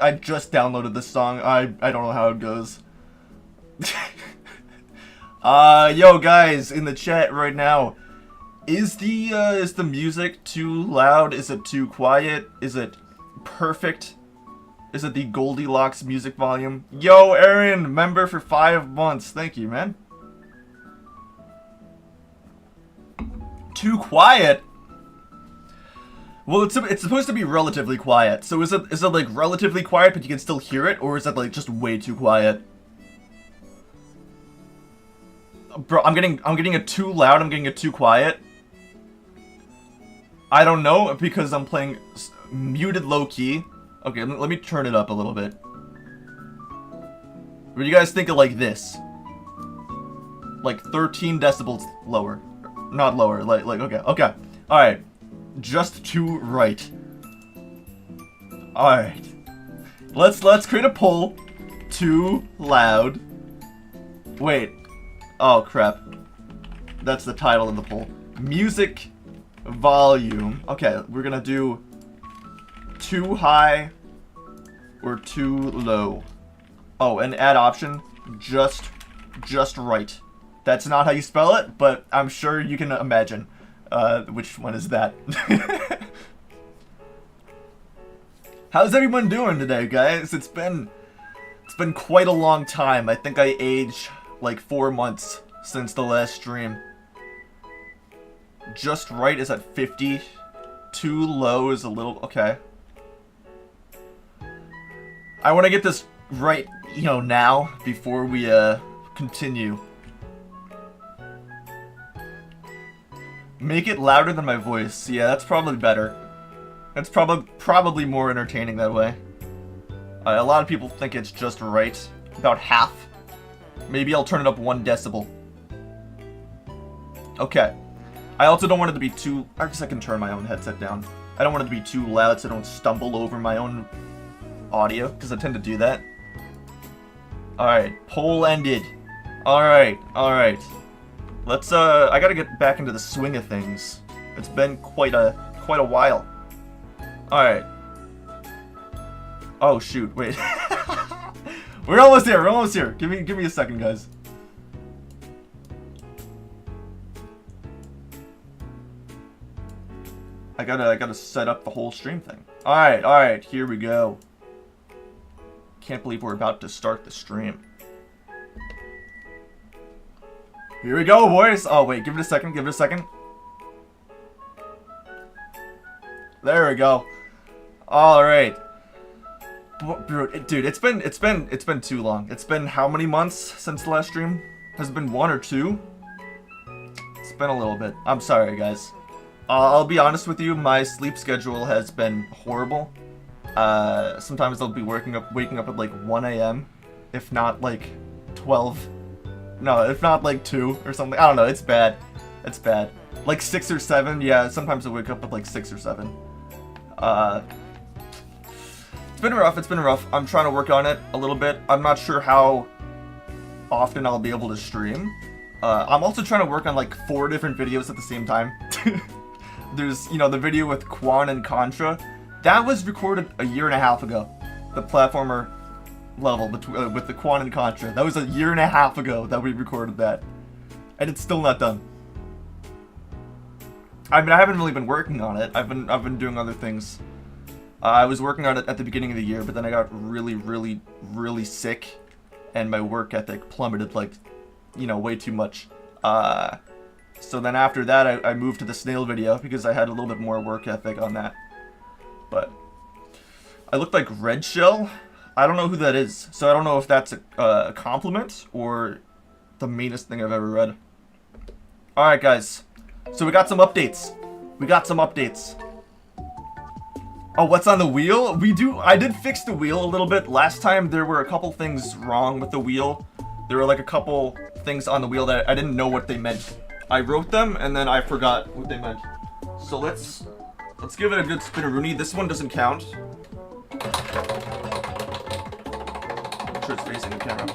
I just downloaded this song. I don't know how it goes. Yo guys, in the chat right now, is the music too loud? Is it too quiet? Is it perfect? Is it the Goldilocks music volume? Yo, Aaron, member for 5 months. Thank you, man. Too quiet? Well, it's supposed to be relatively quiet. So is it like relatively quiet, but you can still hear it, or is it like just way too quiet? Bro, I'm getting it too loud. I'm getting it too quiet. I don't know because I'm playing muted low key. Okay, let me turn it up a little bit. What do you guys think of like this? Like 13 decibels lower, not lower. Like okay, all right. Just to right. Alright. Let's create a poll. Too loud. Wait. Oh crap. That's the title of the poll. Music volume. Okay, we're gonna do too high or too low. Oh, and add option. Just right. That's not how you spell it, but I'm sure you can imagine. Which one is that? How's everyone doing today, guys? It's been quite a long time. I think I aged like 4 months since the last stream. Just right is at 50. Too low is a little okay. I want to get this right, you know, now before we continue. Make it louder than my voice. Yeah, that's probably better. That's probably more entertaining that way. A lot of people think it's just right. About half. Maybe I'll turn it up 1 decibel. Okay. I also don't want it to be too... I guess I can turn my own headset down. I don't want it to be too loud so I don't stumble over my own audio, because I tend to do that. Alright, poll ended. Alright. Let's, I gotta get back into the swing of things. It's been quite a while. Alright. Oh, shoot, wait. We're almost here, Give me a second, guys. I gotta set up the whole stream thing. Alright, here we go. Can't believe we're about to start the stream. Here we go, boys! Oh, wait, give it a second. There we go. Alright. Dude, it's been too long. It's been how many months since the last stream? Has it been 1 or 2? It's been a little bit. I'm sorry, guys. I'll be honest with you, my sleep schedule has been horrible. Sometimes I'll be waking up at like 1 AM, if not like 12. No, if not like 2 or something. I don't know, it's bad. It's bad. Like 6 or 7, yeah, sometimes I wake up at like 6 or 7. It's been rough. I'm trying to work on it a little bit. I'm not sure how often I'll be able to stream. I'm also trying to work on like 4 different videos at the same time. There's, you know, the video with Quan and Contra. That was recorded a 1.5 years ago. The platformer level with the Quan and Contra. That was a 1.5 years ago that we recorded that. And it's still not done. I mean, I haven't really been working on it. I've been doing other things. I was working on it at the beginning of the year, but then I got really sick, and my work ethic plummeted, like, you know, way too much. So then after that, I moved to the snail video because I had a little bit more work ethic on that. But I look like Red Shell. I don't know who that is, so I don't know if that's a compliment or the meanest thing I've ever read. Alright, guys. So we got some updates. We got some updates. Oh, what's on the wheel? I did fix the wheel a little bit. Last time there were a couple things wrong with the wheel. There were like a couple things on the wheel that I didn't know what they meant. I wrote them and then I forgot what they meant. So let's give it a good spinneroonie. This one doesn't count. I'm sure it's facing the camera.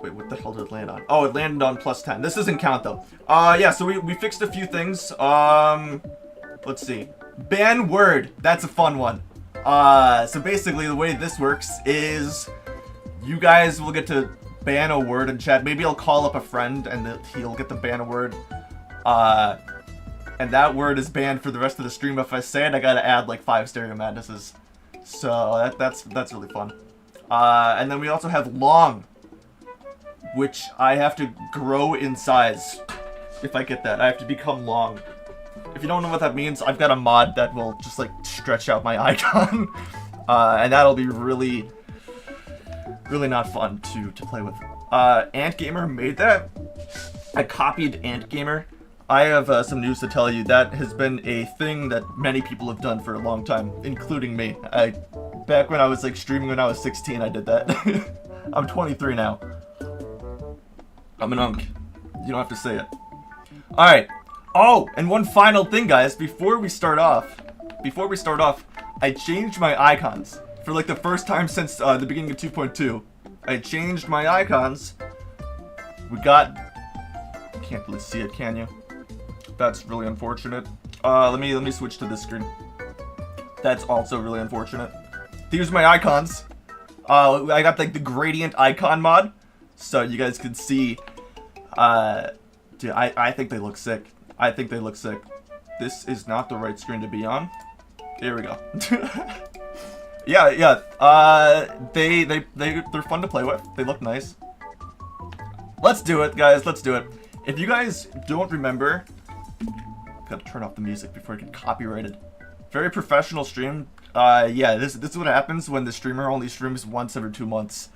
Wait, what the hell did it land on? Oh, it landed on +10. This doesn't count though. Yeah, so we fixed a few things. Let's see. Ban word. That's a fun one. So basically the way this works is you guys will get to ban a word in chat. Maybe I'll call up a friend and he'll get to ban a word. And that word is banned for the rest of the stream. If I say it, I gotta add like 5 Stereo Madnesses. So that's really fun. And then we also have long, which I have to grow in size. If I get that, I have to become long. If you don't know what that means, I've got a mod that will just like stretch out my icon. And that'll be really not fun to play with. Ant Gamer made that. I copied Ant Gamer. I have some news to tell you. That has been a thing that many people have done for a long time, including me. Back when I was like streaming when I was 16, I did that. I'm 23 now. I'm an unk. You don't have to say it. Alright. Oh, and one final thing, guys. Before we start off, I changed my icons. For like the first time since the beginning of 2.2. I changed my icons. We got... Can't really see it, can you? That's really unfortunate. Let me switch to this screen. That's also really unfortunate. Here's my icons. I got like the gradient icon mod, so you guys can see. Dude, I think they look sick. I think they look sick. This is not the right screen to be on. Here we go. Yeah. They're fun to play with. They look nice. Let's do it, guys. Let's do it. If you guys don't remember, gotta turn off the music before I get copyrighted. Very professional stream. Yeah, this is what happens when the streamer only streams once every 2 months.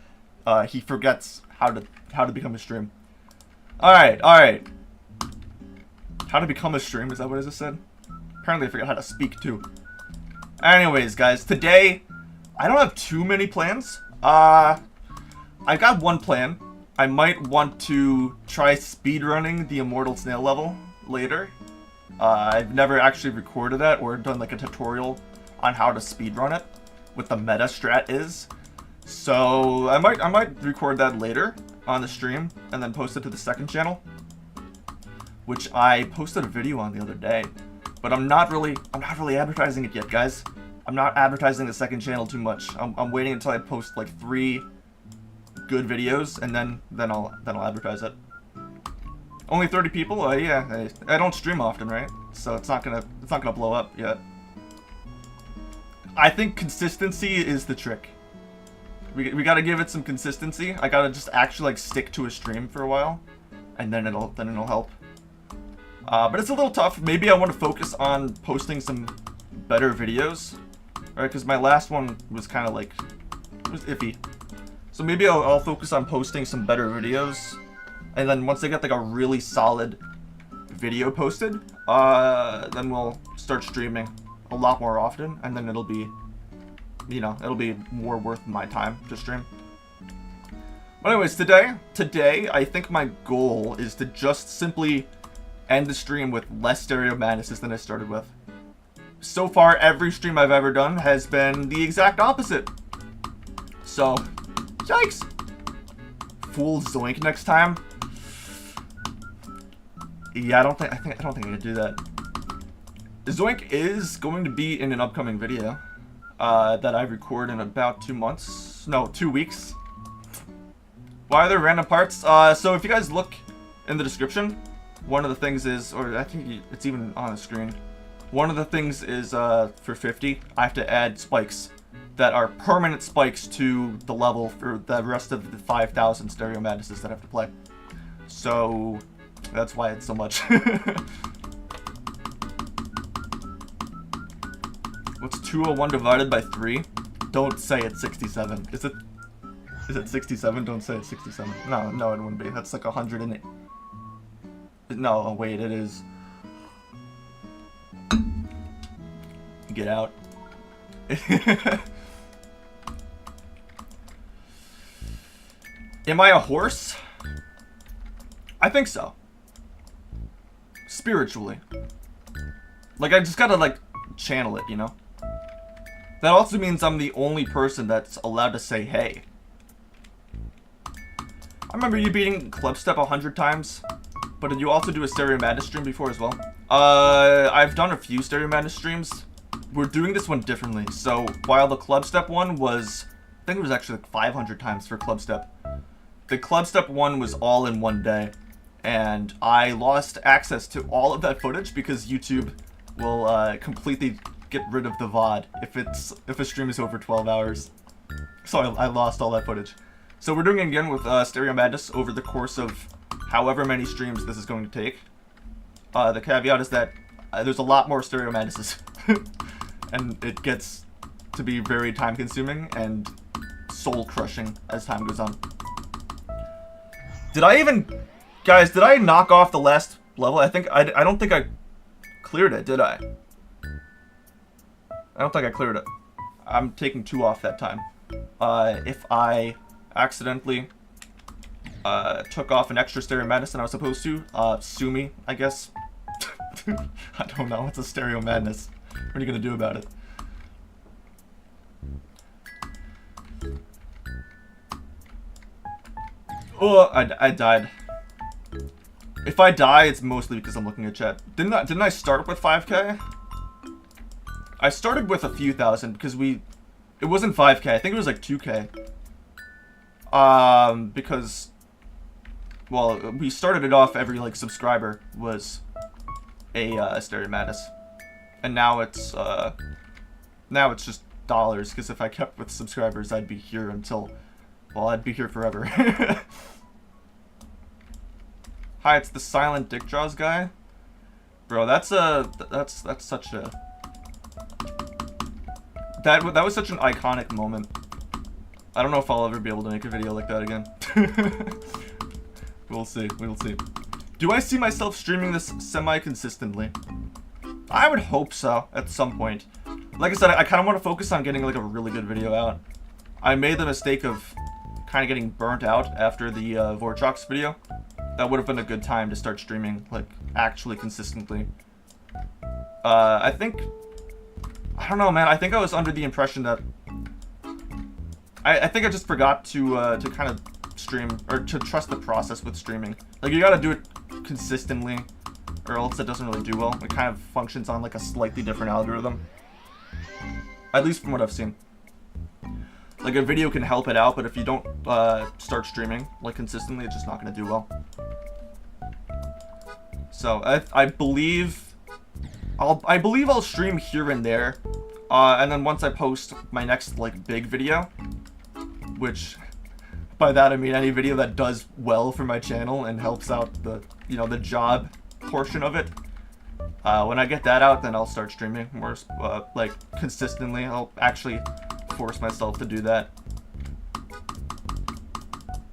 He forgets how to become a stream. All right. How to become a stream? Is that what I just said? Apparently, I forgot how to speak too. Anyways, guys, today I don't have too many plans. I got one plan. I might want to try speedrunning the Immortal Snail level later. I've never actually recorded that or done like a tutorial on how to speedrun it, what the meta strat is. So I might record that later on the stream and then post it to the second channel, which I posted a video on the other day. But I'm not really advertising it yet, guys. I'm not advertising the second channel too much. I'm waiting until I post like 3 good videos and then I'll advertise it. Only 30 people? Yeah, I don't stream often, right? So it's not gonna blow up yet. I think consistency is the trick. We gotta give it some consistency. I gotta just actually like stick to a stream for a while, and then it'll help. But it's a little tough. Maybe I want to focus on posting some better videos, right? Because my last one was kind of like, it was iffy. So maybe I'll focus on posting some better videos, and then once I get like a really solid video posted, then we'll start streaming a lot more often, and then it'll be, you know, it'll be more worth my time to stream. But anyways, today I think my goal is to just simply end the stream with less Stereo Madnesses than I started with. So far, every stream I've ever done has been the exact opposite. So, yikes! Full Zoink next time. Yeah, I don't think I can do that. Zoink is going to be in an upcoming video that I record in about 2 months. No, 2 weeks. Why are there random parts? So if you guys look in the description, one of the things is, or I think it's even on the screen, one of the things is for 50, I have to add spikes that are permanent spikes to the level for the rest of the 5,000 Stereo Madnesses that I have to play. So that's why it's so much. What's 201 divided by 3? Don't say it's 67. Is it? Is it 67? Don't say it's 67. No, no, it wouldn't be. That's like 108. No, wait, it is. Get out. Am I a horse? I think so. Spiritually. Like, I just gotta, like, channel it, you know? That also means I'm the only person that's allowed to say hey. I remember you beating Clubstep 100 times, but did you also do a Stereo Madness stream before as well? I've done a few Stereo Madness streams. We're doing this one differently. So, while the Clubstep one was, I think it was actually like 500 times for Clubstep. The Clubstep one was all in one day, and I lost access to all of that footage because YouTube will completely get rid of the VOD if a stream is over 12 hours. So I lost all that footage. So we're doing it again with Stereo Madness over the course of however many streams this is going to take. The caveat is that there's a lot more Stereo Madnesses, and it gets to be very time consuming and soul crushing as time goes on. Guys, did I knock off the last level? I don't think I cleared it, did I? I don't think I cleared it. I'm taking 2 off that time. If I accidentally took off an extra Stereo Madness than I was supposed to, sue me, I guess. I don't know, it's a Stereo Madness. What are you gonna do about it? Oh, I died. If I die, it's mostly because I'm looking at chat. Didn't I start with 5K? I started with a few thousand because it wasn't 5K. I think it was like 2K. Because, well, we started it off every like subscriber was a Stereo Madness, and now it's just dollars. Because if I kept with subscribers, I'd be here until, well, I'd be here forever. Hi, it's the silent dick jaws guy. Bro, that's such a that was such an iconic moment. I don't know if I'll ever be able to make a video like that again. We'll see. We'll see. Do I see myself streaming this semi-consistently? I would hope so at some point. Like I said, I kind of want to focus on getting like a really good video out. I made the mistake of kind of getting burnt out after the Vorchox video. That would have been a good time to start streaming, like, actually consistently. I don't know, man. I think I was under the impression that... I think I just forgot to kind of stream, or to trust the process with streaming. Like, you gotta do it consistently, or else it doesn't really do well. It kind of functions on, like, a slightly different algorithm. At least from what I've seen. Like, a video can help it out, but if you don't start streaming, like, consistently, it's just not gonna do well. So, I believe I'll stream here and there, and then once I post my next, like, big video, which, by that I mean any video that does well for my channel and helps out the, you know, the job portion of it, when I get that out, then I'll start streaming more, like, consistently. I'll actually force myself to do that.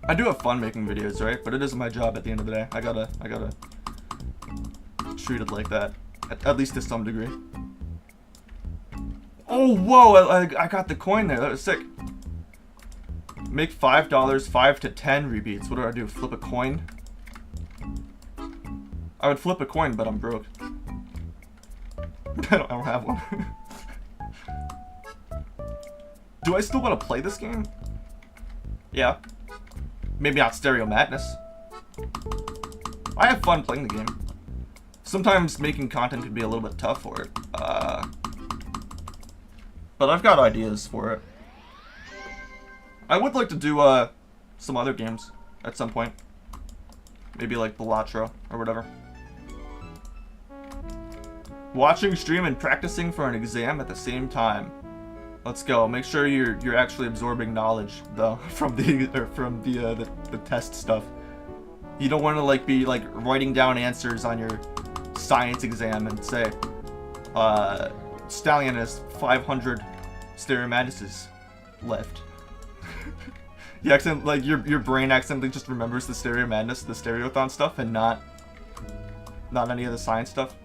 I do have fun making videos, right? But it is my job at the end of the day. I gotta treat it like that, at least to some degree. Oh, whoa! I got the coin there. That was sick. Make $5, 5 to 10 repeats. What do I do? Flip a coin? I would flip a coin, but I'm broke. I don't have one. Do I still want to play this game? Yeah. Maybe not Stereo Madness. I have fun playing the game. Sometimes making content can be a little bit tough for it. But I've got ideas for it. I would like to do some other games at some point. Maybe like Balatro or whatever. Watching stream and practicing for an exam at the same time. Let's go. Make sure you're actually absorbing knowledge though from the test stuff. You don't want to like be like writing down answers on your science exam and say Stallion has 500 Stereo Madnesses left. You accident like your brain accidentally just remembers the stereo madness, the stereothon stuff, and not any of the science stuff.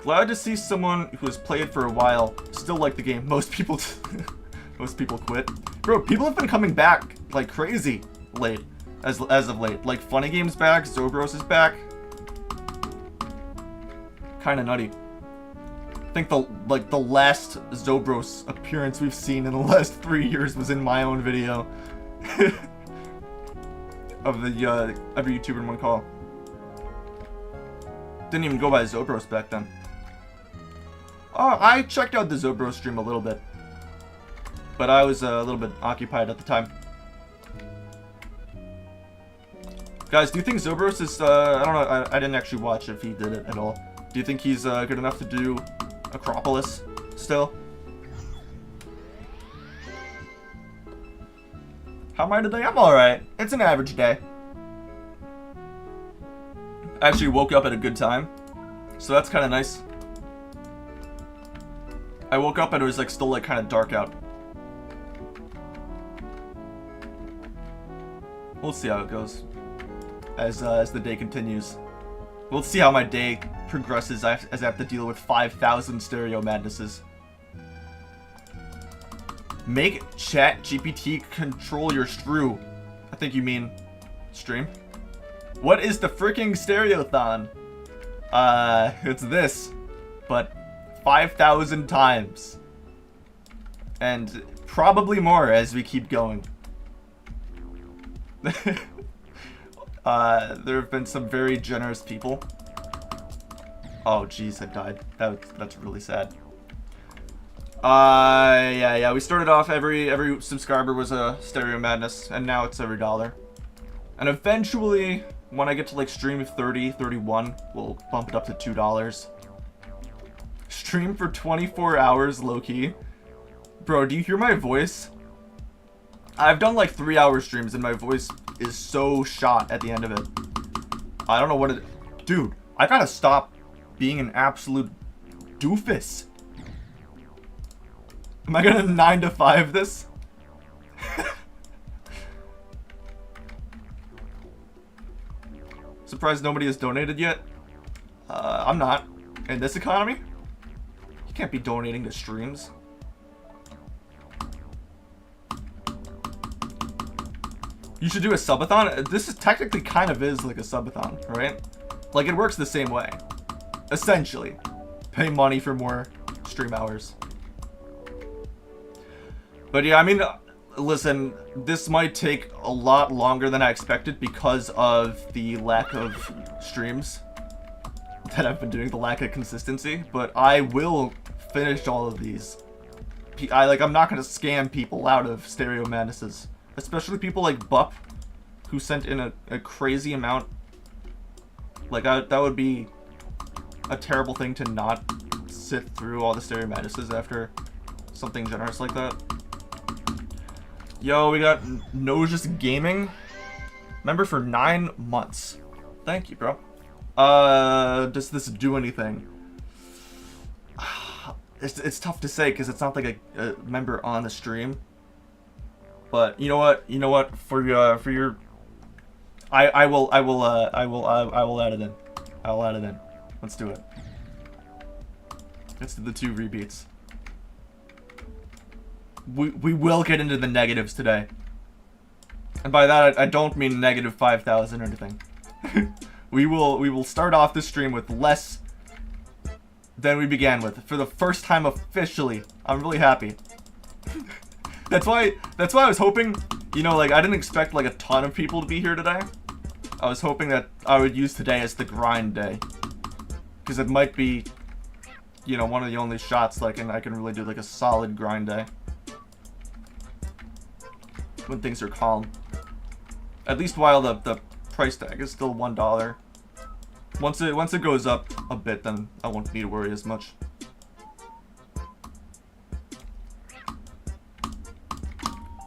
Glad to see someone who has played for a while still like the game. Most people quit. Bro, people have been coming back like crazy late, as of late. Like Funny Game's back, Zobros is back. Kind of nutty. I think the last Zobros appearance we've seen in the last 3 years was in my own video of the every YouTuber in one call. Didn't even go by Zobros back then. Oh, I checked out the Zobros stream a little bit, but I was a little bit occupied at the time. Guys, do you think Zobros is, I don't know, I didn't actually watch if he did it at all. Do you think he's good enough to do Acropolis still? How am I today? I'm alright. It's an average day. I actually woke up at a good time, so that's kind of nice. I woke up and it was like still like kind of dark out. We'll see how it goes as the day continues. We'll see how my day progresses as I have to deal with 5,000 stereo madnesses. Make chat GPT control your strew. I think you mean stream. What is the freaking Stereothon? It's this, but 5,000 times. And probably more as we keep going. There have been some very generous people. Oh jeez, I died. That's really sad. Yeah, we started off every subscriber was a stereo madness, and now it's every $1. And eventually, when I get to like stream 30, 31, we'll bump it up to $2. Stream for 24 hours, low-key. Bro, do you hear my voice? I've done like 3-hour streams and my voice is so shot at the end of it. I don't know what it... Dude, I gotta stop being an absolute doofus. Am I gonna 9 to 5 this? Surprised nobody has donated yet. I'm not. In this economy? You can't be donating to streams. You should do a subathon. This is technically kind of is like a subathon, right? Like it works the same way. Essentially. Pay money for more stream hours. But yeah, I mean, listen, this might take a lot longer than I expected because of the lack of streams that I've been doing, the lack of consistency, but I will finish all of these. I'm not gonna scam people out of stereo madnesses. Especially people like Bup, who sent in a crazy amount. Like, that would be a terrible thing to not sit through all the stereo madnesses after something generous like that. Yo, we got Nojus Gaming. Member for 9 months. Thank you, bro. Does this do anything? It's tough to say because it's not like a member on the stream. But you know what? For your, I will add it in. I'll add it in. Let's do it. Let's do the 2 rebeats. We will get into the negatives today, and by that I don't mean negative 5,000 or anything. we will start off this stream with less than we began with for the first time officially. I'm really happy. That's why I was hoping, you know, like I didn't expect like a ton of people to be here today. I was hoping that I would use today as the grind day, because it might be, you know, one of the only shots like, and I can really do like a solid grind day when things are calm. At least while the price tag is still $1. Once it goes up a bit, then I won't need to worry as much.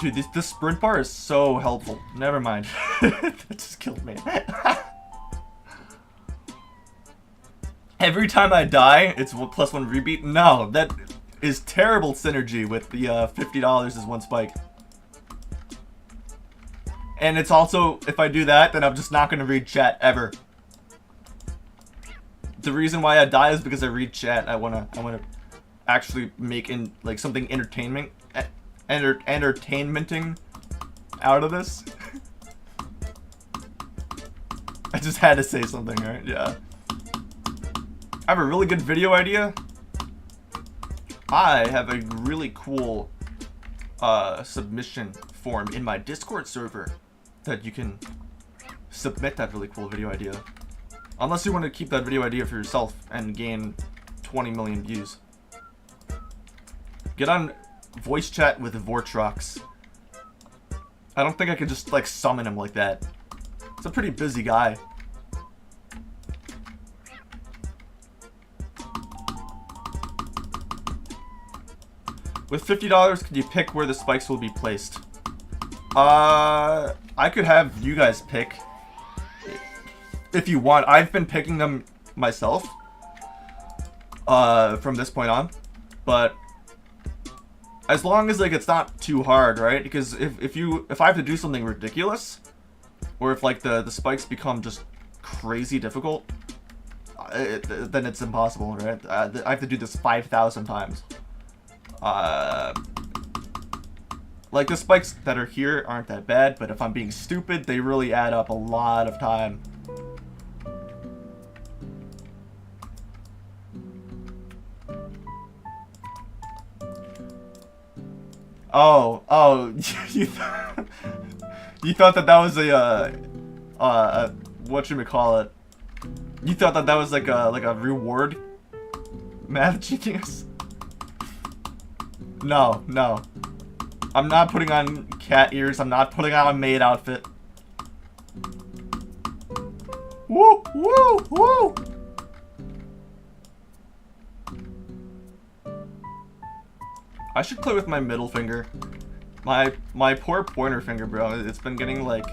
Dude, this sprint bar is so helpful. Never mind. That just killed me. Every time I die, it's +1 rebeat. No, is terrible synergy with the $50 is one spike. And it's also, if I do that, then I'm just not going to read chat ever. The reason why I die is because I read chat. I wanna actually make like something entertainmenting out of this. I just had to say something, right? Yeah. I have a really good video idea. I have a really cool submission form in my Discord server that you can submit that really cool video idea. Unless you want to keep that video idea for yourself and gain 20 million views. Get on voice chat with Vortrox. I don't think I could just like summon him like that. It's a pretty busy guy. With $50, could you pick where the spikes will be placed? I could have you guys pick if you want. I've been picking them myself from this point on, but as long as like it's not too hard, right? Because if I have to do something ridiculous, or if like the spikes become just crazy difficult, then it's impossible, right? I have to do this 5,000 times. Like the spikes that are here aren't that bad, but if I'm being stupid, they really add up a lot of time. Oh, you thought that was a whatchamacallit? You thought that was like a reward, math genius? No. I'm not putting on cat ears. I'm not putting on a maid outfit. Woo! I should play with my middle finger. My poor pointer finger, bro. It's been getting like,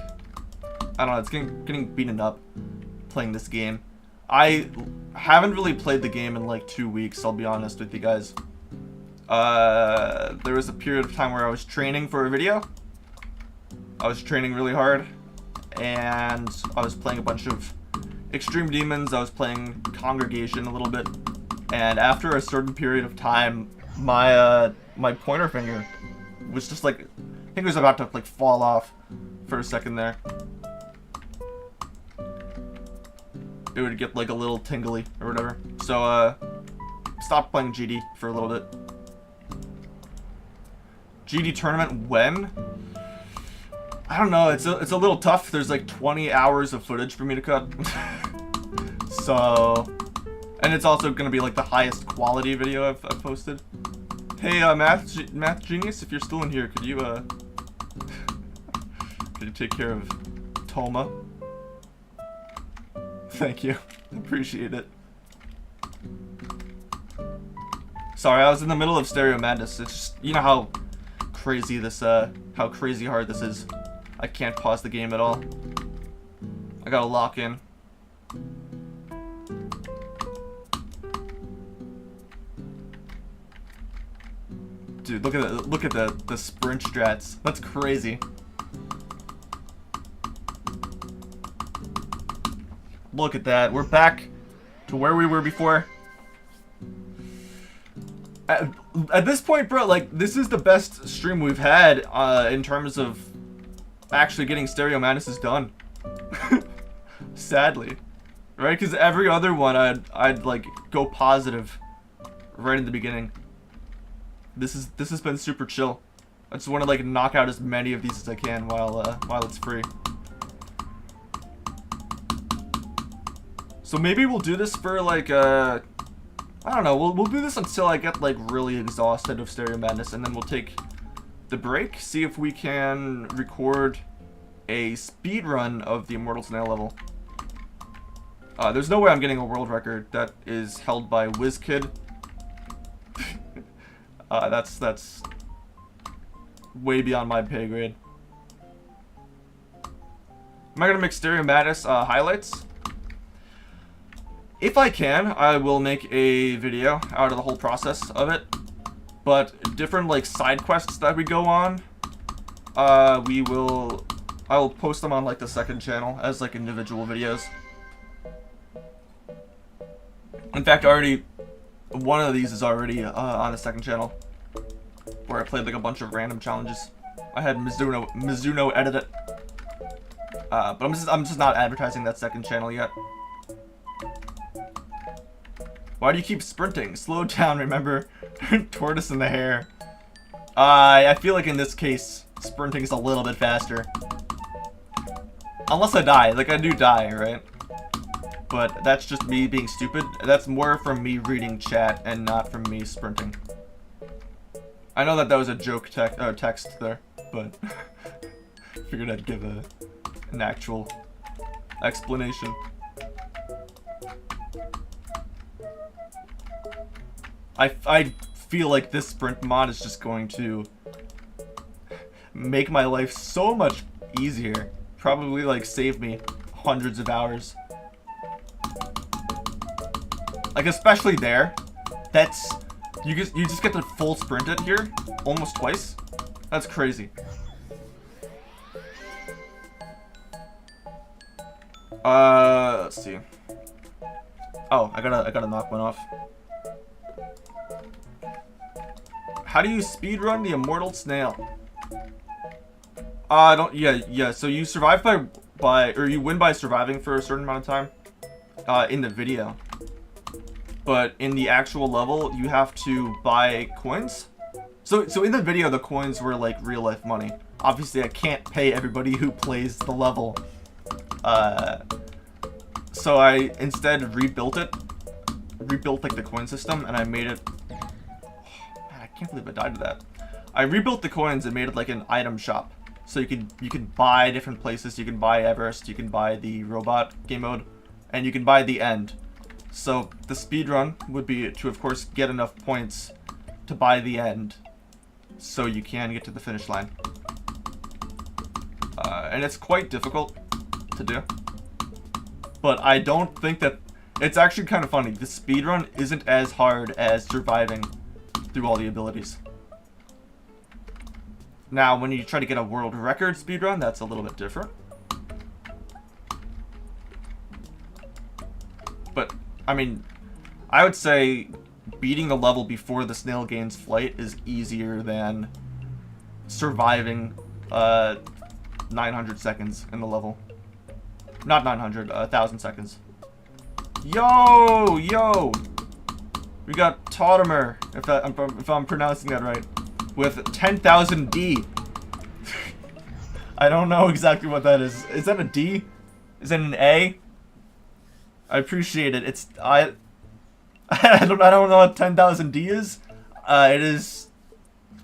I don't know. It's getting beaten up playing this game. I haven't really played the game in like 2 weeks. I'll be honest with you guys. There was a period of time where I was training for a video. I was training really hard, and I was playing a bunch of Extreme Demons. I was playing Congregation a little bit, and after a certain period of time, my pointer finger was just like, I think it was about to like fall off for a second there. It would get like a little tingly or whatever. So stopped playing GD for a little bit. GD tournament when? I don't know. It's a little tough. There's like 20 hours of footage for me to cut. So, and it's also gonna be like the highest quality video I've posted. Hey, math genius, if you're still in here, could you take care of Toma? Thank you. Appreciate it. Sorry, I was in the middle of Stereo Madness. It's just, you know how crazy this, how crazy hard this is. I can't pause the game at all. I gotta lock in. Dude, look at the sprint strats. That's crazy. Look at that. We're back to where we were before. At this point, bro, like, this is the best stream we've had in terms of actually getting Stereo Madnesses done. Sadly. Right? Because every other one, I'd like, go positive right in the beginning. This has been super chill. I just want to, like, knock out as many of these as I can while it's free. So maybe we'll do this for, like, I don't know, we'll do this until I get, like, really exhausted of Stereo Madness, and then we'll take the break, see if we can record a speed run of the Immortal Snail level. There's no way I'm getting a world record. That is held by WizKid. That's way beyond my pay grade. Am I gonna make Stereo Madness highlights? If I can, I will make a video out of the whole process of it. But different like side quests that we go on, I'll post them on like the second channel as like individual videos. In fact, one of these is already on the second channel, where I played like a bunch of random challenges. I had Mizuno edit it, but I'm just not advertising that second channel yet. Why do you keep sprinting? Slow down, remember? Tortoise in the hair. I feel like in this case, sprinting is a little bit faster. Unless I die. Like, I do die, right? But that's just me being stupid. That's more from me reading chat and not from me sprinting. I know that was a joke text there, but figured I'd give an actual explanation. I feel like this sprint mod is just going to make my life so much easier. Probably like save me hundreds of hours. Like especially there. That's you just get to full sprint it here almost twice. That's crazy. Let's see. Oh, I gotta knock one off. How do you speedrun the Immortal Snail? Yeah. So you survive or you win by surviving for a certain amount of time, in the video. But in the actual level, you have to buy coins. So in the video, the coins were like real life money. Obviously, I can't pay everybody who plays the level. So I instead rebuilt like the coin system, and I made it. I can't believe I died to that. I rebuilt the coins and made it like an item shop. So you can buy different places. You can buy Everest. You can buy the robot game mode, and you can buy the end. So the speedrun would be to, of course, get enough points to buy the end, so you can get to the finish line. And it's quite difficult to do. But I don't think that it's actually kind of funny. The speedrun isn't as hard as surviving through all the abilities. Now, when you try to get a world record speedrun, that's a little bit different. But, I mean, I would say beating the level before the snail gains flight is easier than surviving 900 seconds in the level. Not 900, 1,000 seconds. Yo! We got Tottimer, if I'm pronouncing that right, with 10,000 D. I don't know exactly what that is. Is that a D? Is that an A? I appreciate it. I don't know what 10,000 D is. It is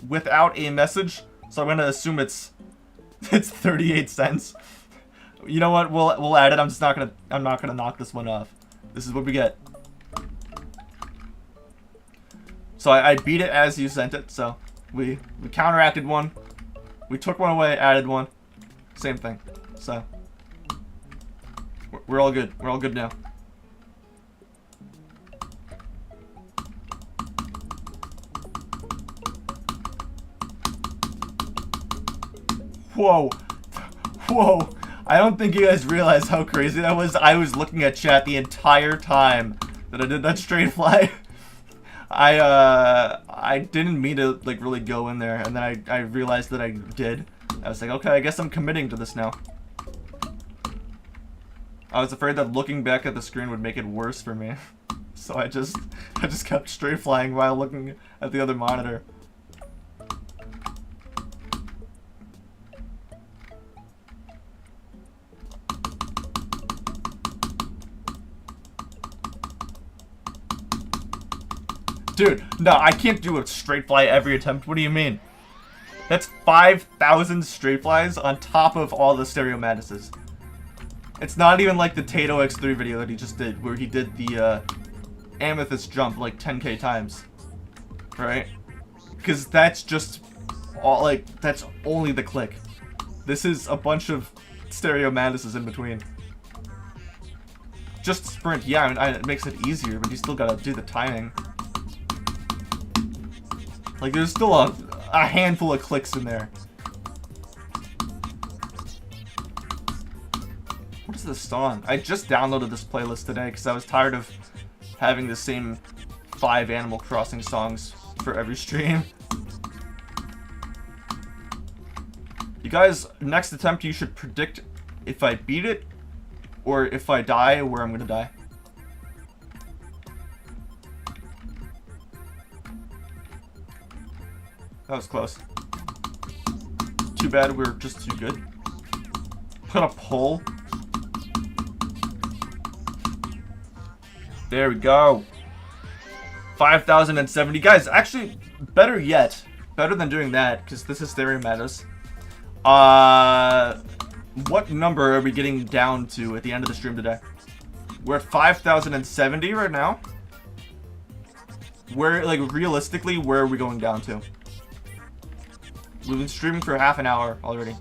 without a message, so I'm gonna assume it's 38 cents. You know what? We'll add it. I'm not gonna knock this one off. This is what we get. So I beat it as you sent it. So we counteracted one. We took one away, added one. Same thing. So we're all good. We're all good now. Whoa. I don't think you guys realize how crazy that was. I was looking at chat the entire time that I did that straight fly. I didn't mean to like really go in there, and then I realized that I did. I was like, okay, I guess I'm committing to this now. I was afraid that looking back at the screen would make it worse for me. So I just kept straight flying while looking at the other monitor. Dude, no, I can't do a straight fly every attempt. What do you mean? That's 5,000 straight flies on top of all the stereo madnesses. It's not even like the Tato X3 video that he just did, where he did the amethyst jump like 10k times. Right? Because that's just all, like, that's only the click. This is a bunch of stereo madnesses in between. Just sprint, yeah, I mean, it makes it easier, but you still gotta do the timing. Like, there's still a handful of clicks in there. What is this song? I just downloaded this playlist today because I was tired of having the same 5 Animal Crossing songs for every stream. You guys, next attempt you should predict if I beat it or if I die, where I'm gonna die. That was close. Too bad we're just too good. Put a poll. There we go. 5,070. Guys, actually, better yet. Better than doing that, because this is Stereo Matters. What number are we getting down to at the end of the stream today? We're at 5,070 right now. Where, like, realistically, where are we going down to? We've been streaming for half an hour already.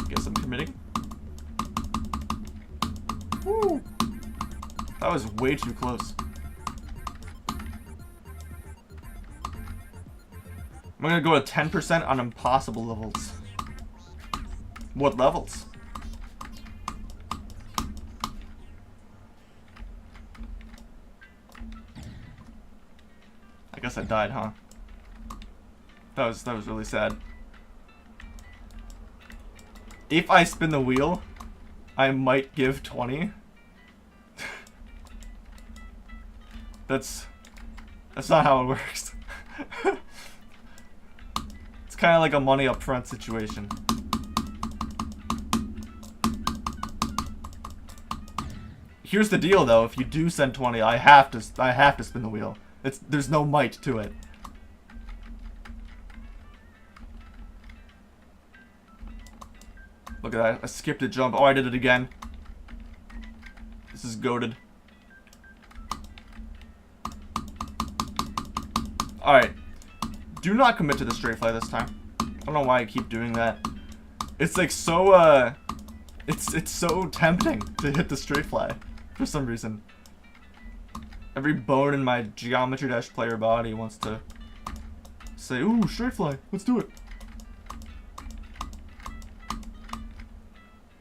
Guess I'm committing. Woo! That was way too close. I'm gonna go to 10% on impossible levels. What levels? I guess I died, huh? That was really sad. If I spin the wheel, I might give 20. That's not how it works. It's kind of like a money up front situation. Here's the deal, though. If you do send 20, I have to spin the wheel. There's no might to it. Look at that. I skipped a jump. Oh, I did it again. This is goated. Alright. Do not commit to the straight fly this time. I don't know why I keep doing that. It's like so, it's so tempting to hit the straight fly for some reason. Every bone in my Geometry Dash player body wants to say, ooh, straight fly, let's do it.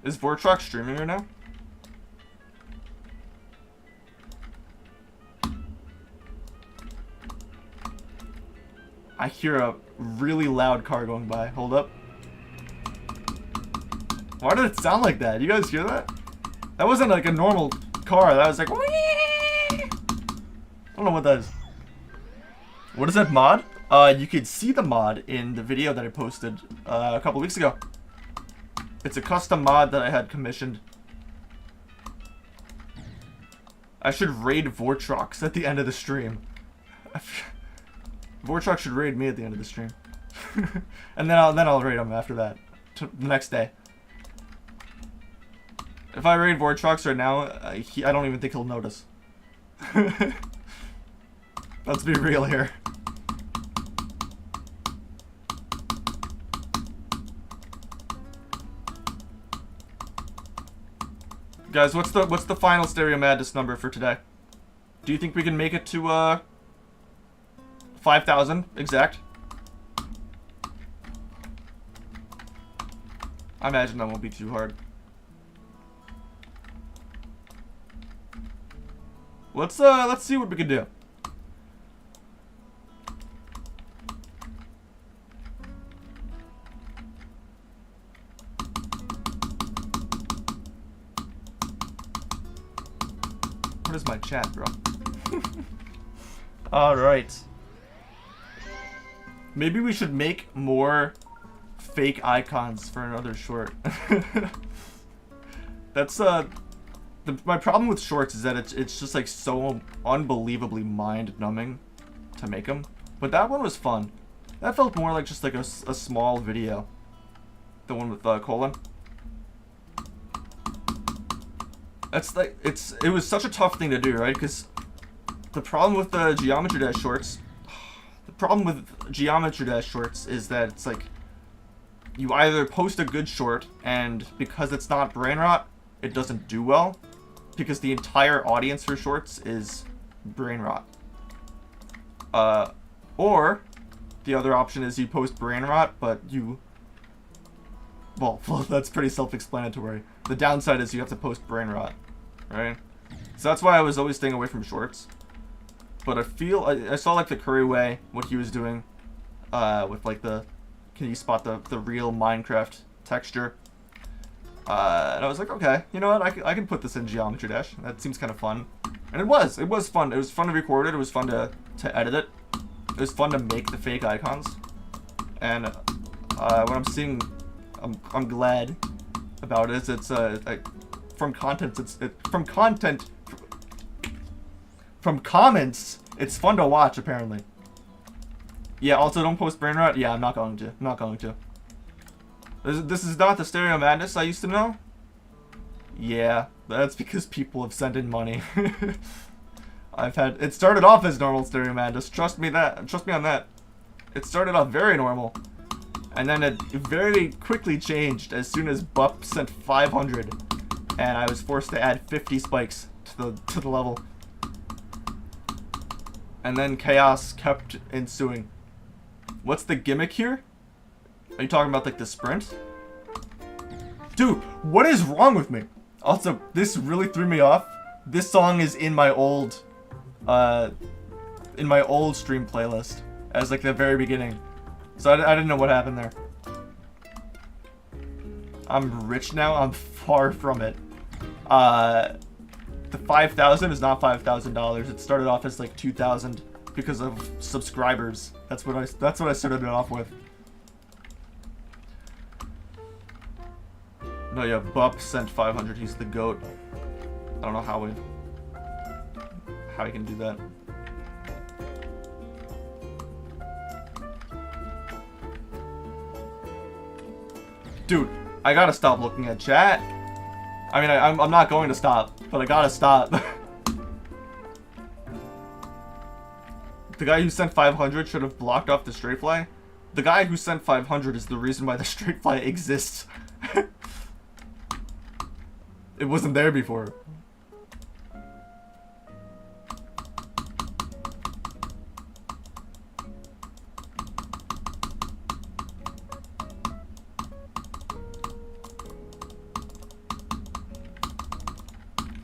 Is Vortrox streaming right now? I hear a really loud car going by. Hold up. Why did it sound like that? You guys hear that? That wasn't like a normal car. That was like, whee! I don't know what that is. What is that mod? You could see the mod in the video that I posted a couple weeks ago. It's a custom mod that I had commissioned. I should raid Vortrox at the end of the stream. Vortrox should raid me at the end of the stream. And then I'll raid him after that. The next day. If I raid Vortrox right now, I don't even think he'll notice. Let's be real here. Guys, what's the final Stereo Madness number for today? Do you think we can make it to 5,000 exact? I imagine that won't be too hard. Let's see what we can do. What is my chat, bro? Alright. Maybe we should make more fake icons for another short. That's, my problem with shorts is that it's just like so unbelievably mind-numbing to make them. But that one was fun. That felt more like just like a small video. The one with colon. That's like, it was such a tough thing to do, right? Because the problem with the Geometry Dash shorts, is that it's like, you either post a good short, and because it's not brain rot, it doesn't do well. because the entire audience for shorts is brain rot. Or the other option is you post brain rot, but you... Well, that's pretty self-explanatory. The downside is you have to post brain rot, right? So that's why I was always staying away from shorts. But I saw like the Curry Way, what he was doing, with like the, can you spot the real Minecraft texture? And I was like, okay, you know what, I can put this in Geometry Dash. That seems kind of fun. And it was fun. It was fun to record it. It was fun to edit it. It was fun to make the fake icons. And what I'm seeing, I'm glad about it. It's from comments, it's fun to watch apparently. Yeah. Also, don't post brain rot. Yeah, I'm not going to. I'm not going to. This is not the Stereo Madness I used to know. Yeah, that's because people have sent in money. It started off as normal Stereo Madness. Trust me on that. It started off very normal. And then it very quickly changed as soon as Bup sent 500. And I was forced to add 50 spikes to the level. And then chaos kept ensuing. What's the gimmick here? Are you talking about like the sprint? Dude, what is wrong with me? Also, this really threw me off. This song is in my old stream playlist as like the very beginning. So I didn't know what happened there. I'm rich now. I'm far from it. The 5,000 is not $5,000. It started off as like 2,000 because of subscribers. That's what I started it off with. No, yeah, Bup sent 500. He's the GOAT. I don't know how he can do that. Dude, I gotta stop looking at chat. I mean, I'm not going to stop, but I gotta stop. The guy who sent 500 should have blocked off the straight fly. The guy who sent 500 is the reason why the straight fly exists. It wasn't there before.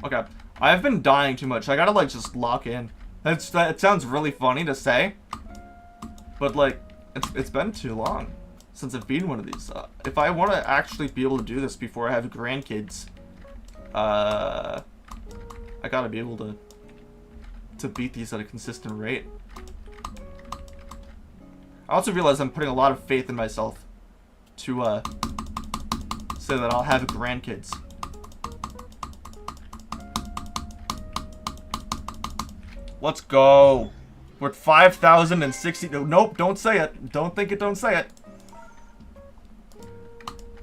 Okay, I've been dying too much. I gotta like just lock in. That sounds really funny to say, but like it's been too long since I've been one of these. If I want to actually be able to do this before I have grandkids, I gotta be able to beat these at a consistent rate. I also realize I'm putting a lot of faith in myself to say that I'll have grandkids. Let's go. We're at 5,060. Nope, don't say it. Don't think it, don't say it.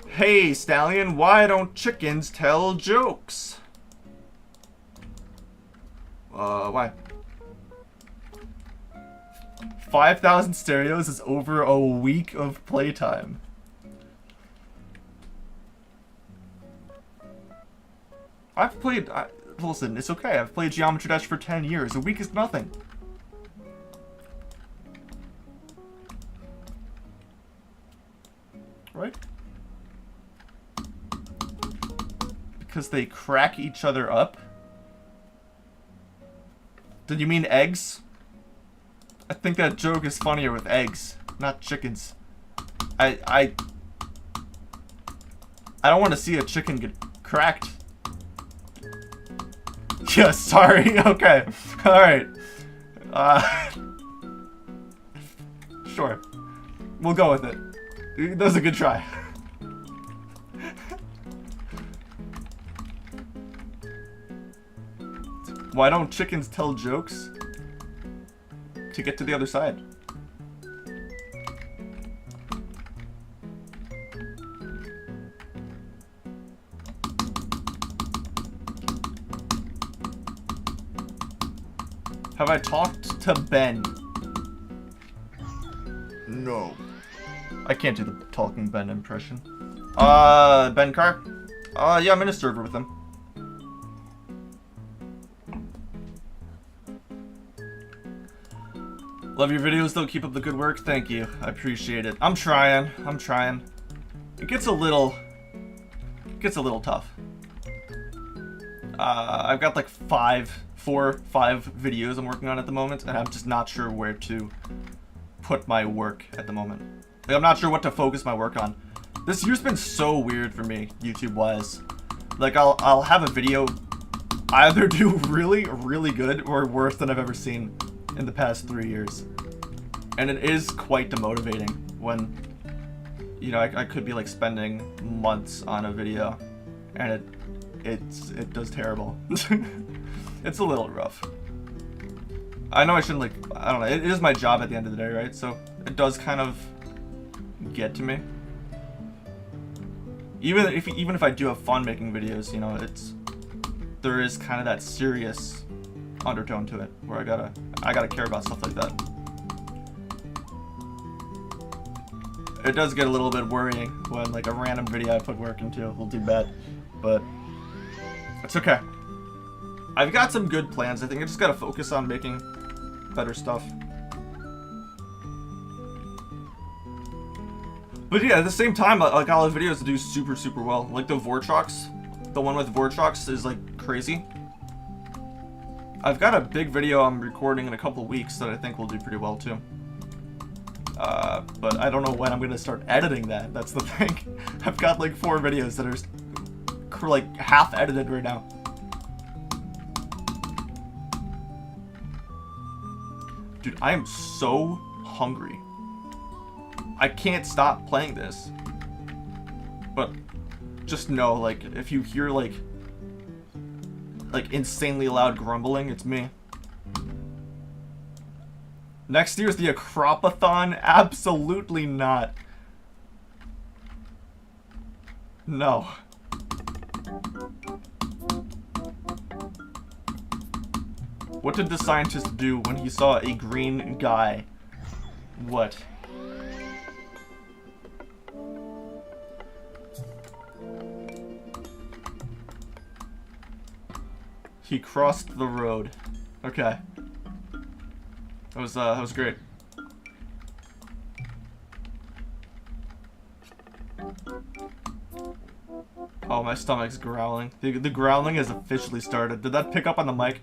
Hey, Stallion, why don't chickens tell jokes? Why? 5,000 stereos is over a week of playtime. Listen, it's okay. I've played Geometry Dash for 10 years. A week is nothing. Right? Because they crack each other up? Did you mean eggs? I think that joke is funnier with eggs, not chickens. I don't want to see a chicken get cracked. Yeah, sorry. Okay. Alright. Sure. We'll go with it. That was a good try. Why don't chickens tell jokes? To get to the other side. Have I talked to Ben? No. I can't do the talking Ben impression. Ben Carr? Yeah, I'm in a server with him. Love your videos though, keep up the good work. Thank you, I appreciate it. I'm trying. It gets a little tough. I've got like 4 or 5 videos I'm working on at the moment, and I'm just not sure where to put my work at the moment. Like, I'm not sure what to focus my work on. This year's been so weird for me, YouTube-wise. Like, I'll have a video either do really, really good or worse than I've ever seen in the past 3 years. And it is quite demotivating when, you know, I could be like spending months on a video and it does terrible. It's a little rough. I know I shouldn't, like, I don't know, it is my job at the end of the day, right? So it does kind of get to me. Even if I do have fun making videos, you know, there is kind of that serious undertone to it where I gotta care about stuff like that. It does get a little bit worrying when like a random video I put work into will do bad, but it's okay. I've got some good plans. I think I just gotta focus on making better stuff. But yeah, at the same time, like all the videos do super, super well. Like the Vortrox, the one with Vortrox is like crazy. I've got a big video I'm recording in a couple weeks that I think will do pretty well too. But I don't know when I'm gonna start editing that. That's the thing. I've got like 4 videos that are like half edited right now. Dude, I am so hungry. I can't stop playing this. But just know, like, if you hear like insanely loud grumbling, it's me. Next year's the Acropathon? Absolutely not. No. What did the scientist do when he saw a green guy? What? He crossed the road. Okay. That was great. Oh, my stomach's growling. The growling has officially started. Did that pick up on the mic?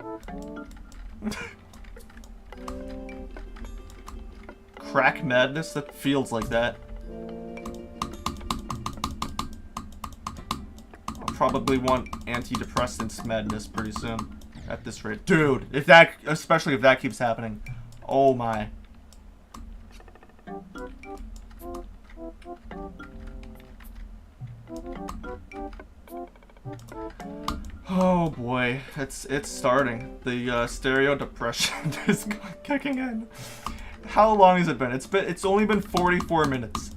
Crack madness? That feels like that. I'll probably want antidepressants madness pretty soon. At this rate. Dude, especially if that keeps happening. Oh my. Oh boy, it's starting. The stereo depression is kicking in. How long has it been? It's only been 44 minutes.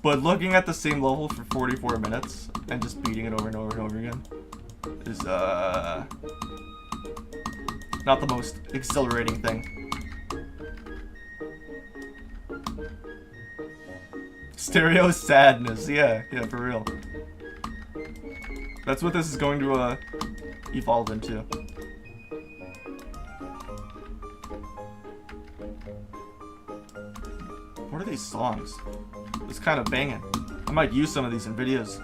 But looking at the same level for 44 minutes and just beating it over and over and over again is not the most exhilarating thing. Stereo sadness, yeah, for real. That's what this is going to evolve into. What are these songs? It's kind of banging. I might use some of these in videos.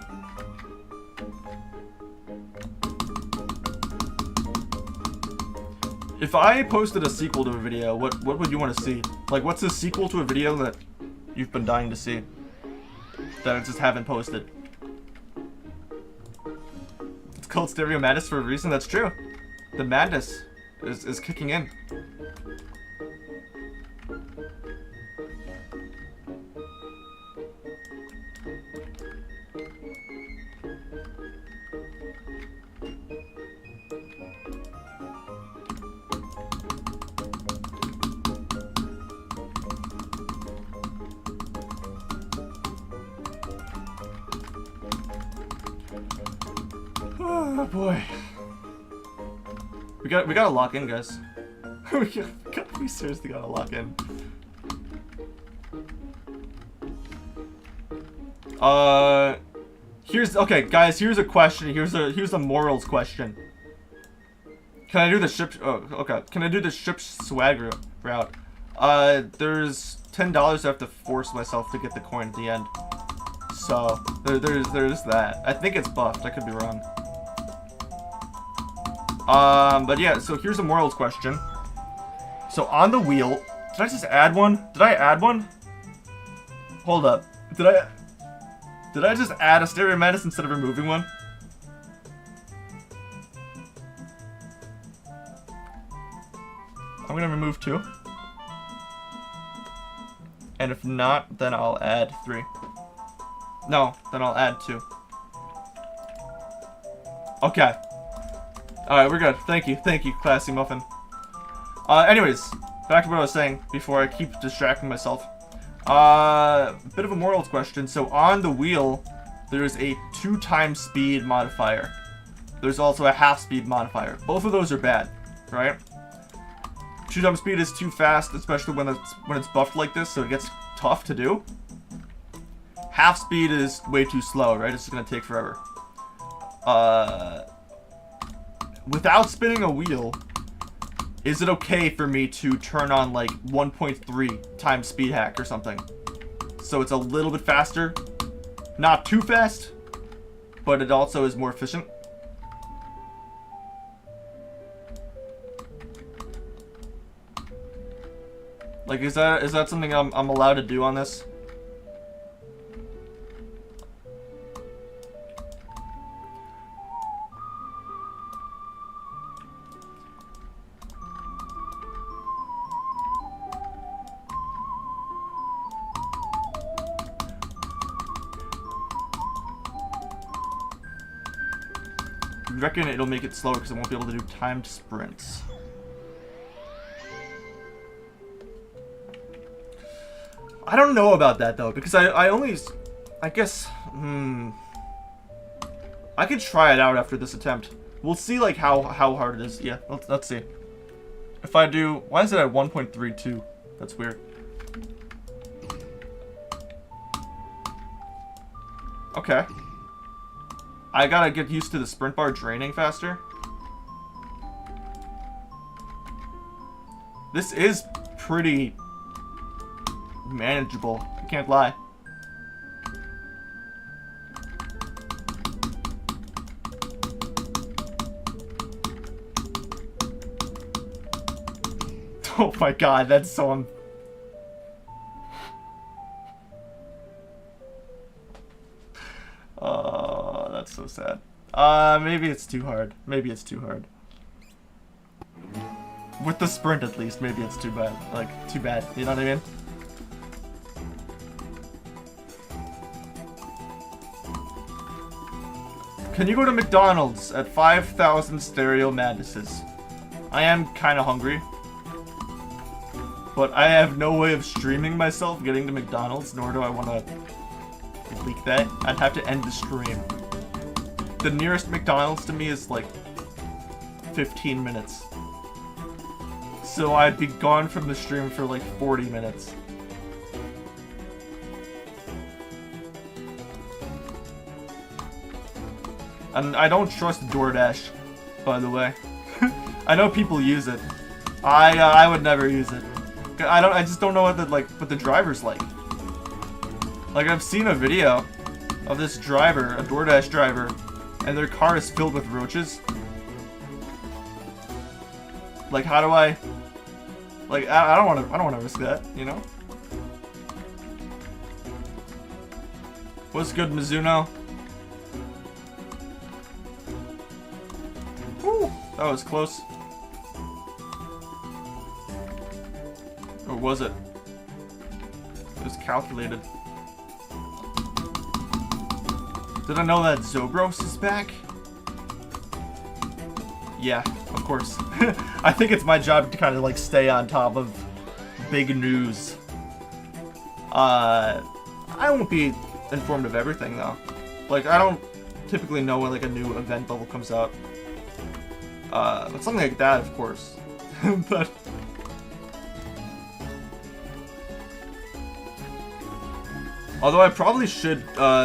If I posted a sequel to a video, what would you want to see? Like, what's a sequel to a video that you've been dying to see? That I just haven't posted. It's called Stereo Madness for a reason. That's true. The madness is kicking in. Oh boy. We gotta lock in, guys. we seriously gotta lock in. Okay, guys, here's a question. Here's a morals question. Can I do the ship? Oh, okay. Can I do the ship swag route? There's $10 I have to force myself to get the coin at the end. So, there's that. I think it's buffed. I could be wrong. But yeah, so here's a morals question. So on the wheel, did I just add one? Did I add one? Hold up. Did I just add a stereo madness instead of removing one? I'm gonna remove 2. And if not, then I'll add 3. No, then I'll add 2. Okay. Alright, we're good. Thank you, Classy Muffin. Anyways, back to what I was saying before I keep distracting myself. Bit of a morals question. So on the wheel, there's a 2x speed modifier. There's also a half speed modifier. Both of those are bad, right? 2x speed is too fast, especially when it's buffed like this, so it gets tough to do. Half speed is way too slow, right? It's just gonna take forever. Without spinning a wheel, is it okay for me to turn on like 1.3 times speed hack or something? So it's a little bit faster. Not too fast, but it also is more efficient. Like, is that something I'm allowed to do on this? I reckon it'll make it slower because I won't be able to do timed sprints. I don't know about that though, because I guess, I could try it out after this attempt. We'll see like how hard it is. Yeah, let's see. If I do, why is it at 1.32? That's weird. Okay. I gotta get used to the sprint bar draining faster. This is pretty manageable, I can't lie. Oh my god, that's so oh, that's so sad. Maybe it's too hard. Maybe it's too hard. With the sprint at least, maybe it's too bad. Like, too bad, you know what I mean? Can you go to McDonald's at 5,000 stereo madnesses? I am kinda hungry. But I have no way of streaming myself getting to McDonald's, nor do I want to leak that. I'd have to end the stream. The nearest McDonald's to me is like 15 minutes. So I'd be gone from the stream for like 40 minutes. And I don't trust DoorDash, by the way. I know people use it. I would never use it. I just don't know what the driver's like. Like, I've seen a video of this driver, a DoorDash driver, and their car is filled with roaches. Like, how do I? Like, I don't want to risk that, you know. What's good, Mizuno? Woo, that was close. Or was it? It was calculated. Did I know that Zobros is back? Yeah, of course. I think it's my job to kind of like stay on top of big news. I won't be informed of everything though. Like, I don't typically know when like a new event bubble comes out. But something like that, of course. But although I probably should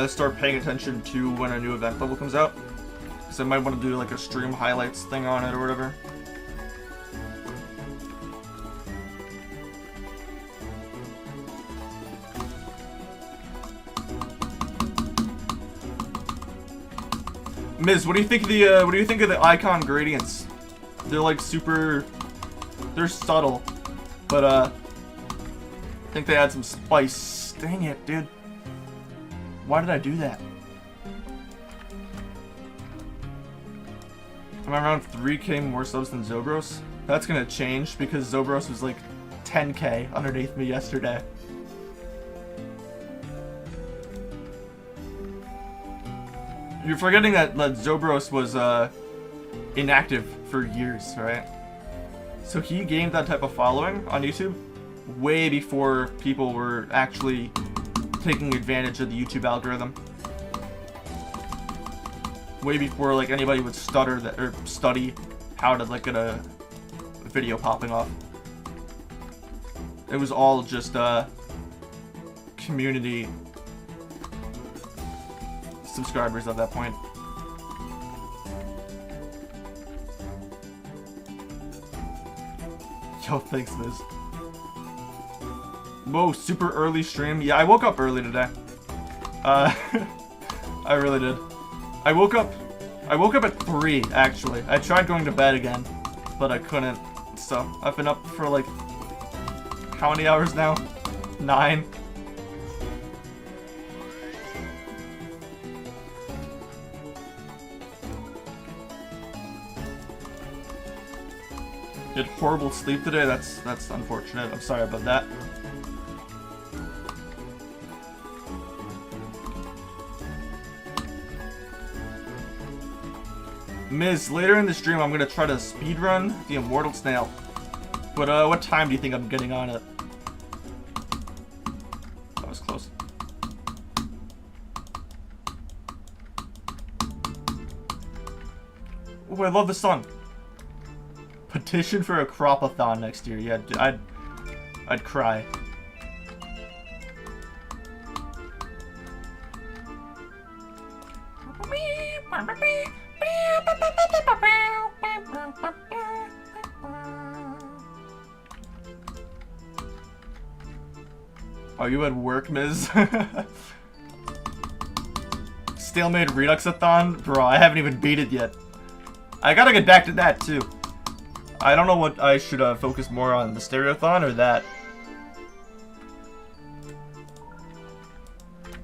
start paying attention to when a new event bubble comes out. Because I might want to do like a stream highlights thing on it or whatever. Miz, what do you think of the icon gradients? They're like super, they're subtle, but I think they add some spice. Dang it, dude. Why did I do that? I'm around 3K more subs than Zobros. That's gonna change because Zobros was like 10K underneath me yesterday. You're forgetting that Zobros was inactive for years, right? So he gained that type of following on YouTube way before people were actually taking advantage of the YouTube algorithm. Way before like anybody would stutter that or study how to like get a video popping off. It was all just community subscribers at that point. Yo, thanks, Miz. Whoa, super early stream. Yeah, I woke up early today. I really did. I woke up at 3, actually. I tried going to bed again, but I couldn't. So, I've been up for like, how many hours now? 9. You had horrible sleep today? That's unfortunate. I'm sorry about that. Miz, later in the stream I'm gonna try to speedrun the Immortal Snail. But what time do you think I'm getting on it? That was close. Oh, I love the song. Petition for a cropathon next year. Yeah, I'd cry. Are you at work, Miz? Stalemate Reduxathon? Bro, I haven't even beat it yet. I gotta get back to that, too. I don't know what I should focus more on, the Stereothon or that.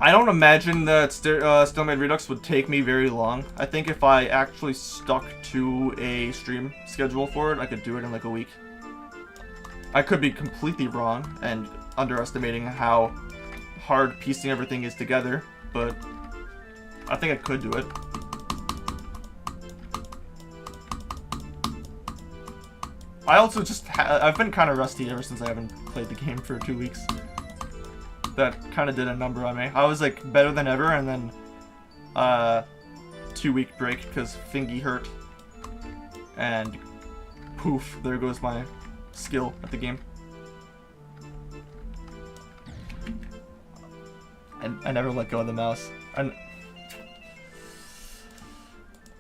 I don't imagine that Stalemate Redux would take me very long. I think if I actually stuck to a stream schedule for it, I could do it in like a week. I could be completely wrong and underestimating how hard piecing everything is together, but I think I could do it. I also just I've been kind of rusty ever since I haven't played the game for 2 weeks. That kind of did a number on me. I was like better than ever, and then 2-week break because fingy hurt, and poof, there goes my skill at the game. And I never let go of the mouse. And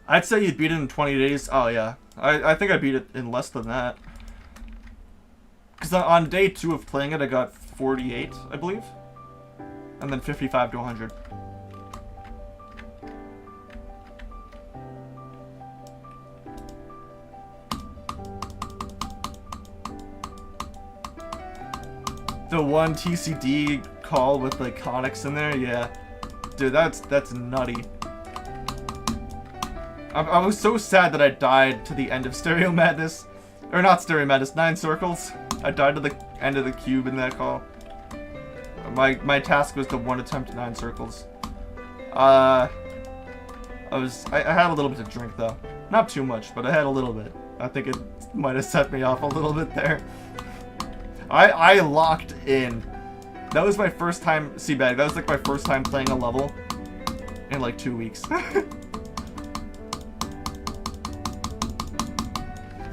I'd say you'd beat it in 20 days. Oh yeah, I think I beat it in less than that. Because on day 2 of playing it, I got 48, I believe. And then 55 to 100. The one TCD call with the conics in there, yeah. Dude, that's nutty. I was so sad that I died to the end of Stereo Madness. Or not Stereo Madness, 9 Circles. I died to the end of the cube in that call. My task was to 1 attempt at 9 Circles. I had a little bit to drink though. Not too much, but I had a little bit. I think it might have set me off a little bit there. I locked in. That was my first time, Seabag, that was like my first time playing a level in like 2 weeks.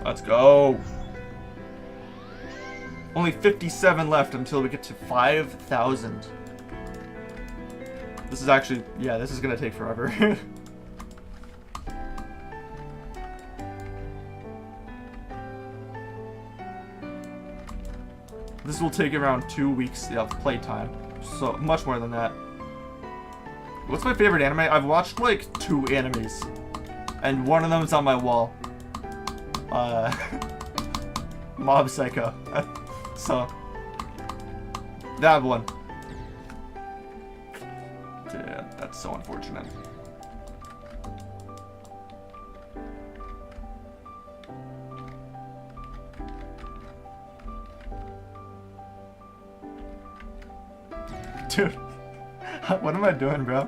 Let's go. Only 57 left until we get to 5,000. This is actually, yeah, this is gonna take forever. This will take around 2 weeks of playtime. So, much more than that. What's my favorite anime? I've watched like 2 animes. And one of them is on my wall. Mob Psycho. So, that one. Yeah, that's so unfortunate. Dude, what am I doing, bro?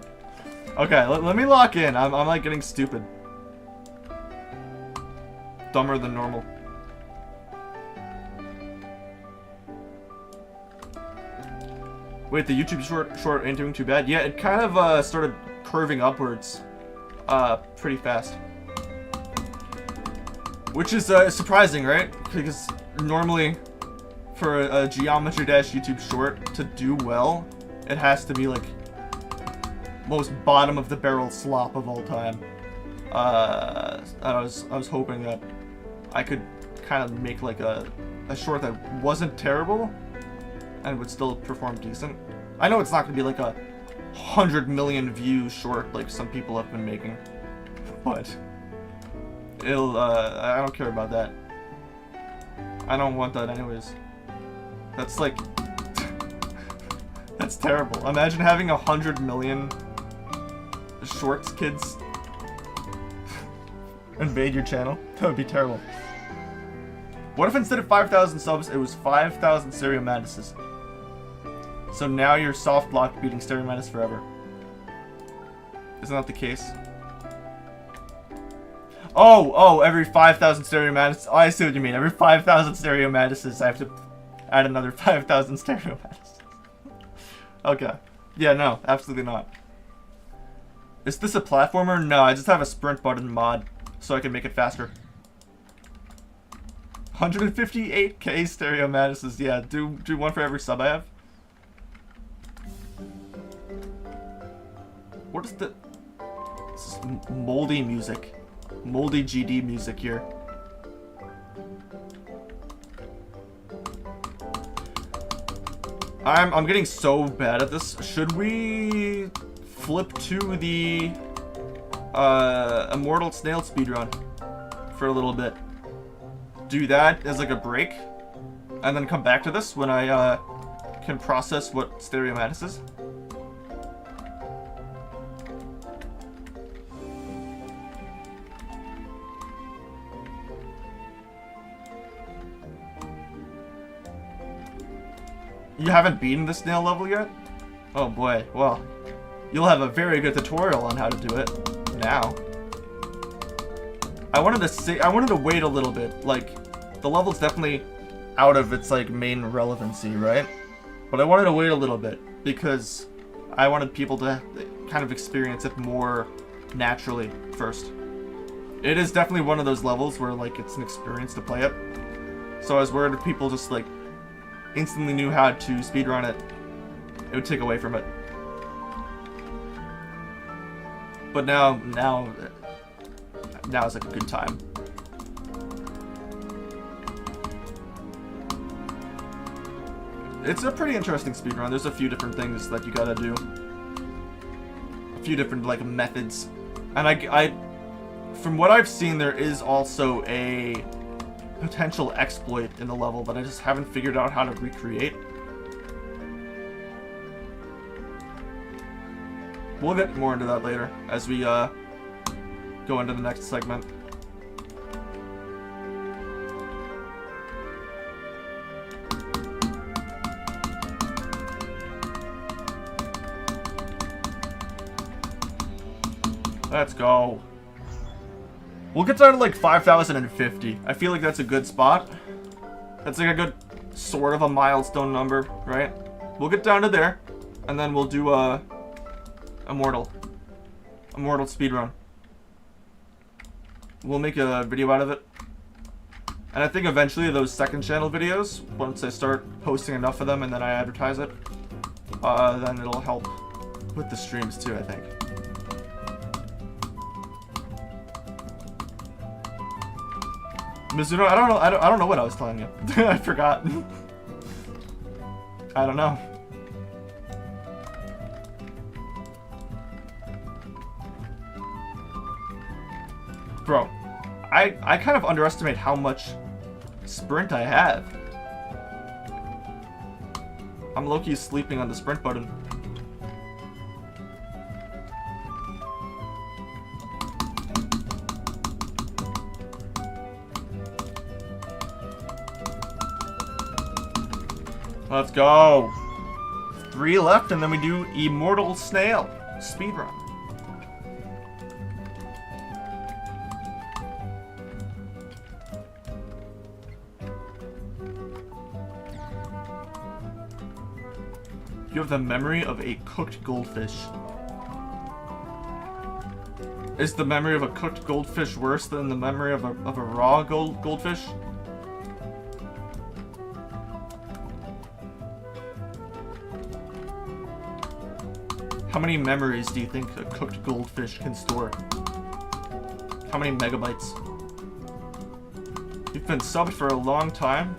Okay, let me lock in. I'm like getting stupid. Dumber than normal. Wait, the YouTube short ain't doing too bad. Yeah, it kind of started curving upwards pretty fast. Which is surprising, right? Because normally for a Geometry Dash YouTube short to do well, it has to be like most bottom of the barrel slop of all time. I was hoping that I could kind of make like a short that wasn't terrible and would still perform decent. I know it's not gonna be like a 100 million view short like some people have been making, but it'll I don't care about that. I don't want that anyways. That's like that's terrible. Imagine having 100 million shorts kids invade your channel. That would be terrible. What if instead of 5,000 subs, it was 5,000 Stereo Madnesses? So now you're soft lock beating Stereo Madness forever. Isn't that the case? Oh, every 5,000 Stereo Madnesses. Oh, I see what you mean. Every 5,000 Stereo Madnesses, I have to add another 5,000 Stereo Madnesses. Okay. Yeah, no, absolutely not. Is this a platformer? No, I just have a sprint button mod so I can make it faster. 158k Stereo Madnesses. Yeah, do one for every sub I have. What is the... This is moldy music. Moldy GD music here. I'm getting so bad at this. Should we flip to the Immortal Snail speedrun for a little bit? Do that as like a break, and then come back to this when I can process what Stereo Madness is? You haven't beaten the snail level yet? Oh boy, well, you'll have a very good tutorial on how to do it now. I wanted to wait a little bit. Like, the level's definitely out of its like main relevancy, right? But I wanted to wait a little bit because I wanted people to kind of experience it more naturally first. It is definitely one of those levels where like it's an experience to play it. So I was worried if people just like instantly knew how to speedrun it, it would take away from it. But now is like a good time. It's a pretty interesting speedrun. There's a few different things that you gotta do. A few different like methods. And I from what I've seen, there is also a potential exploit in the level that I just haven't figured out how to recreate. We'll get more into that later as we go into the next segment. Let's go. We'll get down to like 5,050. I feel like that's a good spot. That's like a good sort of a milestone number, right? We'll get down to there, and then we'll do Immortal speedrun. We'll make a video out of it. And I think eventually those second channel videos, once I start posting enough of them and then I advertise it, then it'll help with the streams too, I think. Mizuno, I don't know what I was telling you. I forgot. I don't know. Bro, I kind of underestimate how much sprint I have. I'm low-key sleeping on the sprint button. Let's go. 3 left, and then we do Immortal Snail speedrun. You have the memory of a cooked goldfish. Is the memory of a cooked goldfish worse than the memory of a raw goldfish? How many memories do you think a cooked goldfish can store? How many megabytes? You've been subbed for a long time.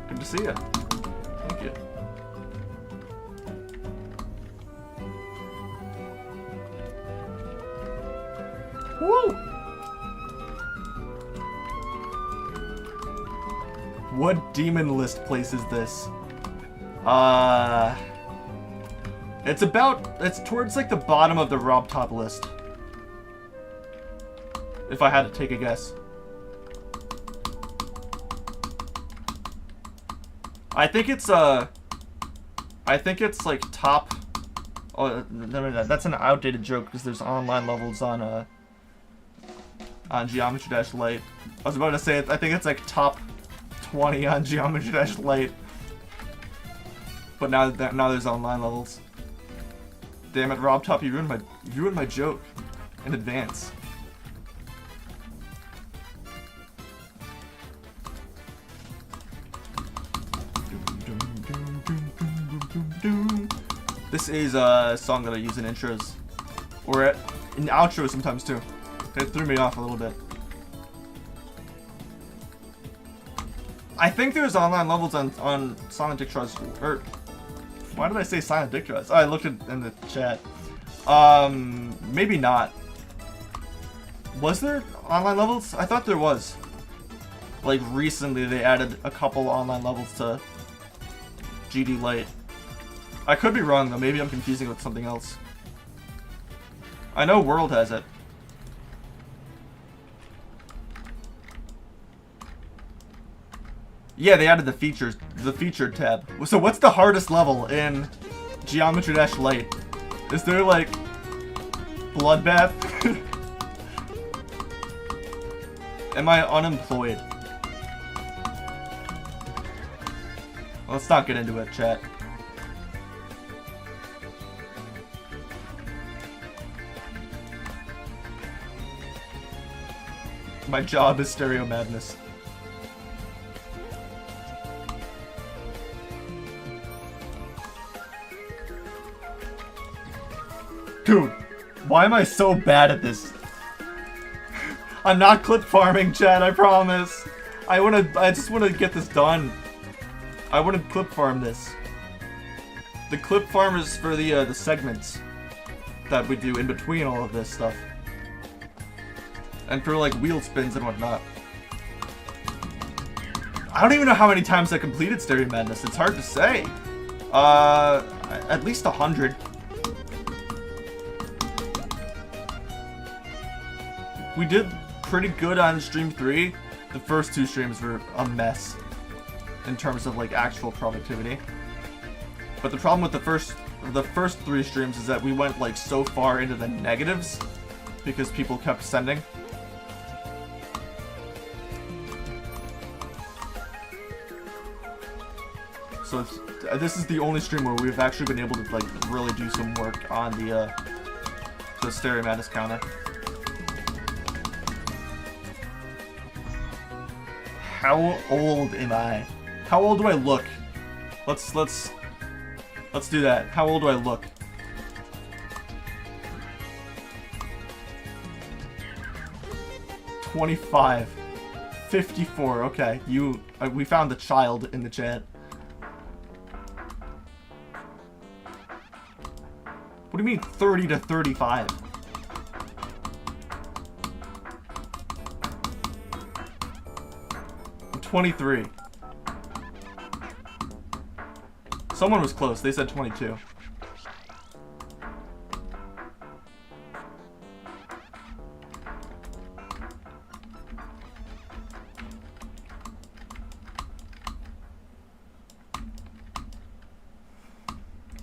Good to see you. Thank you. Woo! What demon list place is this? It's towards like the bottom of the Rob Top list. If I had to take a guess. I think it's like top. Oh, no, that's an outdated joke because there's online levels on Geometry Dash Lite. I was about to say I think it's like top 20 on Geometry Dash Lite. But now there's online levels. Damn it, Rob Top, you ruined my joke in advance. This is a song that I use in intros, or in outros sometimes too. It threw me off a little bit. I think there's online levels on Silent Dick Draws, or why did I say Silent Dick Draws? Oh, I looked in the chat. Maybe not. Was there online levels? I thought there was. Like recently they added a couple online levels to GD Lite. I could be wrong though, maybe I'm confusing it with something else. I know World has it. Yeah, they added the featured tab. So what's the hardest level in Geometry Dash Lite? Is there like Bloodbath? Am I unemployed? Let's not get into it, chat. My job is stereo madness. Dude, why am I so bad at this? I'm not clip farming, chat, I promise. I just wanna get this done. I wanna clip farm this. The clip farm is for the segments that we do in between all of this stuff. And for like wheel spins and whatnot. I don't even know how many times I completed Stereo Madness, it's hard to say. At least 100. We did pretty good on stream 3. The first 2 streams were a mess in terms of like actual productivity. But the problem with the first 3 streams is that we went like so far into the negatives because people kept sending. So this is the only stream where we've actually been able to like really do some work on the Stereo Madness counter. How old am I? How old do I look? Let's do that. How old do I look? $25. 54. Okay, we found the child in the chat. What do you mean 30 to 35? 23. Someone was close. They said 22.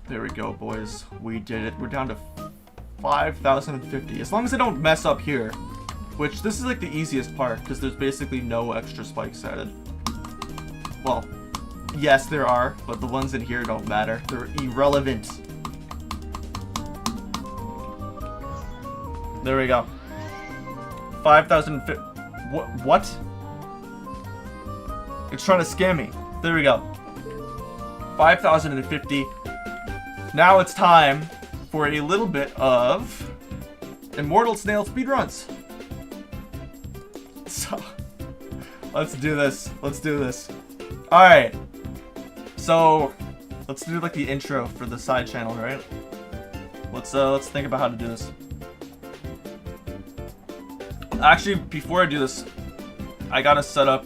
There we go, boys. We did it. We're down to 5,050. As long as I don't mess up here. Which, this is like the easiest part, because there's basically no extra spikes added. Well, yes, there are, but the ones in here don't matter. They're irrelevant. There we go. 5,050. What? It's trying to scam me. There we go. 5,050. Now it's time for a little bit of Immortal Snail speedruns. So, let's do this. Let's do this. Alright. So, let's do like the intro for the side channel, right? Let's think about how to do this. Actually, before I do this, I gotta set up.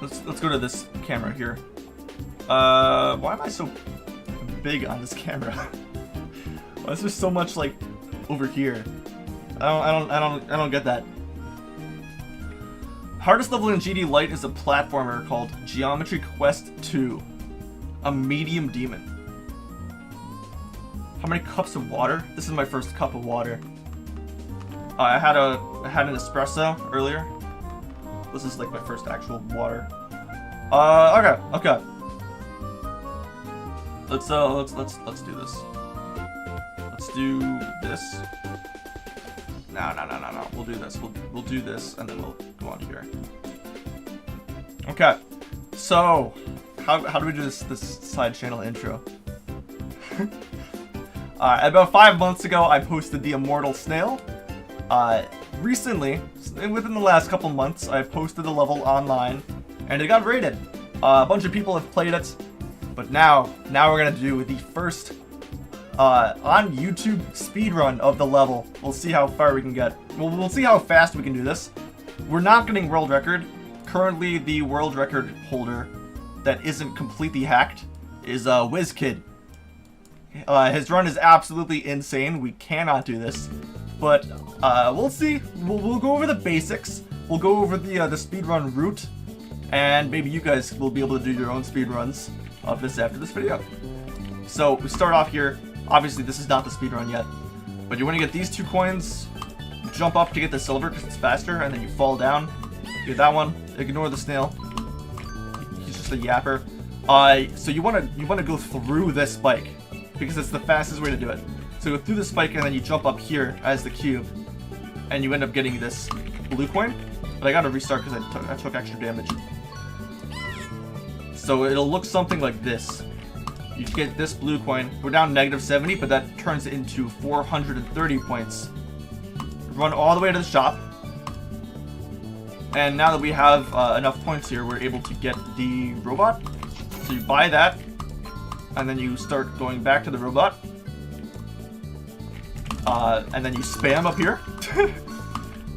Let's go to this camera here. Why am I so big on this camera? Why is there so much like over here? I don't get that. Hardest level in GD Lite is a platformer called Geometry Quest 2, a medium demon. How many cups of water? This is my first cup of water. I had an espresso earlier. This is like my first actual water. Okay. Let's do this. Let's do this. No. We'll do this. We'll do this, and then we'll go on here. Okay. So, how do we do this side channel intro? About 5 months ago, I posted the Immortal Snail. Recently, within the last couple months, I posted the level online, and it got rated. A bunch of people have played it, but now we're gonna do the first on YouTube speedrun of the level. We'll see how far we can get. We'll see how fast we can do this. We're not getting world record. Currently, the world record holder that isn't completely hacked is WizKid. His run is absolutely insane. We cannot do this, but we'll see. We'll go over the basics. We'll go over the speedrun route, and maybe you guys will be able to do your own speedruns of this after this video. So we start off here. Obviously, this is not the speedrun yet, but you want to get these 2 coins, jump up to get the silver because it's faster, and then you fall down. Get that one. Ignore the snail. He's just a yapper. So you want to go through this spike because it's the fastest way to do it. So go through the spike and then you jump up here as the cube, and you end up getting this blue coin. But I got to restart because I took extra damage. So it'll look something like this. You get this blue coin. We're down -70, but that turns into 430 points. Run all the way to the shop. And now that we have enough points here, we're able to get the robot. So you buy that, and then you start going back to the robot. And then you spam up here.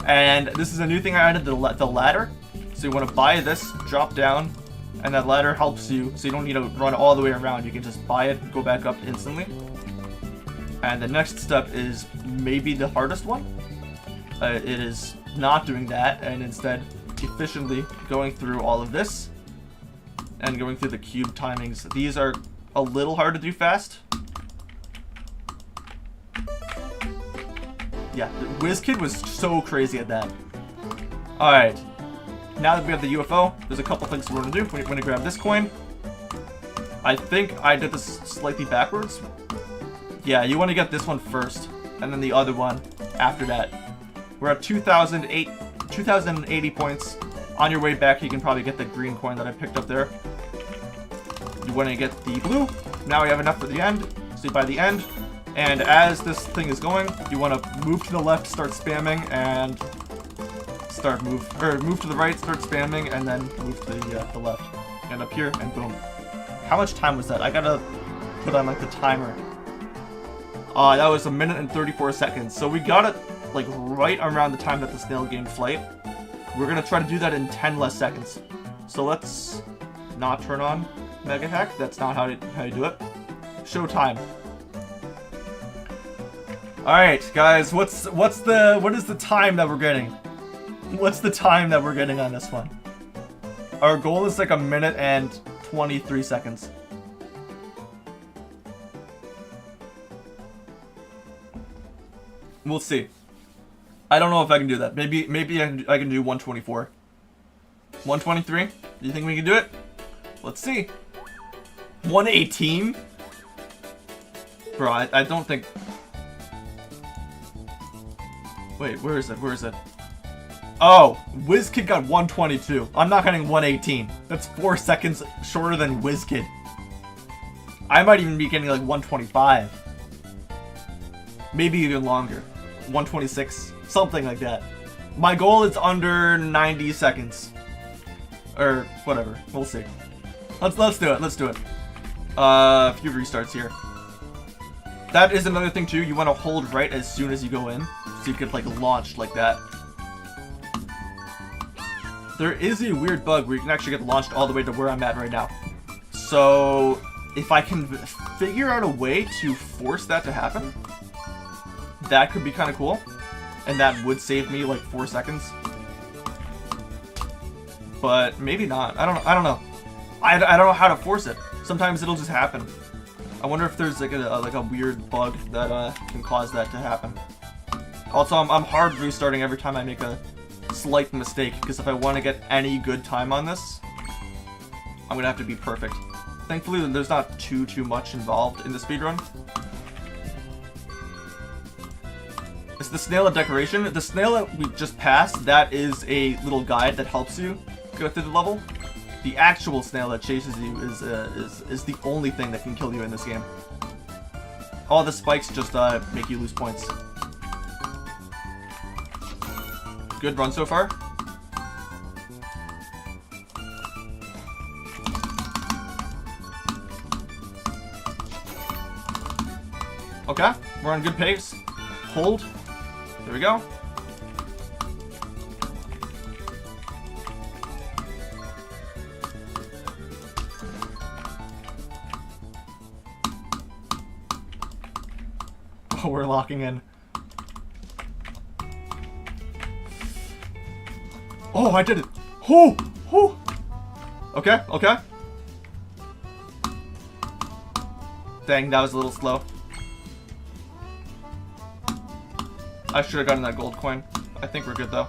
And this is a new thing I added, the ladder. So you want to buy this, drop down, and that ladder helps you, so you don't need to run all the way around. You can just buy it, go back up instantly. And the next step is maybe the hardest one. It is not doing that, and instead efficiently going through all of this and going through the cube timings. These are a little hard to do fast. Yeah, WizKid was so crazy at that. Alright. Now that we have the UFO, there's a couple things we're going to do. We're going to grab this coin. I think I did this slightly backwards. Yeah, you want to get this one first, and then the other one after that. We're at 2,080 points. On your way back, you can probably get the green coin that I picked up there. You want to get the blue. Now we have enough for the end. So by the end, and as this thing is going, you want to move to the left, start spamming, and move to the right, start spamming, and then move to the left. And up here, and boom. How much time was that? I gotta put on like the timer. That was 1 minute and 34 seconds. So we got it like right around the time that the snail gained flight. We're gonna try to do that in 10 less seconds. So let's not turn on Mega Hack. That's not how you do it. Show time. All right, guys. What is the time that we're getting? What's the time that we're getting on this one? Our goal is like 1 minute and 23 seconds. We'll see. I don't know if I can do that. Maybe I can do 124. 123? Do you think we can do it? Let's see. 118? Bro, I don't think... Wait, where is it? Where is it? Oh, WizKid got 122. I'm not getting 118. That's 4 seconds shorter than WizKid. I might even be getting like 125. Maybe even longer. 126. Something like that. My goal is under 90 seconds. Or whatever. We'll see. Let's do it. Let's do it. A few restarts here. That is another thing too. You want to hold right as soon as you go in, so you could like launch like that. There is a weird bug where you can actually get launched all the way to where I'm at right now. So if I can figure out a way to force that to happen, that could be kind of cool, and that would save me like 4 seconds. But maybe not. I don't know. I don't know how to force it. Sometimes it'll just happen. I wonder if there's like a weird bug that can cause that to happen. Also, I'm hard restarting every time I make a slight mistake, because if I want to get any good time on this, I'm gonna have to be perfect. Thankfully, there's not too much involved in the speedrun. Is the snail a decoration? The snail that we just passed, that is a little guide that helps you go through the level. The actual snail that chases you is the only thing that can kill you in this game. All the spikes just make you lose points. Good run so far. Okay, we're on good pace. Hold. There we go. Oh, we're locking in. Oh, I did it. Oh, oh. Okay, okay. Dang, that was a little slow. I should have gotten that gold coin. I think we're good though.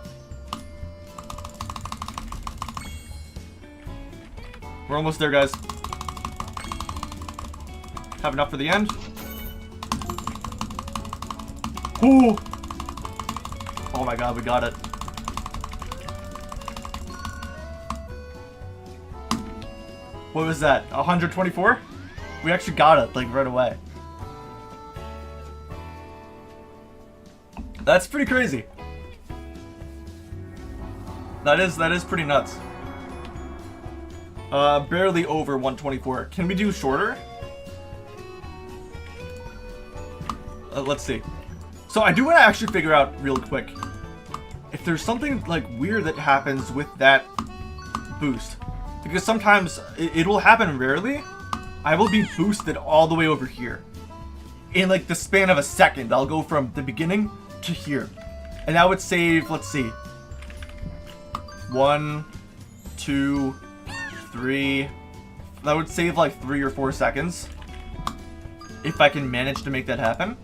We're almost there, guys. Have enough for the end. Ooh. Oh my god, we got it. What was that? 124? We actually got it, like, right away. That's pretty crazy. That is pretty nuts. Barely over 124. Can we do shorter? Let's see. So I do want to actually figure out real quick if there's something like weird that happens with that boost. Because sometimes it will happen rarely. I will be boosted all the way over here. In like the span of a second, I'll go from the beginning to here. And that would save, let's see. 1, 2, 3. That would save like 3 or 4 seconds. If I can manage to make that happen.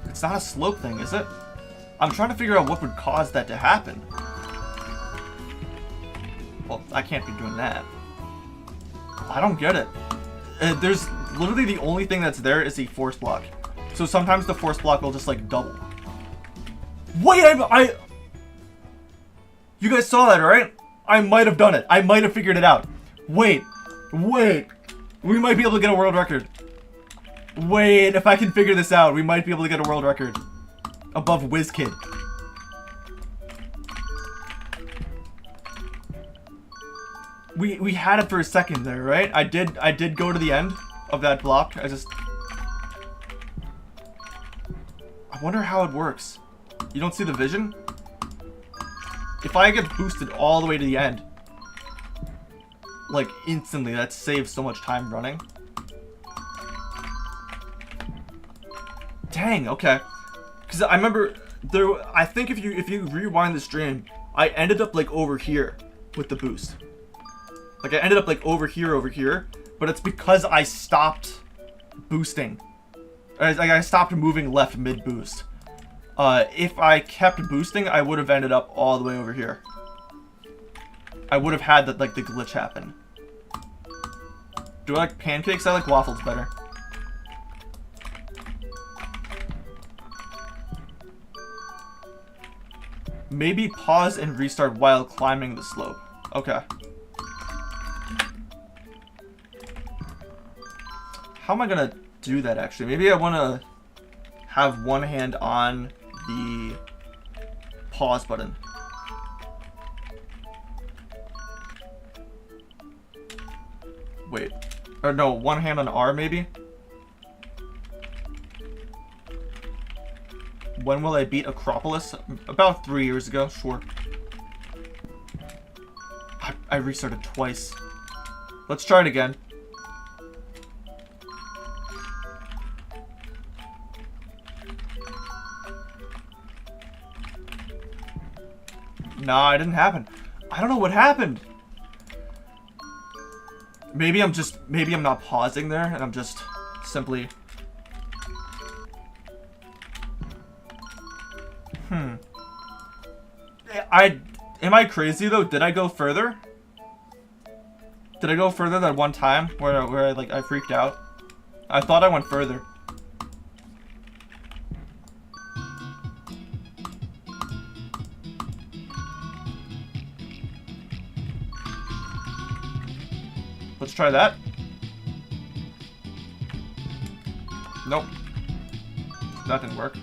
It's not a slope thing, is it? I'm trying to figure out what would cause that to happen. Well, I can't be doing that. I don't get it. There's literally the only thing that's there is a force block. So sometimes the force block will just like double. Wait, you guys saw that, right? I might have done it. I might have figured it out. Wait. We might be able to get a world record. Wait, if I can figure this out, we might be able to get a world record. Above WizKid. We had it for a second there, right? I did go to the end of that block. I wonder how it works. You don't see the vision? if I get boosted all the way to the end, like instantly, that saves so much time running. Dang, okay. Because I remember there, I think if you rewind the stream, I ended up like over here with the boost. Like I ended up like over here, but it's because I stopped boosting. I stopped moving left mid boost. If I kept boosting, I would have ended up all the way over here. I would have had that, like, the glitch happen. Do I like pancakes? I like waffles better. Maybe pause and restart while climbing the slope. Okay. How am I gonna do that, actually? Maybe I want to have one hand on the pause button. Wait. Or no, one hand on R, maybe? When will I beat Acropolis? About 3 years ago, sure. I restarted twice. Let's try it again. Nah, it didn't happen. I don't know what happened. Maybe I'm not pausing there and I'm just simply... Am I crazy though? Did I go further? Did I go further that one time where I freaked out? I thought I went further. Let's try that. Nope. That didn't work.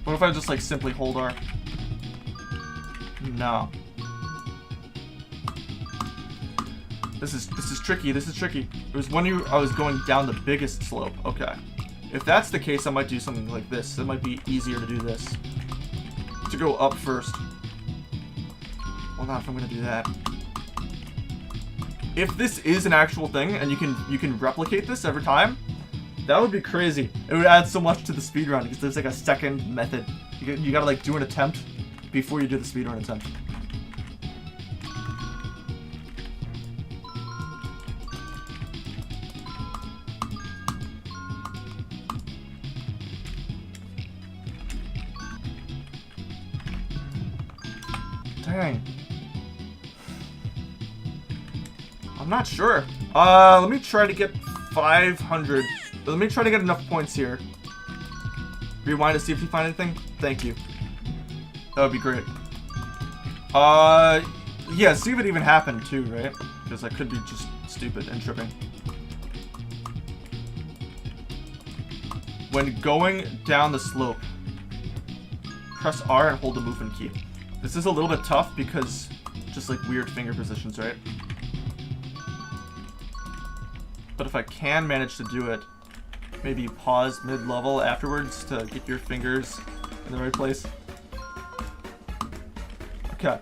What if I just like simply hold R? No. This is tricky. This is tricky. It was when I was going down the biggest slope. Okay. If that's the case, I might do something like this. It might be easier to do this. To go up first. Well, not if I'm gonna do that. If this is an actual thing and you can replicate this every time, that would be crazy. It would add so much to the speedrun because there's like a second method. You gotta like do an attempt before you do the speedrun attempt. Dang. I'm not sure. Let me try to get 500. Let me try to get enough points here. Rewind to see if you find anything. Thank you. That would be great. Yeah, see if it even happened too, right? Because I could be just stupid and tripping. When going down the slope, press R and hold the movement key. This is a little bit tough because just like weird finger positions, right? But if I can manage to do it, maybe pause mid-level afterwards to get your fingers in the right place. Okay.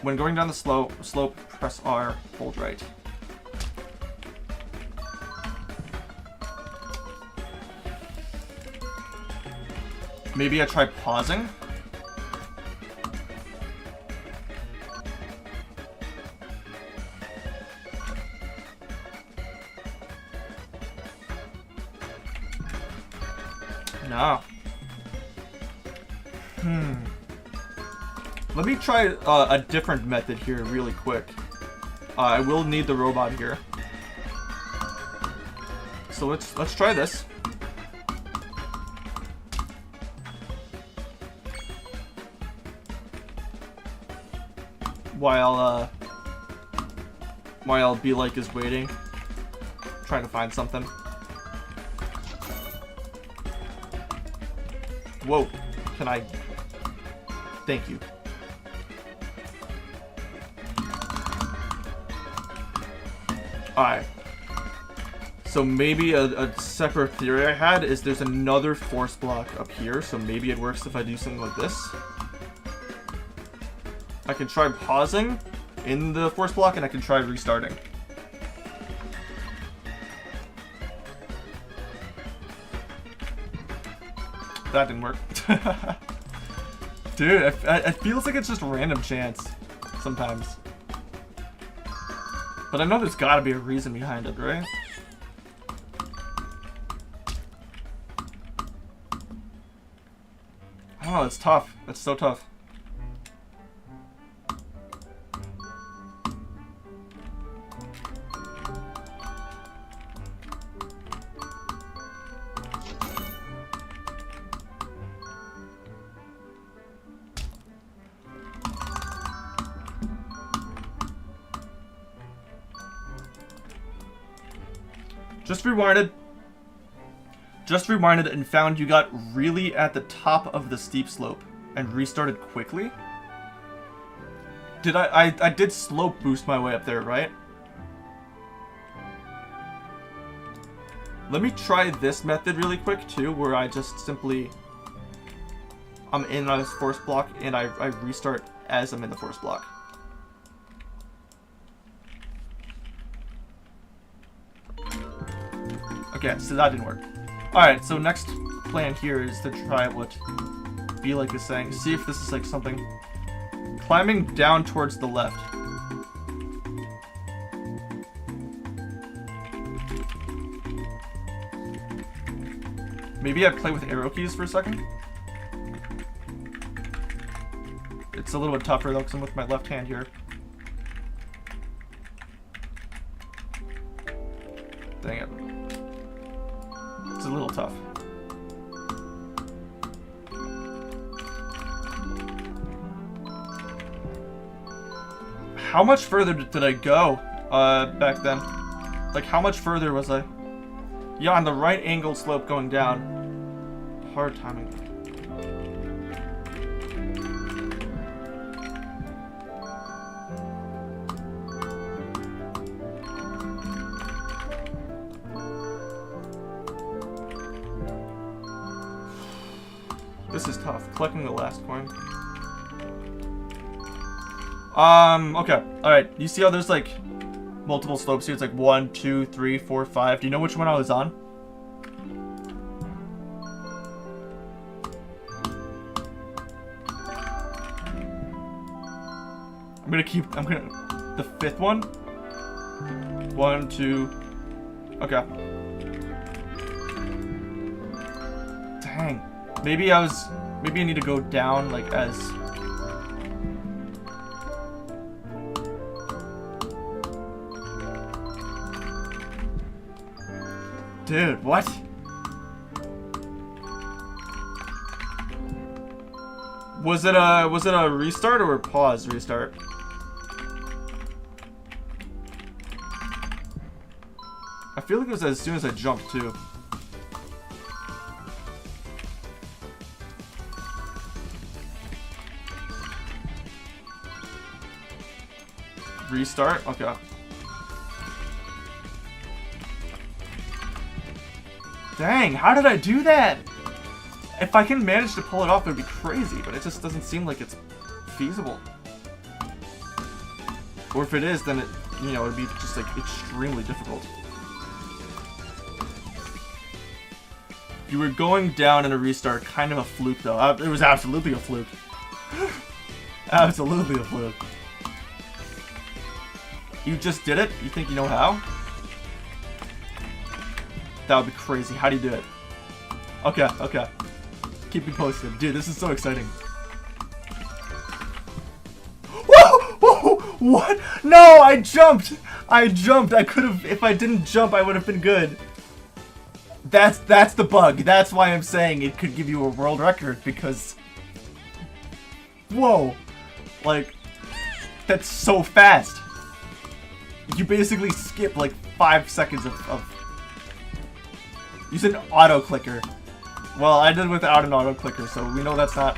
When going down the slope, press R, hold right. Maybe I try pausing. No. Let me try a different method here really quick. I will need the robot here. So let's try this. While Be Like is waiting, trying to find something. Whoa, can I? Thank you. Alright. So maybe a separate theory I had is there's another force block up here, so maybe it works if I do something like this. I can try pausing in the force block, and I can try restarting. That didn't work. Dude, it feels like it's just random chance sometimes. But I know there's gotta be a reason behind it, right? I don't know, it's tough. It's so tough. Just rewinded and found you got really at the top of the steep slope and restarted quickly. Did I did slope boost my way up there, right? Let me try this method really quick too, where I just simply I'm in this force block and I restart as I'm in the force block. Okay, so that didn't work. Alright, so next plan here is to try what Belike is saying. See if this is like something. Climbing down towards the left. Maybe I play with arrow keys for a second. It's a little bit tougher though because I'm with my left hand here. Dang it. It's a little tough. How much further did I go back then? Like, how much further was I? Yeah, on the right angle slope going down. Hard timing. This is tough. Collecting the last coin. Okay. Alright. You see how there's like multiple slopes here? It's like 1, 2, 3, 4, 5. Do you know which one I was on? The fifth one? 1, 2. Okay. Dang. Maybe I need to go down like as. Dude, what? Was it a restart or a pause restart? I feel like it was as soon as I jumped too. Restart? Okay. Dang, how did I do that? If I can manage to pull it off, it would be crazy, but it just doesn't seem like it's feasible. Or if it is, then it, you know, it'd be just like extremely difficult. You were going down in a restart, kind of a fluke though. It was absolutely a fluke. Absolutely a fluke. You just did it? You think you know how? That would be crazy. How do you do it? Okay, okay. Keep me posted. Dude, this is so exciting. Whoa! Whoa! What? No, I jumped! I jumped. I could have, if I didn't jump, I would have been good. That's the bug. That's why I'm saying it could give you a world record, because... Whoa! Like, that's so fast. You basically skip like 5 seconds of... Use an auto clicker. Well, I did without an auto clicker, so we know that's not...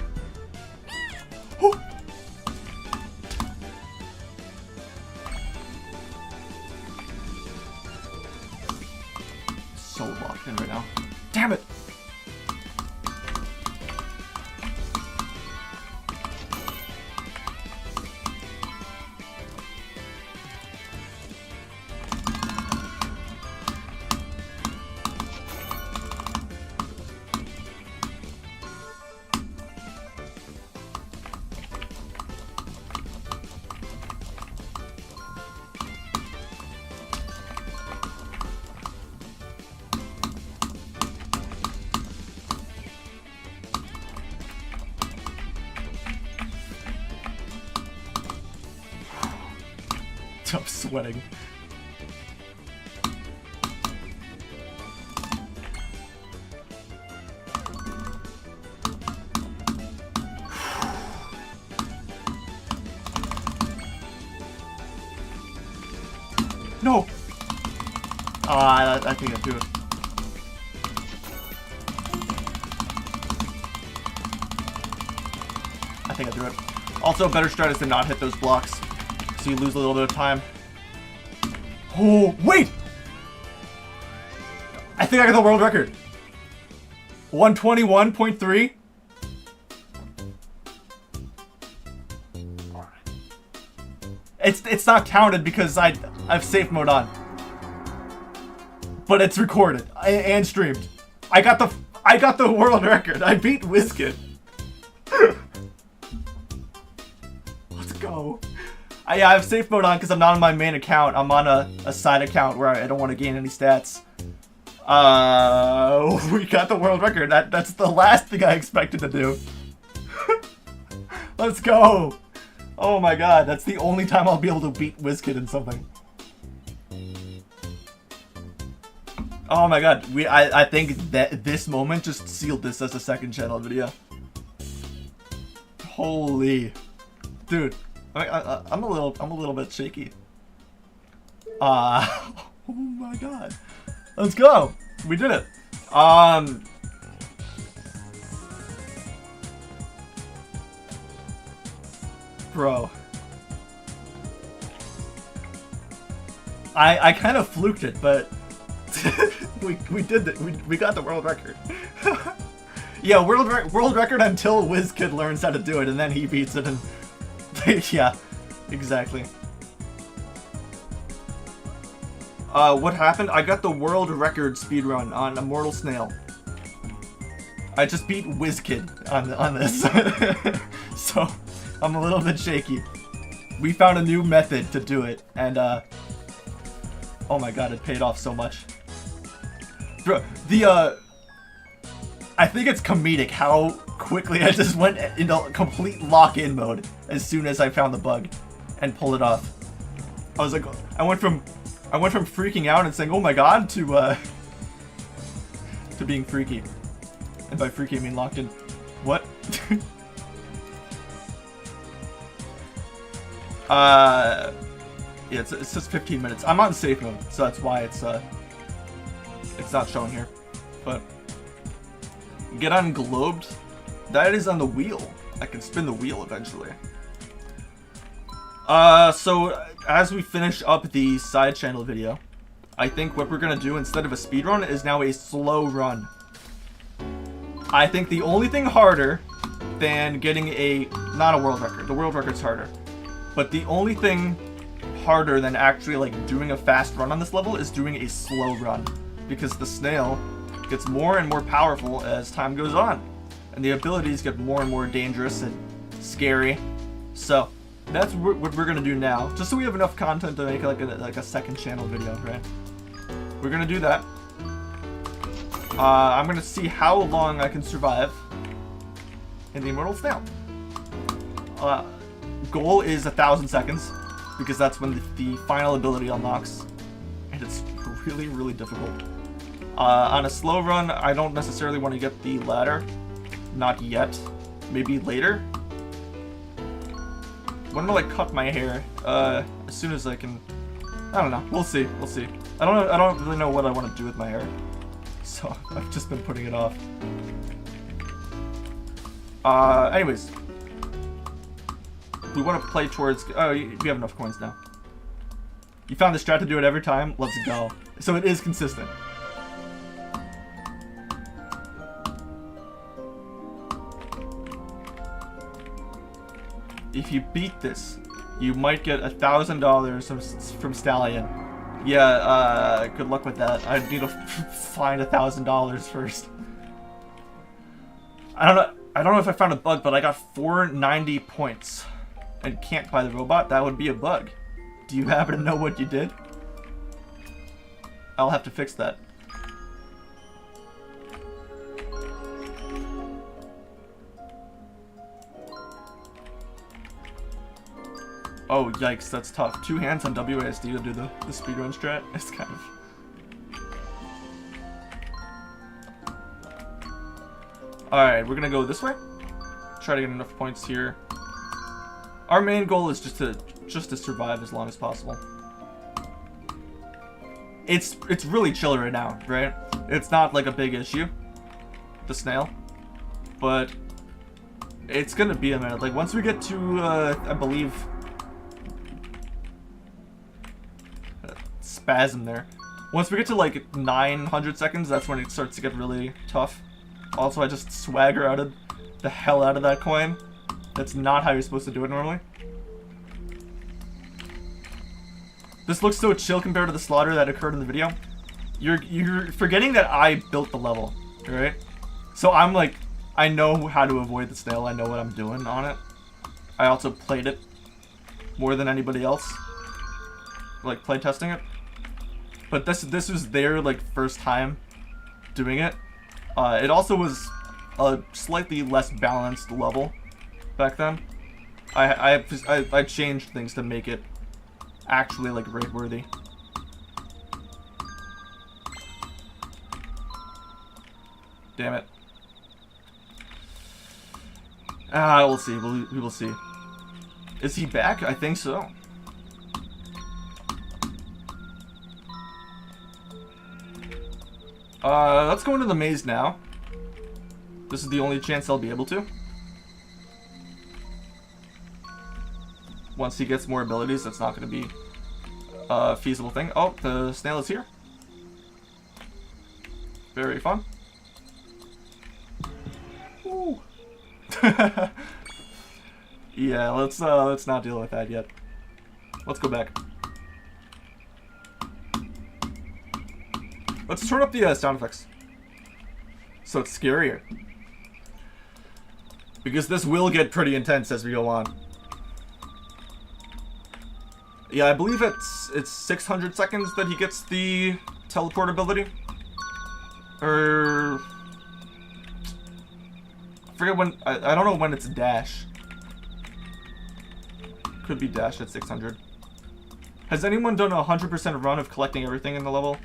so locked in right now. Damn it! I'm sweating. No! I think I do it. I think I do it. Also, a better strat is to not hit those blocks, so you lose a little bit of time. Oh, wait! I think I got the world record. 121.3. It's not counted because I've safe mode on. But it's recorded and streamed. I got the world record. I beat WizKid. Let's go. I have safe mode on because I'm not on my main account. I'm on a side account where I don't want to gain any stats. We got the world record. That's the last thing I expected to do. Let's go. Oh my god, that's the only time I'll be able to beat WizKid in something. Oh my god, I think that this moment just sealed this as a second channel video. Holy, dude, I'm a little bit shaky. Oh my god, let's go, we did it. Bro, I kind of fluked it, but we did it. We got the world record. Yeah, world record until WizKid learns how to do it, and then he beats it. And yeah, exactly. What happened? I got the world record speedrun on Immortal Snail. I just beat WizKid on this, so I'm a little bit shaky. We found a new method to do it, and oh my god, it paid off so much. Bro, I think it's comedic how quickly I just went into complete lock-in mode as soon as I found the bug and pulled it off. I was like, I went from freaking out and saying, "Oh my god," to being freaky. And by freaky, I mean locked in. What? Yeah, it's just 15 minutes. I'm on safe mode, so that's why it's not showing here. But get unglobed. That is on the wheel. I can spin the wheel eventually. So as we finish up the side channel video, I think what we're gonna do instead of a speed run is now a slow run. I think the only thing harder than getting not a world record. The world record's harder. But the only thing harder than actually like doing a fast run on this level is doing a slow run, because the snail gets more and more powerful as time goes on, and the abilities get more and more dangerous and scary. So that's what we're gonna do now, just so we have enough content to make like a second channel video, right? We're gonna do that. I'm gonna see how long I can survive in the Immortal Snail. Goal is 1,000 seconds, because that's when the final ability unlocks, and it's really, really difficult. On a slow run, I don't necessarily want to get the ladder, not yet, maybe later. When will I cut my hair? As soon as I can. I don't know. We'll see. We'll see. I don't really know what I want to do with my hair, so I've just been putting it off. Anyways. We want to play towards... Oh, we have enough coins now. You found the strat to do it every time? Let's go. So it is consistent. if you beat this, you might get $1,000 from Stallion. Yeah, good luck with that. I need to find $1,000 first. I don't know if I found a bug, but I got 490 points and can't buy the robot. That would be a bug. Do you happen to know what you did? I'll have to fix that. Oh, yikes, that's tough. 2 hands on WASD to do the speedrun strat. It's kind of... Alright, we're gonna go this way. Try to get enough points here. Our main goal is just to survive as long as possible. It's really chill right now, right? It's not like a big issue, the snail. But it's gonna be a minute. Like once we get to I believe spasm there. Once we get to like 900 seconds, that's when it starts to get really tough. Also, I just swagger the hell out of that coin. That's not how you're supposed to do it normally. This looks so chill compared to the slaughter that occurred in the video. You're forgetting that I built the level, right? So I'm like, I know how to avoid the snail. I know what I'm doing on it. I also played it more than anybody else, like play testing it. But this was their like first time doing it. It also was a slightly less balanced level back then. I changed things to make it actually like raid worthy. Damn it. We'll see. We will see. Is he back? I think so. Let's go into the maze now. This is the only chance I'll be able to. Once he gets more abilities, that's not going to be a feasible thing. Oh, the snail is here. Very fun. Ooh. Yeah, let's not deal with that yet. Let's go back. Let's turn up the sound effects so it's scarier, because this will get pretty intense as we go on. Yeah, I believe it's 600 seconds that he gets the teleport ability, or I forget when. I don't know when it's dash. Could be dash at 600. Has anyone done a 100% run of collecting everything in the level?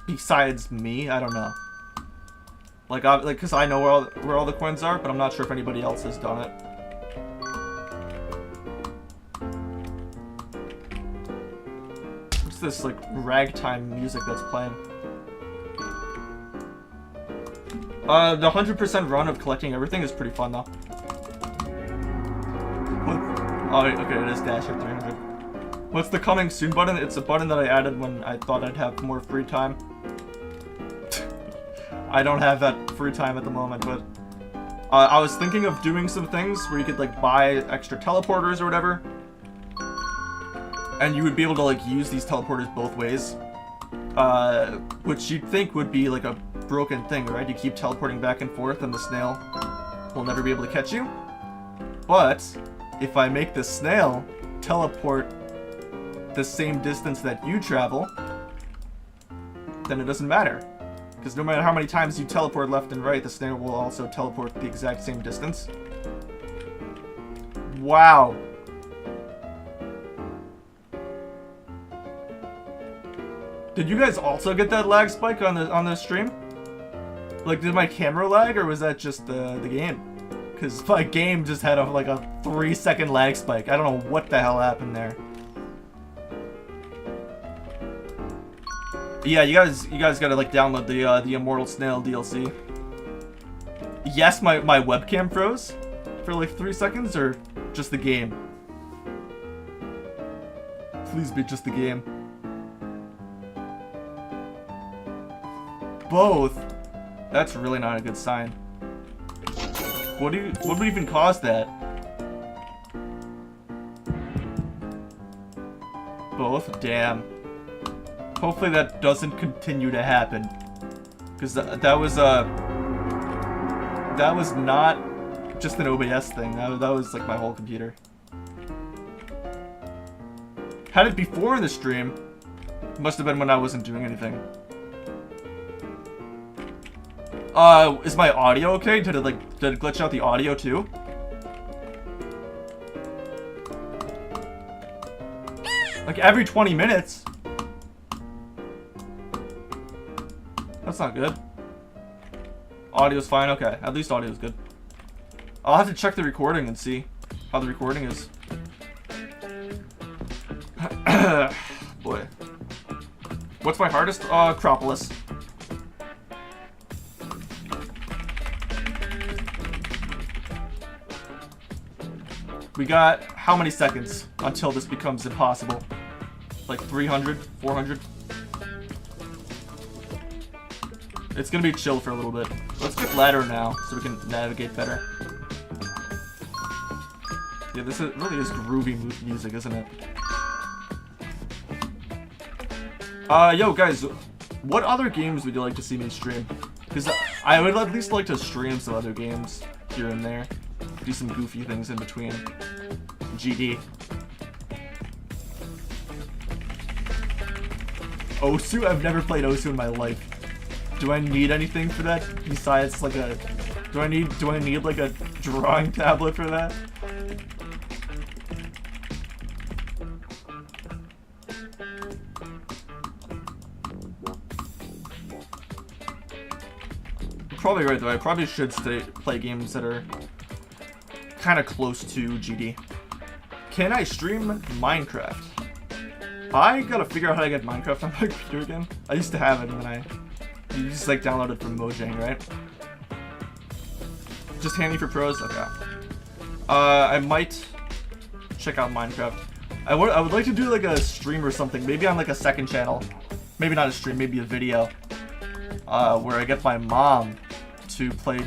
Besides me, I don't know. Like, cause I know where all the coins are, but I'm not sure if anybody else has done it. What's this like ragtime music that's playing? The 100% run of collecting everything is pretty fun though. Oh, okay, it is dash at 300. What's the coming soon button? It's a button that I added when I thought I'd have more free time. I don't have that free time at the moment, but I was thinking of doing some things where you could like buy extra teleporters or whatever, and you would be able to like use these teleporters both ways, which you'd think would be like a broken thing, right? You keep teleporting back and forth and the snail will never be able to catch you. But if I make the snail teleport the same distance that you travel, then it doesn't matter. Because no matter how many times you teleport left and right, the snail will also teleport the exact same distance. Wow. Did you guys also get that lag spike on the stream? Like, did my camera lag, or was that just the game? Because my game just had like a 3-second lag spike. I don't know what the hell happened there. Yeah, you guys gotta like download the Immortal Snail DLC. Yes, my webcam froze for like 3 seconds, or just the game? Please be just the game. Both. That's really not a good sign. What would even cause that? both? Damn. Hopefully that doesn't continue to happen. Because that was not just an OBS thing. That was like my whole computer. Had it before in the stream. Must have been when I wasn't doing anything. Is my audio okay? Did it glitch out the audio too? Like every 20 minutes. That's not good. Audio's fine, okay. At least audio's good. I'll have to check the recording and see how the recording is. Boy. What's my hardest? Acropolis. We got how many seconds until this becomes impossible? Like 300? 400? It's gonna be chill for a little bit. Let's get ladder now so we can navigate better. Yeah, this really is groovy music, isn't it? Yo guys, what other games would you like to see me stream? Because I would at least like to stream some other games here and there. Do some goofy things in between. GD. Osu? I've never played Osu in my life. Do I need anything for that besides like a... Do I need like a drawing tablet for that? Probably right though. I probably should play games that are kind of close to GD. Can I stream Minecraft? I gotta figure out how to get Minecraft on my computer again. I used to have it and then you just like download it from Mojang, right? Just handy for pros? Okay. I might check out Minecraft. I would like to do like a stream or something, maybe on like a second channel. Maybe not a stream, maybe a video. Where I get my mom to play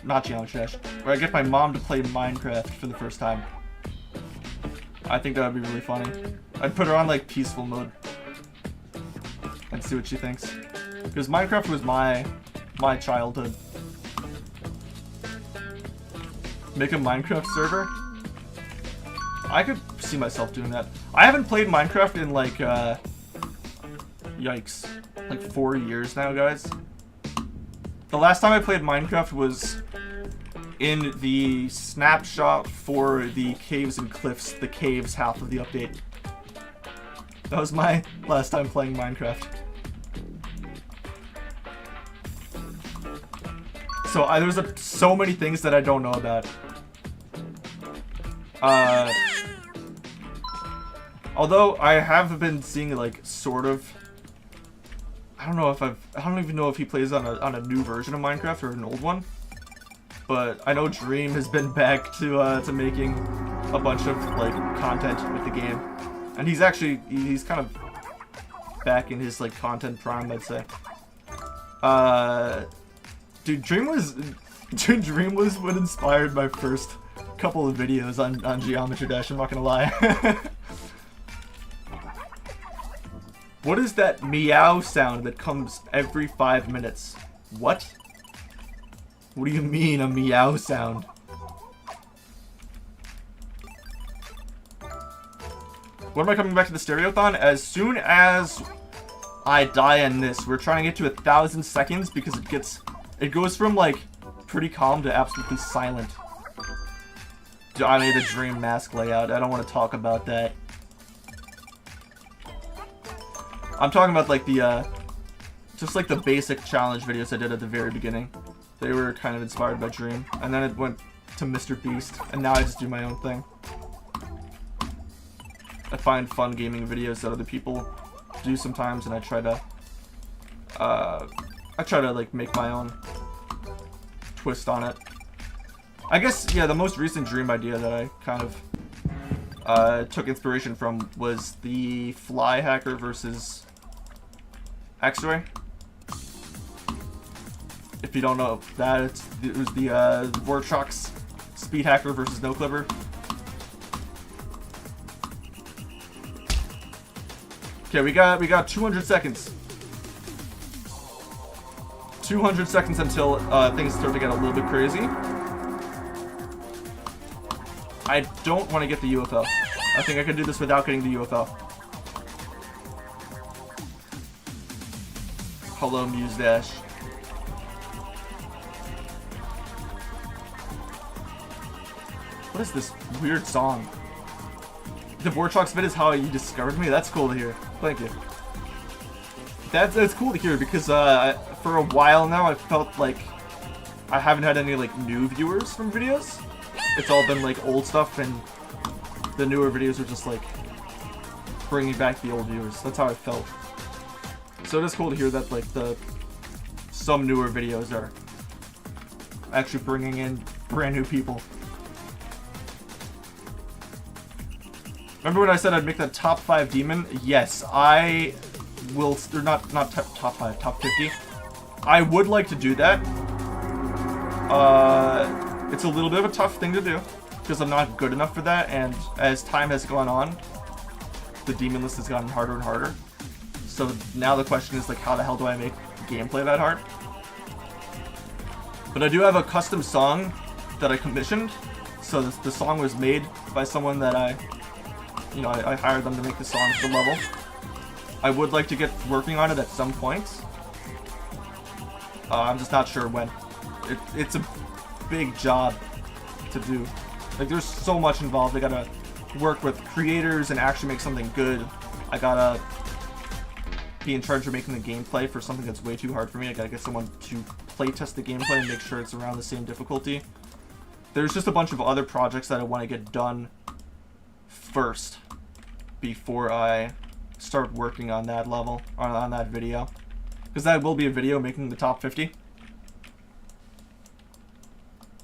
not Geometry Dash. Where I get my mom to play Minecraft for the first time. I think that would be really funny. I'd put her on like peaceful mode and see what she thinks. Because Minecraft was my childhood. Make a Minecraft server? I could see myself doing that. I haven't played Minecraft in like yikes, like 4 years now, guys. The last time I played Minecraft was in the snapshot for the Caves and Cliffs, the Caves half of the update. That was my last time playing Minecraft. So there's so many things that I don't know about. Although I have been seeing like sort of. I don't even know if he plays on a new version of Minecraft or an old one. But I know Dream has been back to making a bunch of like content with the game, and he's kind of back in his like content prime, I'd say. Dude, Dream was what inspired my first couple of videos on Geometry Dash. I'm not gonna lie. What is that meow sound that comes every 5 minutes? What? What do you mean, a meow sound? When am I coming back to the Stereothon? As soon as I die in this. We're trying to get to 1,000 seconds because it goes from like pretty calm to absolutely silent. I made a dream mask layout. I don't want to talk about that. I'm talking about like the just like the basic challenge videos I did at the very beginning. They were kind of inspired by Dream, and then it went to Mr. Beast, and now I just do my own thing. I find fun gaming videos that other people do sometimes, and I try to like make my own twist on it. I guess, yeah, the most recent Dream idea that I kind of took inspiration from was the Fly Hacker versus X-Ray. If you don't know that, it was the Warchalk's Speed Hacker versus No Clipper. Okay, we got 200 seconds. 200 seconds until things start to get a little bit crazy. I don't want to get the UFO. I think I can do this without getting the UFO. Hello, Muse Dash. What is this weird song? The Vortrox vid is how you discovered me? That's cool to hear. Thank you. That's cool to hear because for a while now I felt like I haven't had any like new viewers from videos. It's all been like old stuff, and the newer videos are just like bringing back the old viewers. That's how I felt. So it is cool to hear that like some newer videos are actually bringing in brand new people. Remember when I said I'd make that top 5 demon? Yes, I will. Or not top 5, top 50. I would like to do that. It's a little bit of a tough thing to do because I'm not good enough for that, and as time has gone on, the demon list has gotten harder and harder. So now the question is like, how the hell do I make gameplay that hard? But I do have a custom song that I commissioned. So the song was made by someone that I hired them to make the song for the level. I would like to get working on it at some point. I'm just not sure when. It's a big job to do. Like, there's so much involved. I gotta work with creators and actually make something good. I gotta be in charge of making the gameplay for something that's way too hard for me. I gotta get someone to playtest the gameplay and make sure it's around the same difficulty. There's just a bunch of other projects that I want to get done first before I start working on that level, on that video. Because that will be a video making the top 50. Can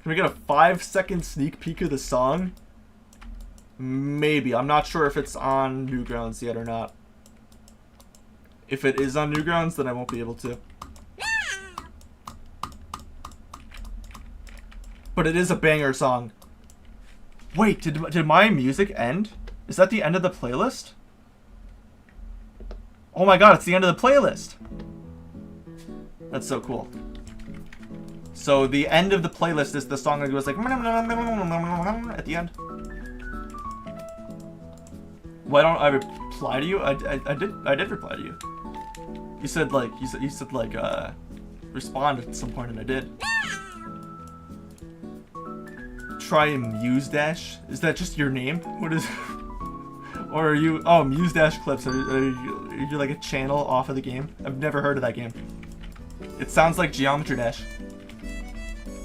we get a 5-second sneak peek of the song? Maybe. I'm not sure if it's on Newgrounds yet or not. If it is on Newgrounds, then I won't be able to. But it is a banger song. Wait, did my music end? Is that the end of the playlist? Oh my god, it's the end of the playlist! That's so cool. So the end of the playlist is the song that goes like at the end. Why don't I reply to you? I did reply to you. You said respond at some point, and I did. Try Muse Dash. Is that just your name? What is? Or are you? Oh, Muse Dash clips. Are you like a channel off of the game? I've never heard of that game. It sounds like Geometry Dash,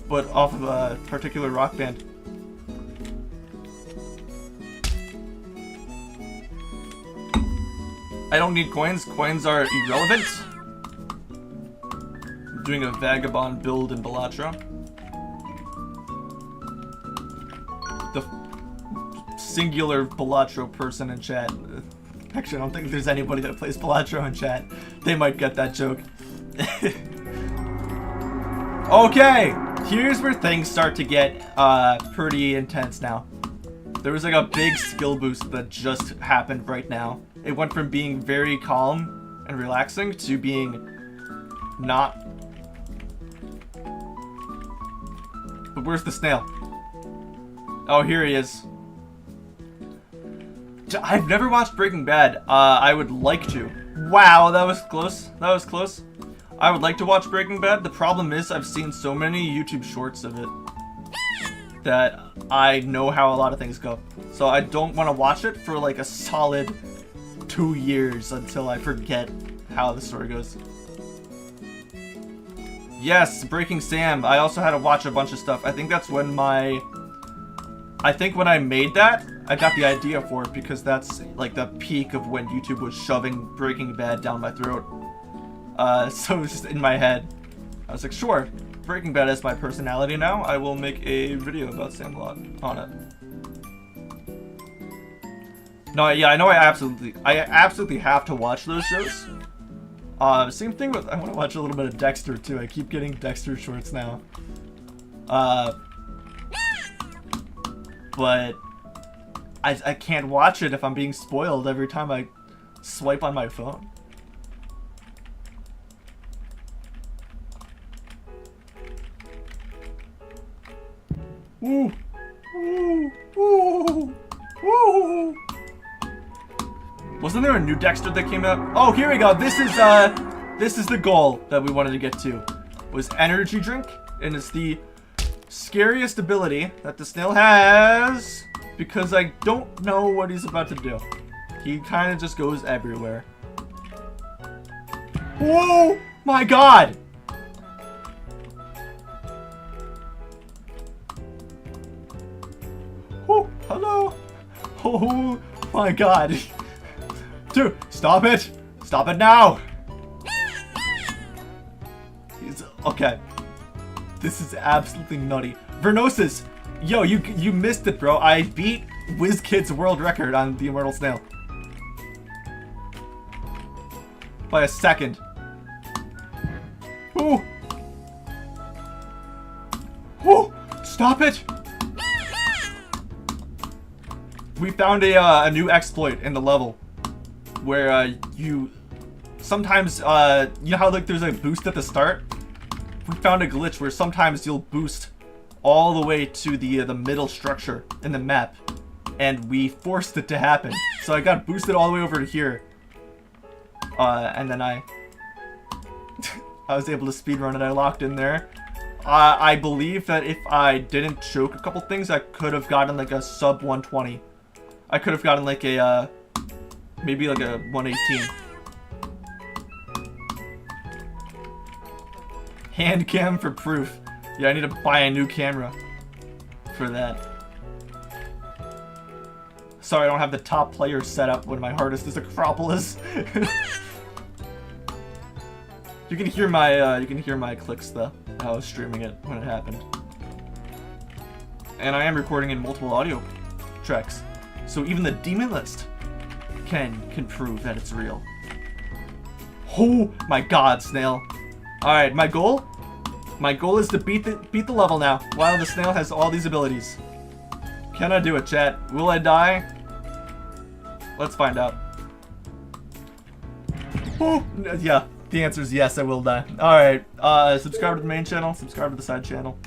but off of a particular rock band. I don't need coins. Coins are irrelevant. I'm doing a vagabond build in Balatro. The singular Balatro person in chat. Actually, I don't think there's anybody that plays Balatro in chat. They might get that joke. Okay, here's where things start to get pretty intense now. There was like a big skill boost that just happened right now. It went from being very calm and relaxing to being not. But where's the snail? Oh, here he is. I've never watched Breaking Bad. I would like to. Wow, that was close. That was close. I would like to watch Breaking Bad. The problem is I've seen so many YouTube shorts of it that I know how a lot of things go. So I don't want to watch it for like a solid 2 years until I forget how the story goes. Yes, Breaking Sam. I also had to watch a bunch of stuff. I think that's when when I made that, I got the idea for it because that's like the peak of when YouTube was shoving Breaking Bad down my throat. So it was just in my head. I was like, sure, Breaking Bad is my personality now. I will make a video about Sam on it. No, yeah, I know I absolutely have to watch those shows. Same thing with, I want to watch a little bit of Dexter too. I keep getting Dexter shorts now. But I can't watch it if I'm being spoiled every time I swipe on my phone. Ooh. Ooh. Ooh. Ooh. Wasn't there a new Dexter that came out? Oh, here we go. This is the goal that we wanted to get to. Was energy drink, and it's the scariest ability that the snail has because I don't know what he's about to do. He kind of just goes everywhere. Whoa! My God! Oh, hello! Oh my God! Dude, stop it! Stop it now! Okay. This is absolutely nutty. Vernosis! Yo, you missed it, bro. I beat WizKid's world record on the Immortal Snail. By a second. Ooh! Ooh! Stop it! We found a new exploit in the level. Where you sometimes you know how like there's a boost at the start? We found a glitch where sometimes you'll boost all the way to the middle structure in the map, and we forced it to happen. So I got boosted all the way over to here, and then I was able to speedrun it. I locked in there. I believe that if I didn't choke a couple things, I could have gotten like a sub 120. I could have gotten like a maybe like a 118. Hand cam for proof. Yeah, I need to buy a new camera for that. Sorry, I don't have the top player set up when my hardest is Acropolis. You can hear my clicks though. I was streaming it when it happened. And I am recording in multiple audio tracks. So even the demon list can prove that it's real. Oh my God, Snail. Alright, my goal is to beat the level now, while the snail has all these abilities. Can I do it, chat? Will I die? Let's find out. Oh, yeah, the answer is yes, I will die. Alright, subscribe to the main channel, subscribe to the side channel.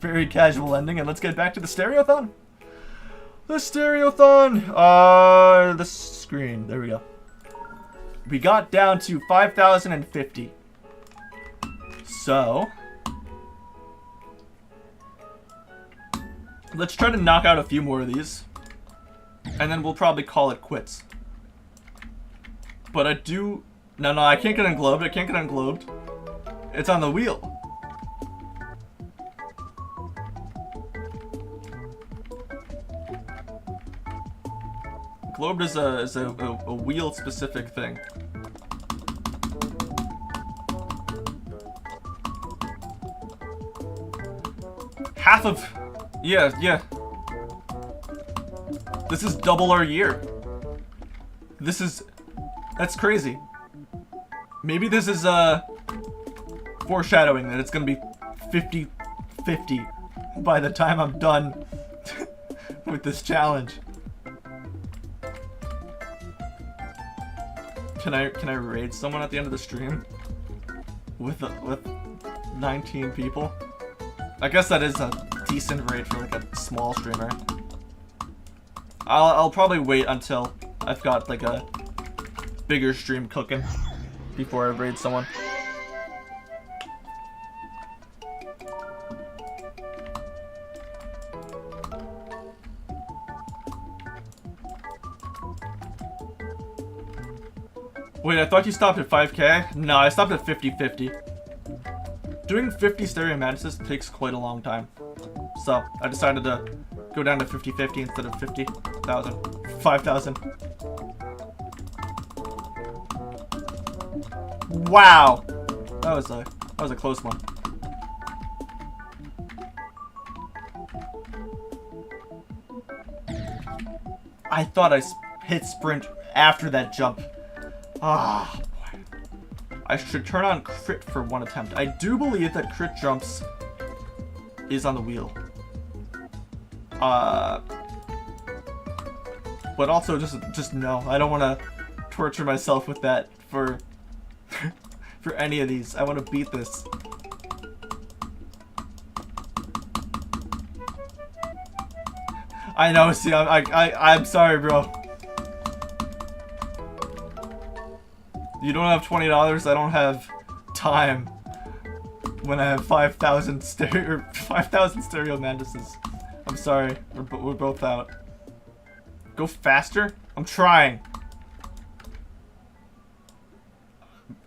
Very casual ending, and let's get back to the Stereothon. The Stereothon! The screen, there we go. We got down to 5,050. So let's try to knock out a few more of these, and then we'll probably call it quits. But I do... No, I can't get unglobed. I can't get unglobed. It's on the wheel. Globed is a wheel-specific thing. Half of... Yeah. This is double our year. That's crazy. Maybe this is, foreshadowing that it's gonna be 50-50 by the time I'm done with this challenge. Can I raid someone at the end of the stream? With 19 people? I guess that is a decent raid for like a small streamer. I'll probably wait until I've got like a bigger stream cooking before I raid someone. Wait, I thought you stopped at 5K? No, I stopped at 50-50. Doing 50 stereo mantises takes quite a long time. So, I decided to go down to 50-50 instead of 50,000. 5,000. Wow! That was a close one. I thought I hit sprint after that jump. Ah, boy. I should turn on crit for one attempt. I do believe that crit jumps is on the wheel. but also just no. I don't want to torture myself with that for for any of these. I want to beat this. I know. See, I'm sorry, bro. You don't have $20. I don't have time. When I have 5,000 stereo mantises. I'm sorry. We're both out. Go faster? I'm trying.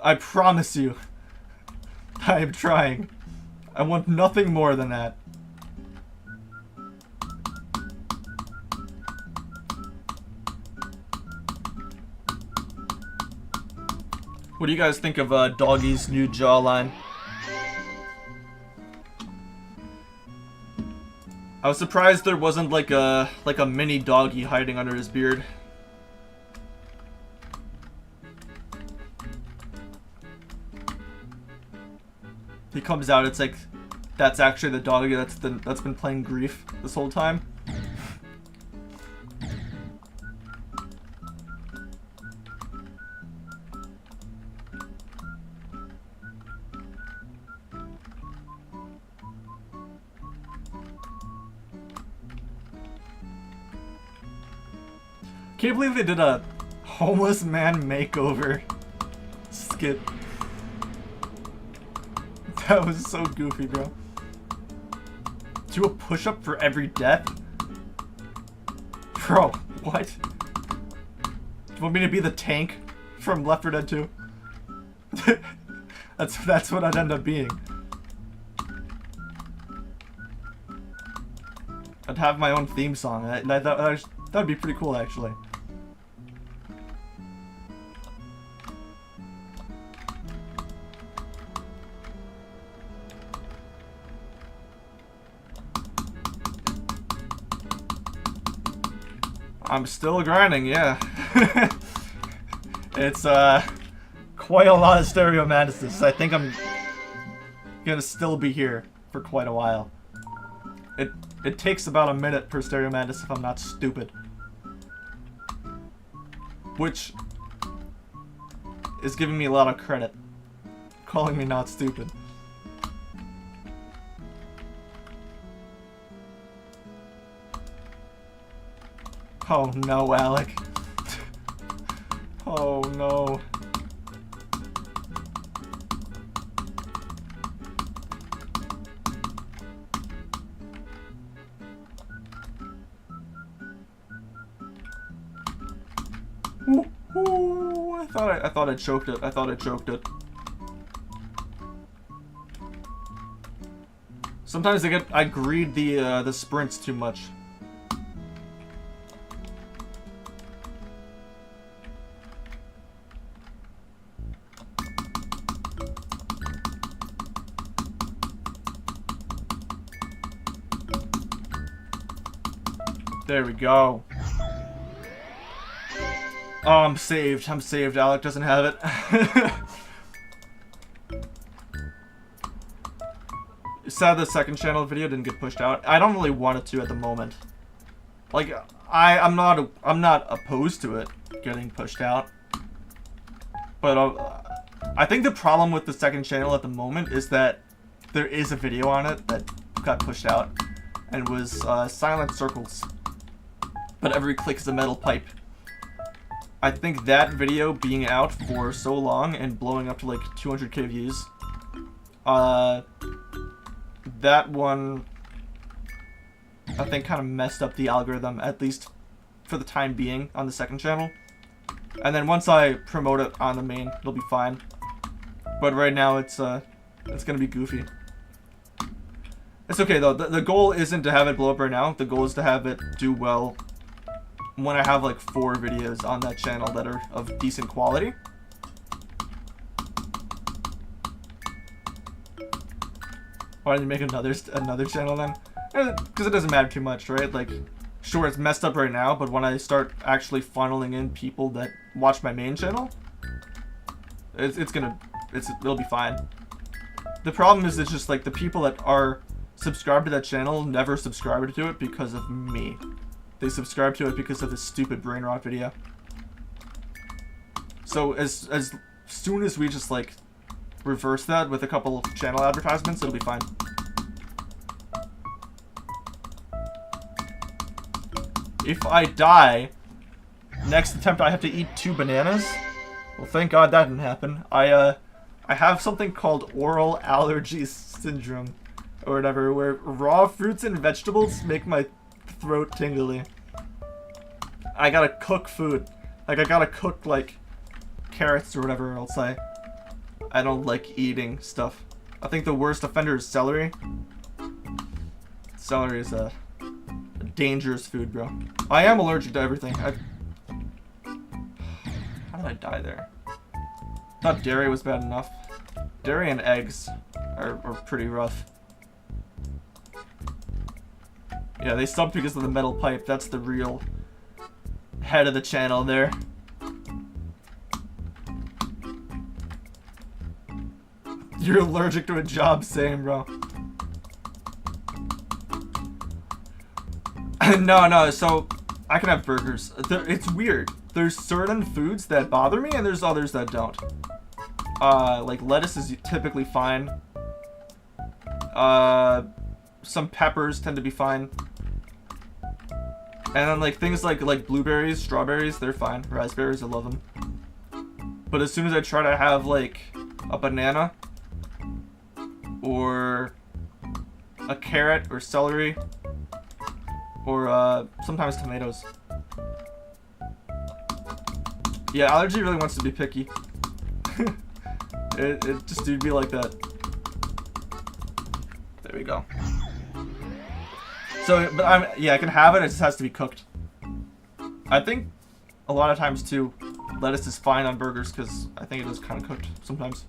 I promise you. I am trying. I want nothing more than that. What do you guys think of Doggy's new jawline? I was surprised there wasn't like a mini doggy hiding under his beard. He comes out, it's like that's actually the doggy that's been playing Grief this whole time. Can't believe they did a homeless man makeover skit. That was so goofy, bro. Do a push-up for every death? Bro, what? Do you want me to be the tank from Left 4 Dead 2? That's what I'd end up being. I'd have my own theme song. That'd be pretty cool, actually. I'm still grinding, yeah. It's quite a lot of stereo mantises. I think I'm gonna still be here for quite a while. It takes about a minute per stereo mantis if I'm not stupid. Which is giving me a lot of credit. Calling me not stupid. Oh no, Alec. Oh no. Ooh, I thought I choked it. I thought I choked it. Sometimes I greed the sprints too much. There we go. Oh, I'm saved. I'm saved. Alec doesn't have it. Sad the second channel video didn't get pushed out. I don't really want it to at the moment. Like, I'm not opposed to it getting pushed out. But I think the problem with the second channel at the moment is that there is a video on it that got pushed out and was Silent Circles. But every click is a metal pipe. I think that video being out for so long and blowing up to like 200k views, that one, I think, kind of messed up the algorithm, at least for the time being, on the second channel. And then once I promote it on the main, it'll be fine. But right now, it's gonna be goofy. It's okay though. The goal isn't to have it blow up right now. The goal is to have it do well when I have like 4 videos on that channel that are of decent quality. Why didn't you make another channel then? Because it doesn't matter too much, right? Like, sure, it's messed up right now, but when I start actually funneling in people that watch my main channel, it'll be fine. The problem is, it's just like the people that are subscribed to that channel never subscribed to it because of me. they subscribe to it because of this stupid brain rot video. So as soon as we just like reverse that with a couple of channel advertisements, it'll be fine. If I die, next attempt I have to eat 2 bananas. Well, thank God that didn't happen. I have something called oral allergy syndrome, or whatever, where raw fruits and vegetables make my throat tingly. I gotta cook food. Like, I gotta cook, like, carrots or whatever, else I don't like eating stuff. I think the worst offender is celery. Celery is a dangerous food, bro. I am allergic to everything. How did I die there? Thought dairy was bad enough. Dairy and eggs are pretty rough. Yeah, they subbed because of the metal pipe. That's the real head of the channel there. You're allergic to a job, same, bro. No, so I can have burgers. It's weird. There's certain foods that bother me and there's others that don't. Like lettuce is typically fine. Some peppers tend to be fine. And then like things like blueberries, strawberries, they're fine. Raspberries, I love them. But as soon as I try to have like a banana or a carrot or celery or sometimes tomatoes. Yeah, allergy really wants to be picky. it just do be like that. There we go. So, but I can have it. It just has to be cooked. I think a lot of times too, lettuce is fine on burgers because I think it is kind of cooked sometimes.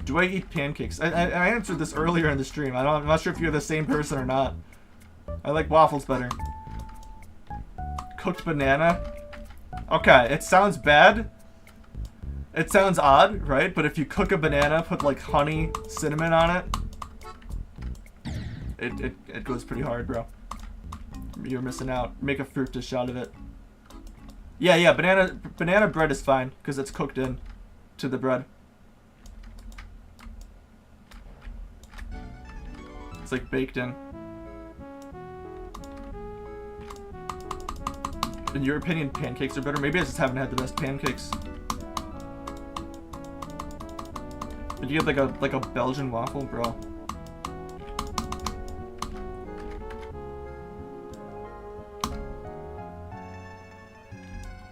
Do I eat pancakes? I answered this earlier in the stream. I'm not sure if you're the same person or not. I like waffles better. Cooked banana. Okay, it sounds bad. It sounds odd, right? But if you cook a banana, put like honey, cinnamon on it, it goes pretty hard, bro. You're missing out. Make a fruit dish out of it. Yeah, banana bread is fine because it's cooked in to the bread. It's like baked in. In your opinion, pancakes are better? Maybe I just haven't had the best pancakes. Did you get like a Belgian waffle, bro?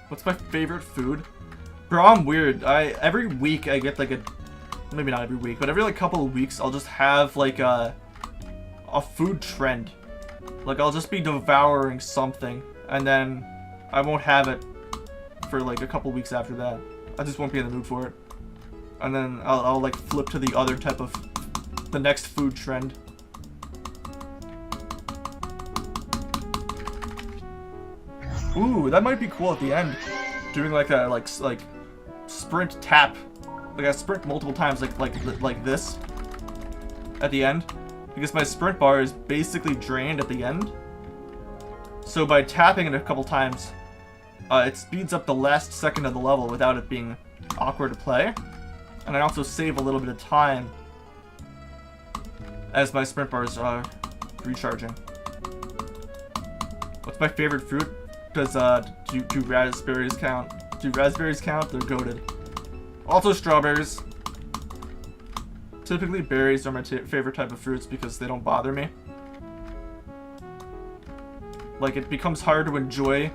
What's my favorite food? Bro, I'm weird. Every week I get like maybe not every week, but every like couple of weeks I'll just have like a food trend. Like I'll just be devouring something and then I won't have it for like a couple weeks after that. I just won't be in the mood for it. And then I'll like flip to the other type of the next food trend. Ooh, that might be cool at the end. Doing like a like sprint tap. Like I sprint multiple times like this at the end. Because my sprint bar is basically drained at the end. So by tapping it a couple times, it speeds up the last second of the level without it being awkward to play. And I also save a little bit of time as my sprint bars are recharging. What's my favorite fruit? Does do raspberries count? Do raspberries count? They're goated. Also strawberries. Typically berries are my favorite type of fruits because they don't bother me. Like it becomes hard to enjoy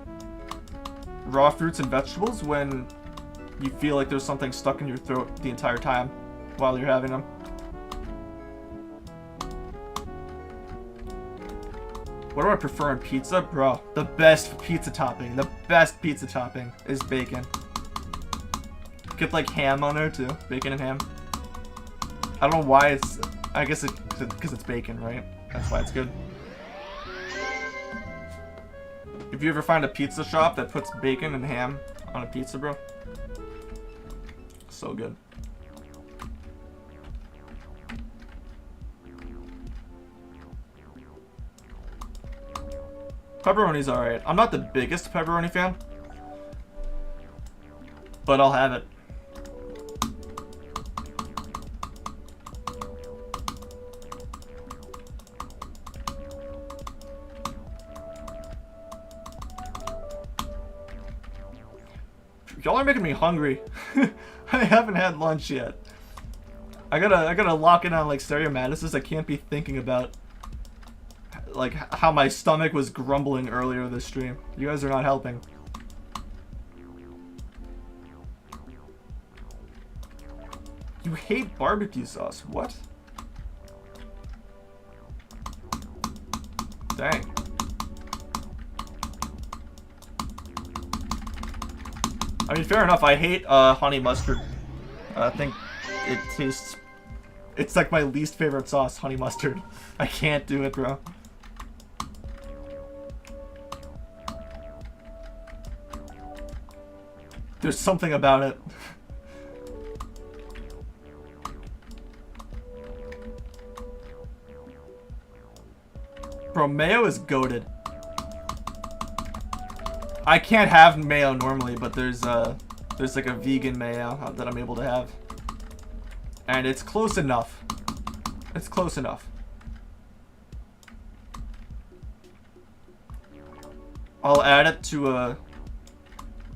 raw fruits and vegetables when you feel like there's something stuck in your throat the entire time while you're having them. What do I prefer on pizza? Bro, the best pizza topping is bacon. Get like ham on there too. Bacon and ham. I don't know why it's... I guess because it's bacon, right? That's why it's good. If you ever find a pizza shop that puts bacon and ham on a pizza, bro. So good. Pepperoni's alright. I'm not the biggest pepperoni fan, but I'll have it. Y'all are making me hungry. I haven't had lunch yet. I gotta lock in on like stereo madnesses. I can't be thinking about like how my stomach was grumbling earlier this stream. You guys are not helping. You hate barbecue sauce. What? Dang. I mean, fair enough. I hate honey mustard. I think it tastes... It's like my least favorite sauce, honey mustard. I can't do it, bro. There's something about it. Bro, mayo is goated. I can't have mayo normally, but there's like a vegan mayo that I'm able to have. And it's close enough. It's close enough. I'll add it to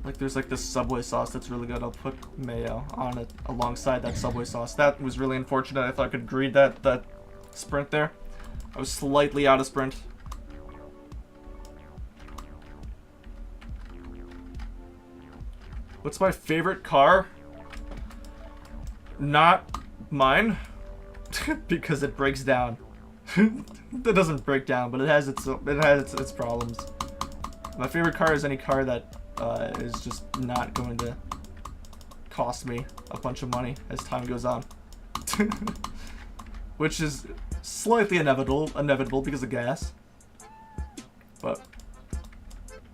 like there's like this Subway sauce that's really good. I'll put mayo on it alongside that Subway sauce. That was really unfortunate. I thought I could greed that sprint there. I was slightly out of sprint. What's my favorite car? Not mine, because it breaks down. That doesn't break down, but it has its problems. My favorite car is any car that is just not going to cost me a bunch of money as time goes on, which is slightly inevitable because of gas. But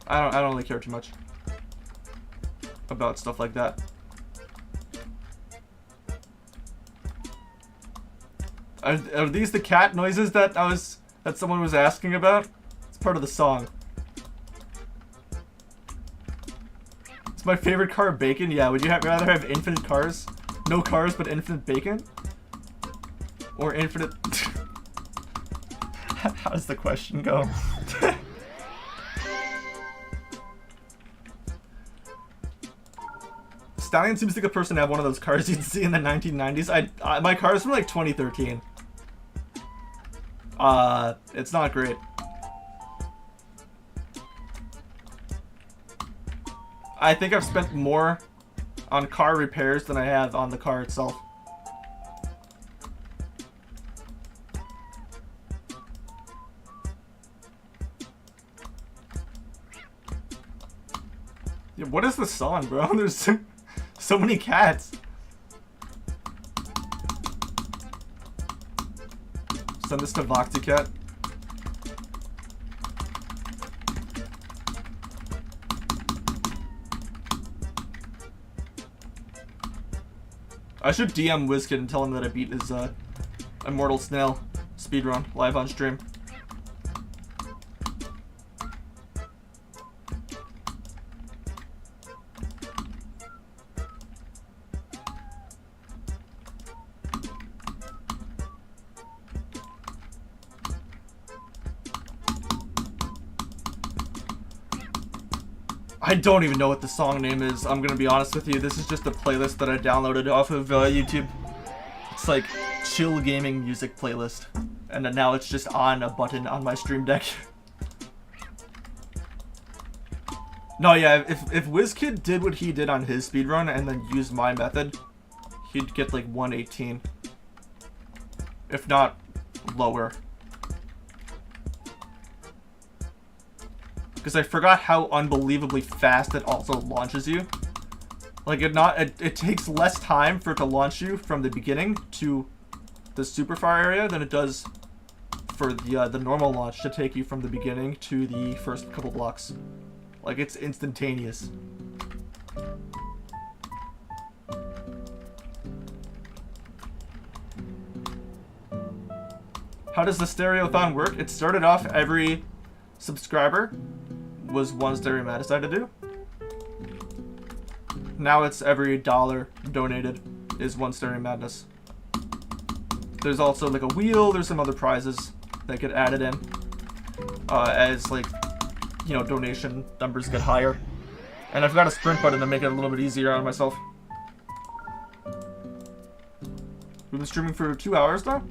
I don't really care too much about stuff like that. Are these the cat noises that someone was asking about? It's part of the song. It's my favorite car, bacon. Yeah, would you rather have infinite cars? No cars, but infinite bacon? Or infinite... How does the question go? Stallion seems like a person to have one of those cars you'd see in the 1990s. My car is from like 2013. It's not great. I think I've spent more on car repairs than I have on the car itself. Yeah, what is the song, bro? There's so many cats. Send this to VoxyCat. I should DM WizKid and tell him that I beat his Immortal Snail speedrun live on stream. I don't even know what the song name is. I'm gonna be honest with you. This is just a playlist that I downloaded off of YouTube. It's like chill gaming music playlist, and then now it's just on a button on my stream deck. No, yeah. If WizKid did what he did on his speedrun and then used my method, he'd get like 118, if not lower. Because I forgot how unbelievably fast it also launches you. Like it takes less time for it to launch you from the beginning to the superfire area than it does for the normal launch to take you from the beginning to the first couple blocks. Like, it's instantaneous. How does the Stereothon work? It started off every subscriber was 1 Stereo Madness I had to do. Now it's every dollar donated is 1 Stereo Madness. There's also like a wheel, there's some other prizes that get added in as like, you know, donation numbers get higher. And I've got a sprint button to make it a little bit easier on myself. We've been streaming for 2 hours now.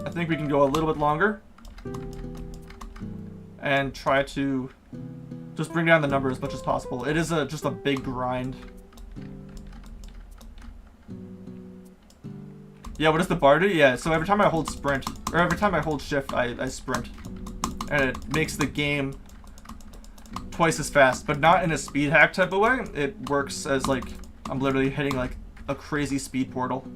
I think we can go a little bit longer and try to just bring down the number as much as possible. It is just a big grind. Yeah, what does the bar do? Yeah, so every time I hold sprint, or every time I hold shift, I sprint. And it makes the game twice as fast, but not in a speed hack type of way. It works as like, I'm literally hitting like a crazy speed portal.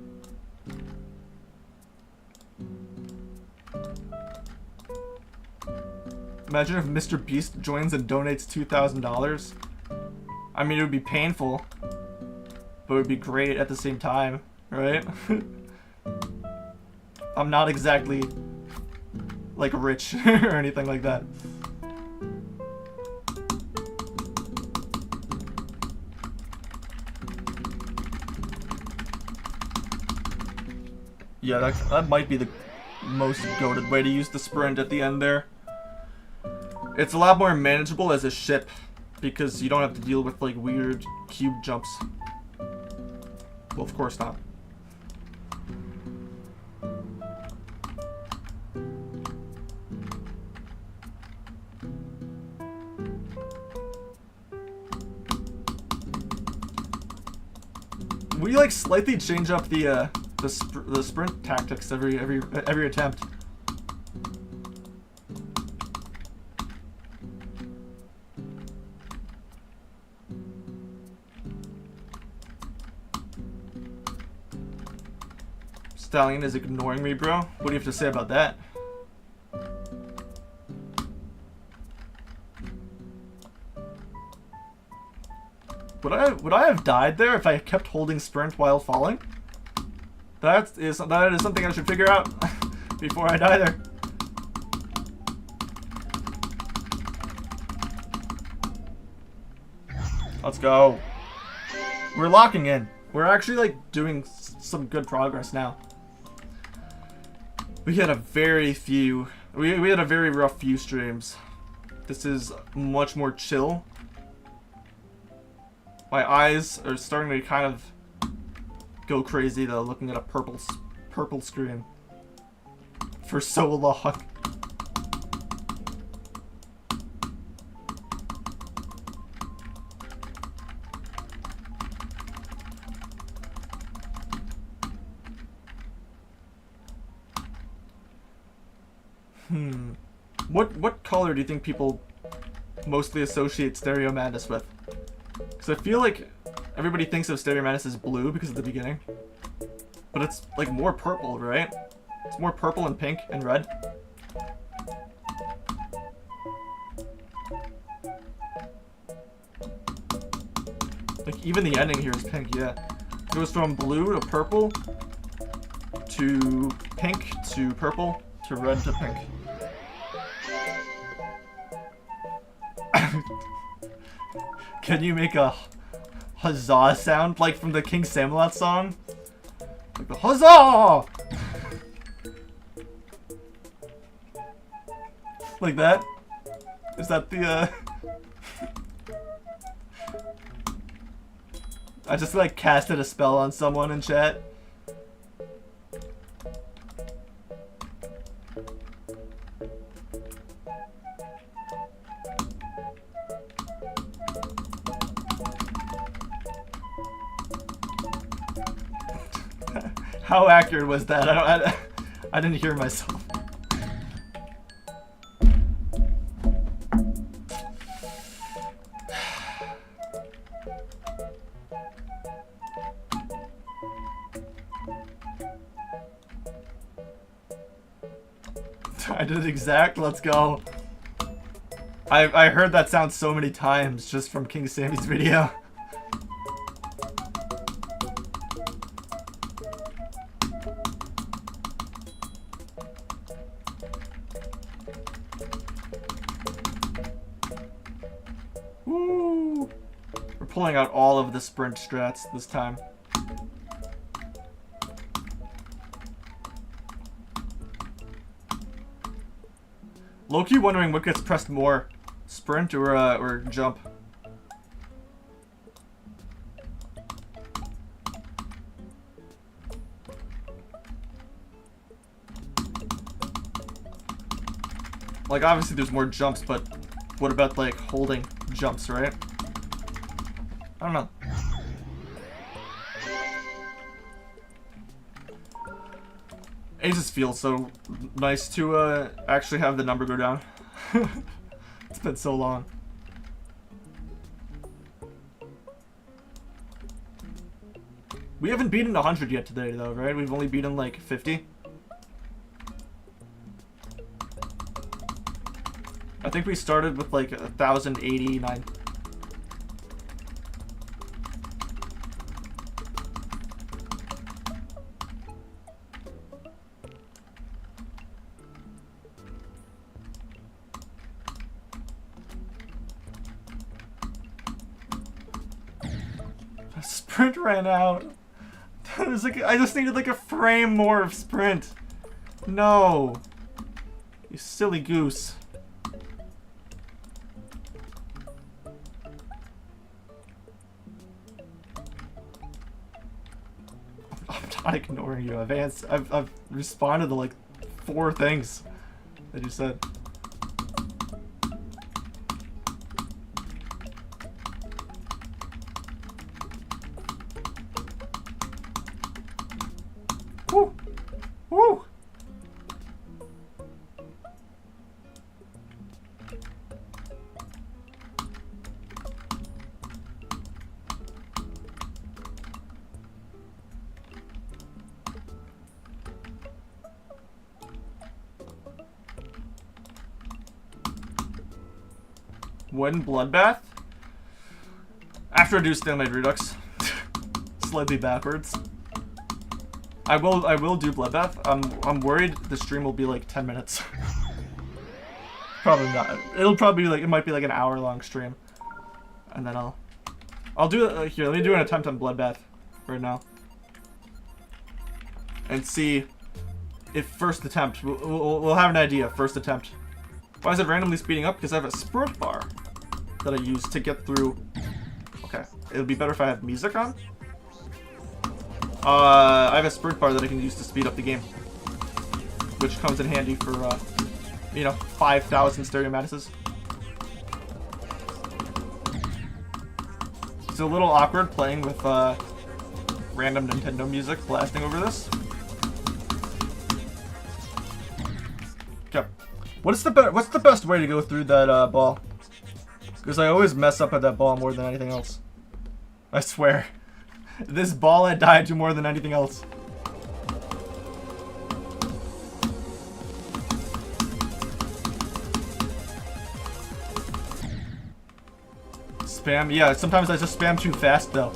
Imagine if Mr. Beast joins and donates $2,000. I mean, it would be painful, but it would be great at the same time, right? I'm not exactly like rich or anything like that. Yeah, that might be the most goated way to use the sprint at the end there. It's a lot more manageable as a ship because you don't have to deal with like weird cube jumps. Well, of course not. We like slightly change up the sprint tactics every attempt. Stallion is ignoring me, bro. What do you have to say about that? Would I have died there if I kept holding sprint while falling? That is something I should figure out before I die there. Let's go. We're locking in. We're actually like doing some good progress now. We had a very rough few streams. This is much more chill. My eyes are starting to kind of go crazy though, looking at a purple screen for so long. What color do you think people mostly associate Stereo Madness with? Because I feel like everybody thinks of Stereo Madness as blue because of the beginning. But it's like more purple, right? It's more purple and pink and red. Like even the ending here is pink, yeah. It goes from blue to purple to pink to purple to red to pink. Can you make a huzzah sound like from the King Samalot song? Like the huzzah! Like that? Is that the I just like casted a spell on someone in chat. How accurate was that? I didn't hear myself. I did it exact. Let's go. I heard that sound so many times just from King Sammy's video. pulling out all of the sprint strats this time. Low-key wondering what gets pressed more, sprint or jump. Like, obviously there's more jumps, but what about, like, holding jumps, right? I don't know. It just feels so nice to, actually have the number go down. It's been so long. We haven't beaten 100 yet today, though, right? We've only beaten, like, 50. I think we started with like 1,089. Sprint ran out. It was like, I just needed like a frame more of sprint. No. You silly goose. I'm not ignoring you. I've responded to like 4 things that you said. Woo! Woo! When Bloodbath? After I do Stalemate Redux. Slightly backwards. I will do Bloodbath. I'm worried the stream will be like 10 minutes. Probably not. It'll probably be like, it might be like an hour-long stream. And then I'll do it, here, let me do an attempt on Bloodbath right now. And see if first attempt, we'll have an idea, first attempt. Why is it randomly speeding up? Because I have a sprint bar that I use to get through. Okay, it would be better if I have music on. I have a sprint bar that I can use to speed up the game, which comes in handy for, you know, 5,000 stereo mattises. It's a little awkward playing with random Nintendo music blasting over this. Okay, what's the best way to go through that ball? Because I always mess up at that ball more than anything else. I swear. This ball I died to more than anything else. Spam? Yeah, sometimes I just spam too fast though.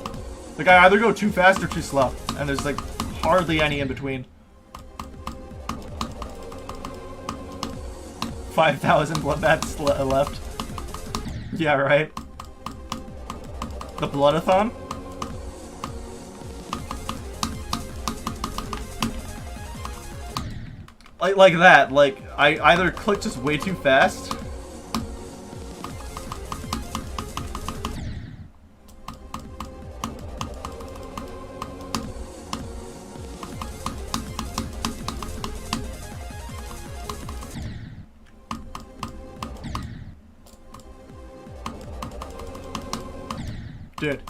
Like I either go too fast or too slow. And there's like hardly any in between. 5,000 bloodbaths left. Yeah, right. The Bloodathon? Like that, like, I either click just way too fast. Dude.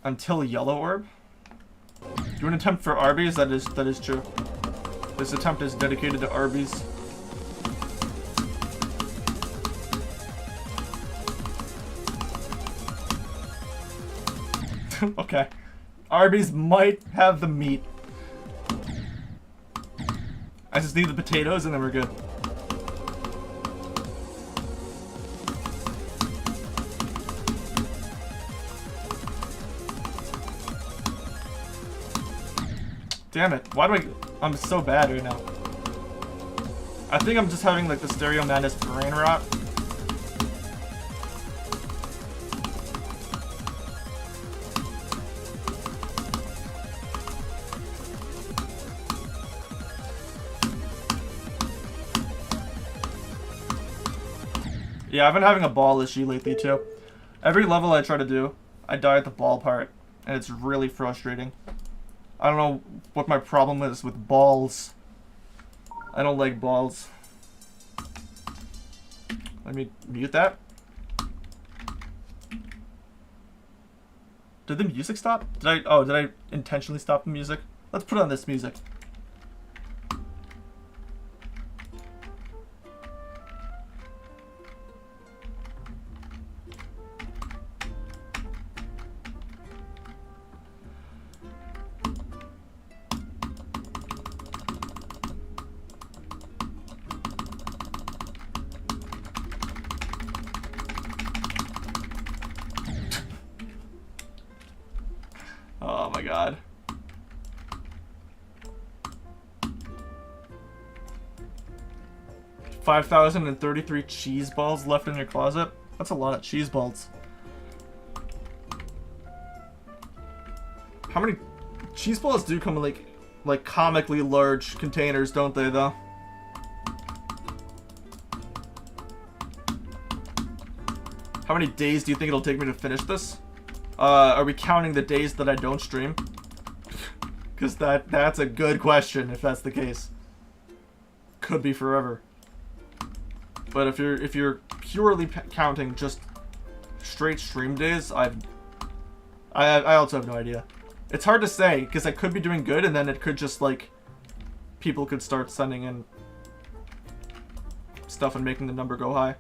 Until yellow orb? Do an attempt for Arby's? That is true. This attempt is dedicated to Arby's. Okay. Arby's might have the meat. I just need the potatoes and then we're good. Damn it. Why do I'm so bad right now. I think I'm just having like the stereo madness brain rot. Yeah, I've been having a ball issue lately too. Every level I try to do, I die at the ball part, and it's really frustrating. I don't know what my problem is with balls. I don't like balls. Let me mute that. Did the music stop? Did I intentionally stop the music? Let's put on this music. Oh my god. $5,033 cheese balls left in your closet? That's a lot of cheese balls. How many cheese balls do come in like comically large containers, don't they though? How many days do you think it'll take me to finish this? Are we counting the days that I don't stream? Because that's a good question if that's the case. Could be forever. But if you're purely counting just straight stream days, I also have no idea. It's hard to say because I could be doing good and then it could just like people could start sending in stuff and making the number go high.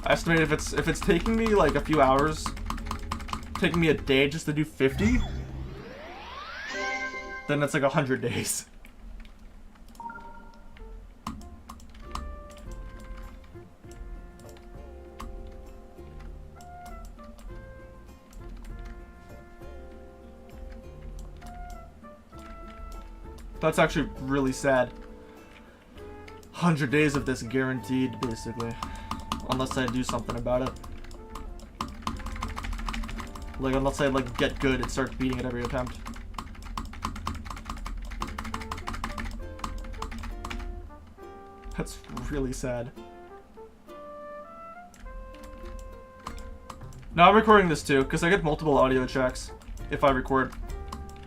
I estimate if it's taking me like a few hours, taking me a day just to do 50, then it's like 100 days. That's actually really sad. 100 days of this guaranteed, basically. Unless I do something about it. Like, unless I, like, get good and start beating it every attempt. That's really sad. Now I'm recording this too, because I get multiple audio tracks if I record.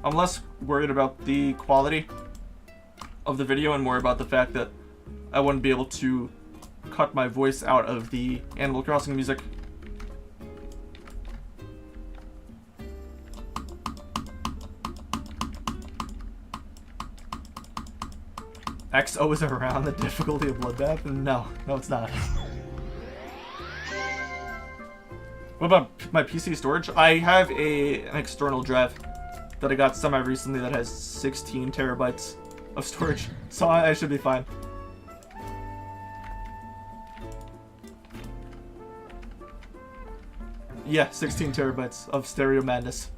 I'm less worried about the quality of the video and more about the fact that I wouldn't be able to cut my voice out of the Animal Crossing music. XO is around the difficulty of Bloodbath? No, it's not. What about my PC storage? I have an external drive that I got semi-recently that has 16 terabytes of storage, so I should be fine. Yeah, 16 terabytes of stereo madness.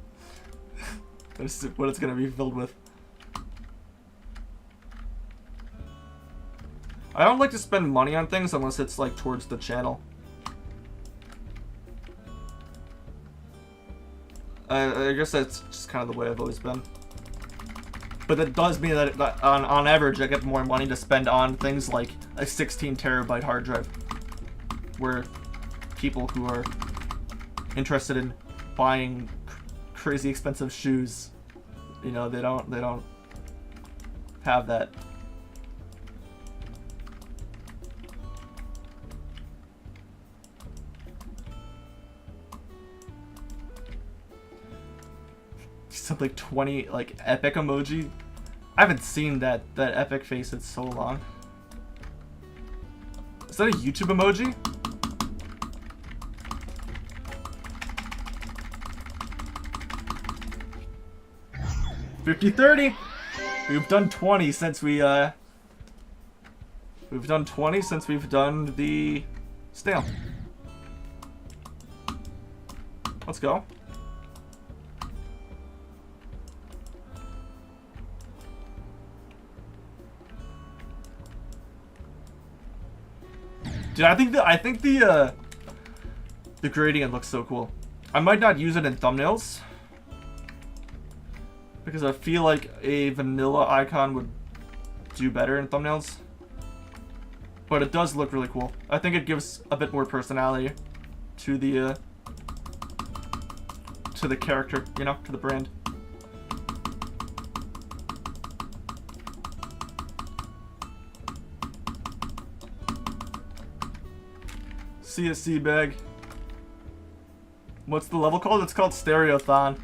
That's what it's gonna be filled with. I don't like to spend money on things unless it's like towards the channel. I guess that's just kind of the way I've always been. But that does mean that on average I get more money to spend on things like a 16 terabyte hard drive. Where people who are interested in buying crazy expensive shoes, you know, they don't have that. Something like 20 like epic emoji. I haven't seen that epic face in so long. Is that a YouTube emoji? $50-30. We've done 20 since we've done 20 since we've done the Snail. Let's go. Dude, I think the gradient looks so cool. I might not use it in thumbnails because I feel like a vanilla icon would do better in thumbnails. But it does look really cool. I think it gives a bit more personality to the character, you know, to the brand. CSC bag. What's the level called? It's called Stereothon.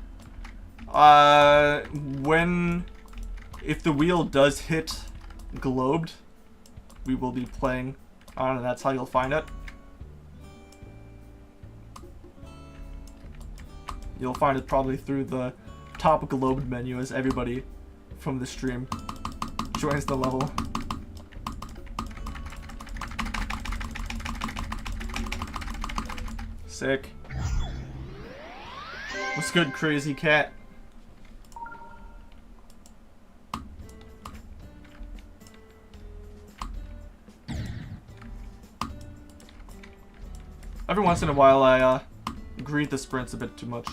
If the wheel does hit globed, we will be playing on, and that's how you'll find it. You'll find it probably through the top globed menu as everybody from the stream joins the level. Sick. What's good, crazy cat? Every once in a while I greet the sprints a bit too much.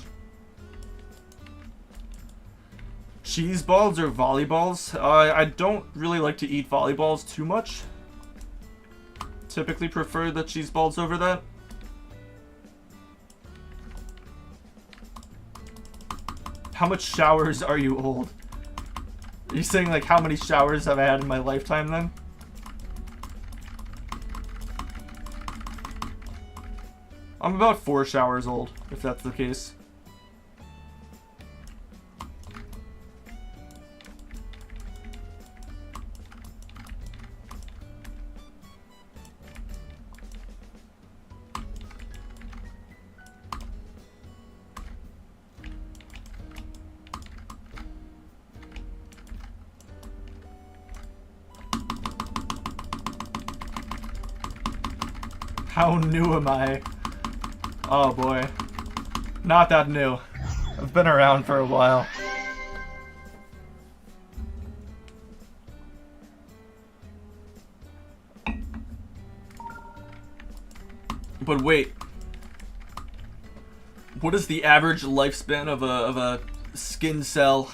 Cheese balls or volleyballs? I don't really like to eat volleyballs too much. Typically prefer the cheese balls over that. How much showers are you old? Are you saying like how many showers have I had in my lifetime then? I'm about 4 showers old, if that's the case. How new am I? Oh boy. Not that new. I've been around for a while. But wait. What is the average lifespan of a skin cell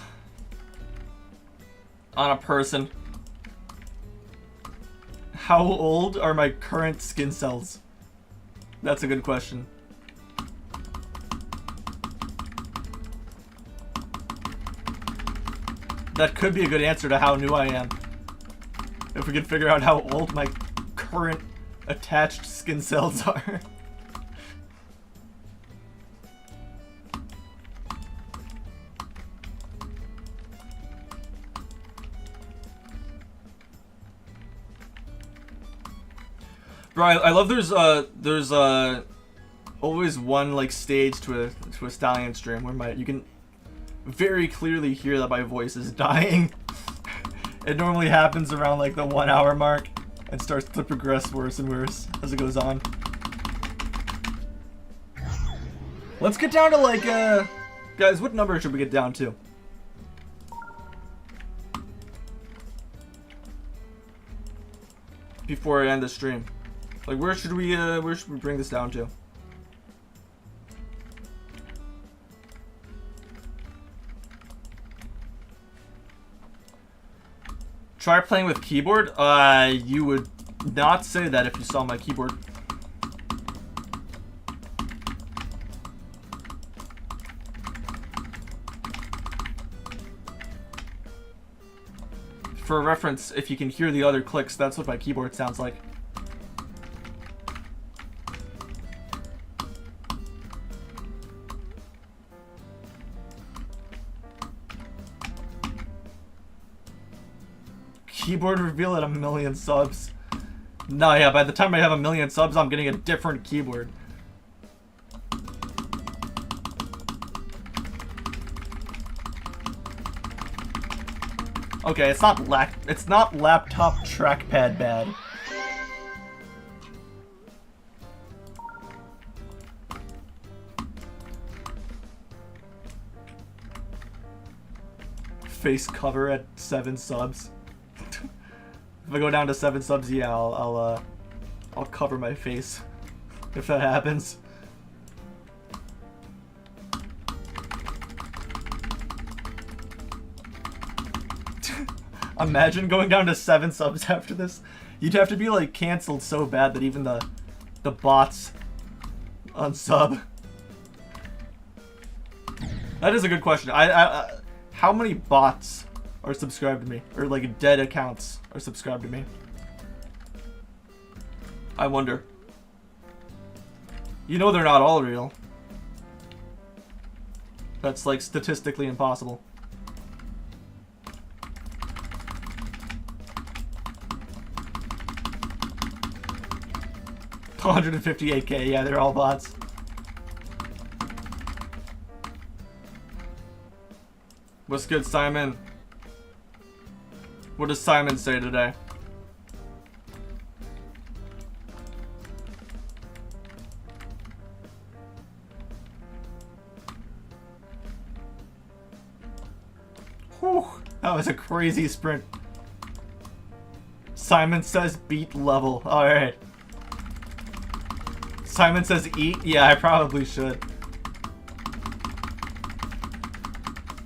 on a person? How old are my current skin cells? That's a good question. That could be a good answer to how new I am. If we could figure out how old my current attached skin cells are. Bro, I love there's always one like stage to a Stallion stream where you can very clearly hear that my voice is dying. It normally happens around like the 1 hour mark and starts to progress worse and worse as it goes on. Let's get down to like guys, what number should we get down to? Before I end the stream. Like where should we bring this down to? Try playing with keyboard? You would not say that if you saw my keyboard. For reference, if you can hear the other clicks, that's what my keyboard sounds like. Keyboard reveal at 1 million subs. No, yeah, by the time I have 1 million subs, I'm getting a different keyboard. Okay, it's not laptop trackpad bad. Face cover at 7 subs. If I go down to 7 subs, yeah, I'll cover my face if that happens. Imagine going down to 7 subs after this. You'd have to be like canceled so bad that even the bots unsub. That is a good question. How many bots are subscribed to me, or like dead accounts are subscribed to me? I wonder. You know they're not all real. That's like statistically impossible. $158K, yeah, they're all bots. What's good, Simon? What does Simon say today? Whew, that was a crazy sprint. Simon says beat level. Alright. Simon says eat? Yeah, I probably should.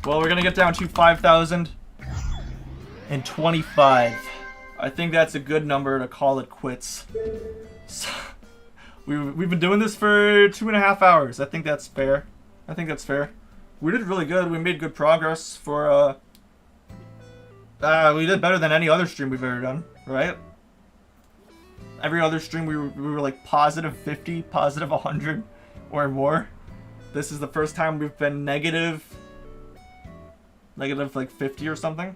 Well, we're gonna get down to 5,025. I think that's a good number to call it quits. So, we've been doing this for 2.5 hours. I think that's fair. I think that's fair. We did really good. We made good progress for, we did better than any other stream we've ever done, right? Every other stream we were like positive 50, positive 100 or more. This is the first time we've been negative like 50 or something.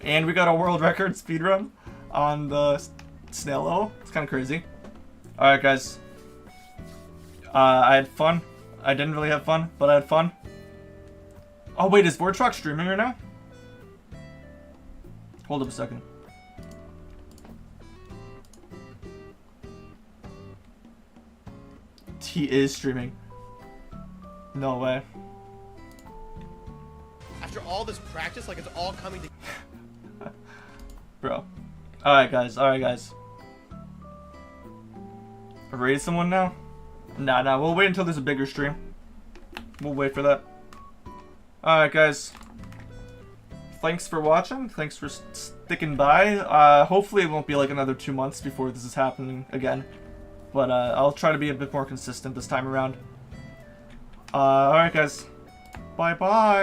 And we got a world record speedrun on the snail level. It's kind of crazy. Alright guys. I had fun. I didn't really have fun, but I had fun. Oh wait, is Vortrock streaming right now? Hold up a second. He is streaming. No way. After all this practice, like it's all coming to... Bro. Alright guys, alright guys. Raid someone now? Nah, we'll wait until there's a bigger stream. We'll wait for that. Alright guys. Thanks for watching. Thanks for sticking by. Hopefully it won't be like another 2 months before this is happening again. But I'll try to be a bit more consistent this time around. Alright guys. Bye bye.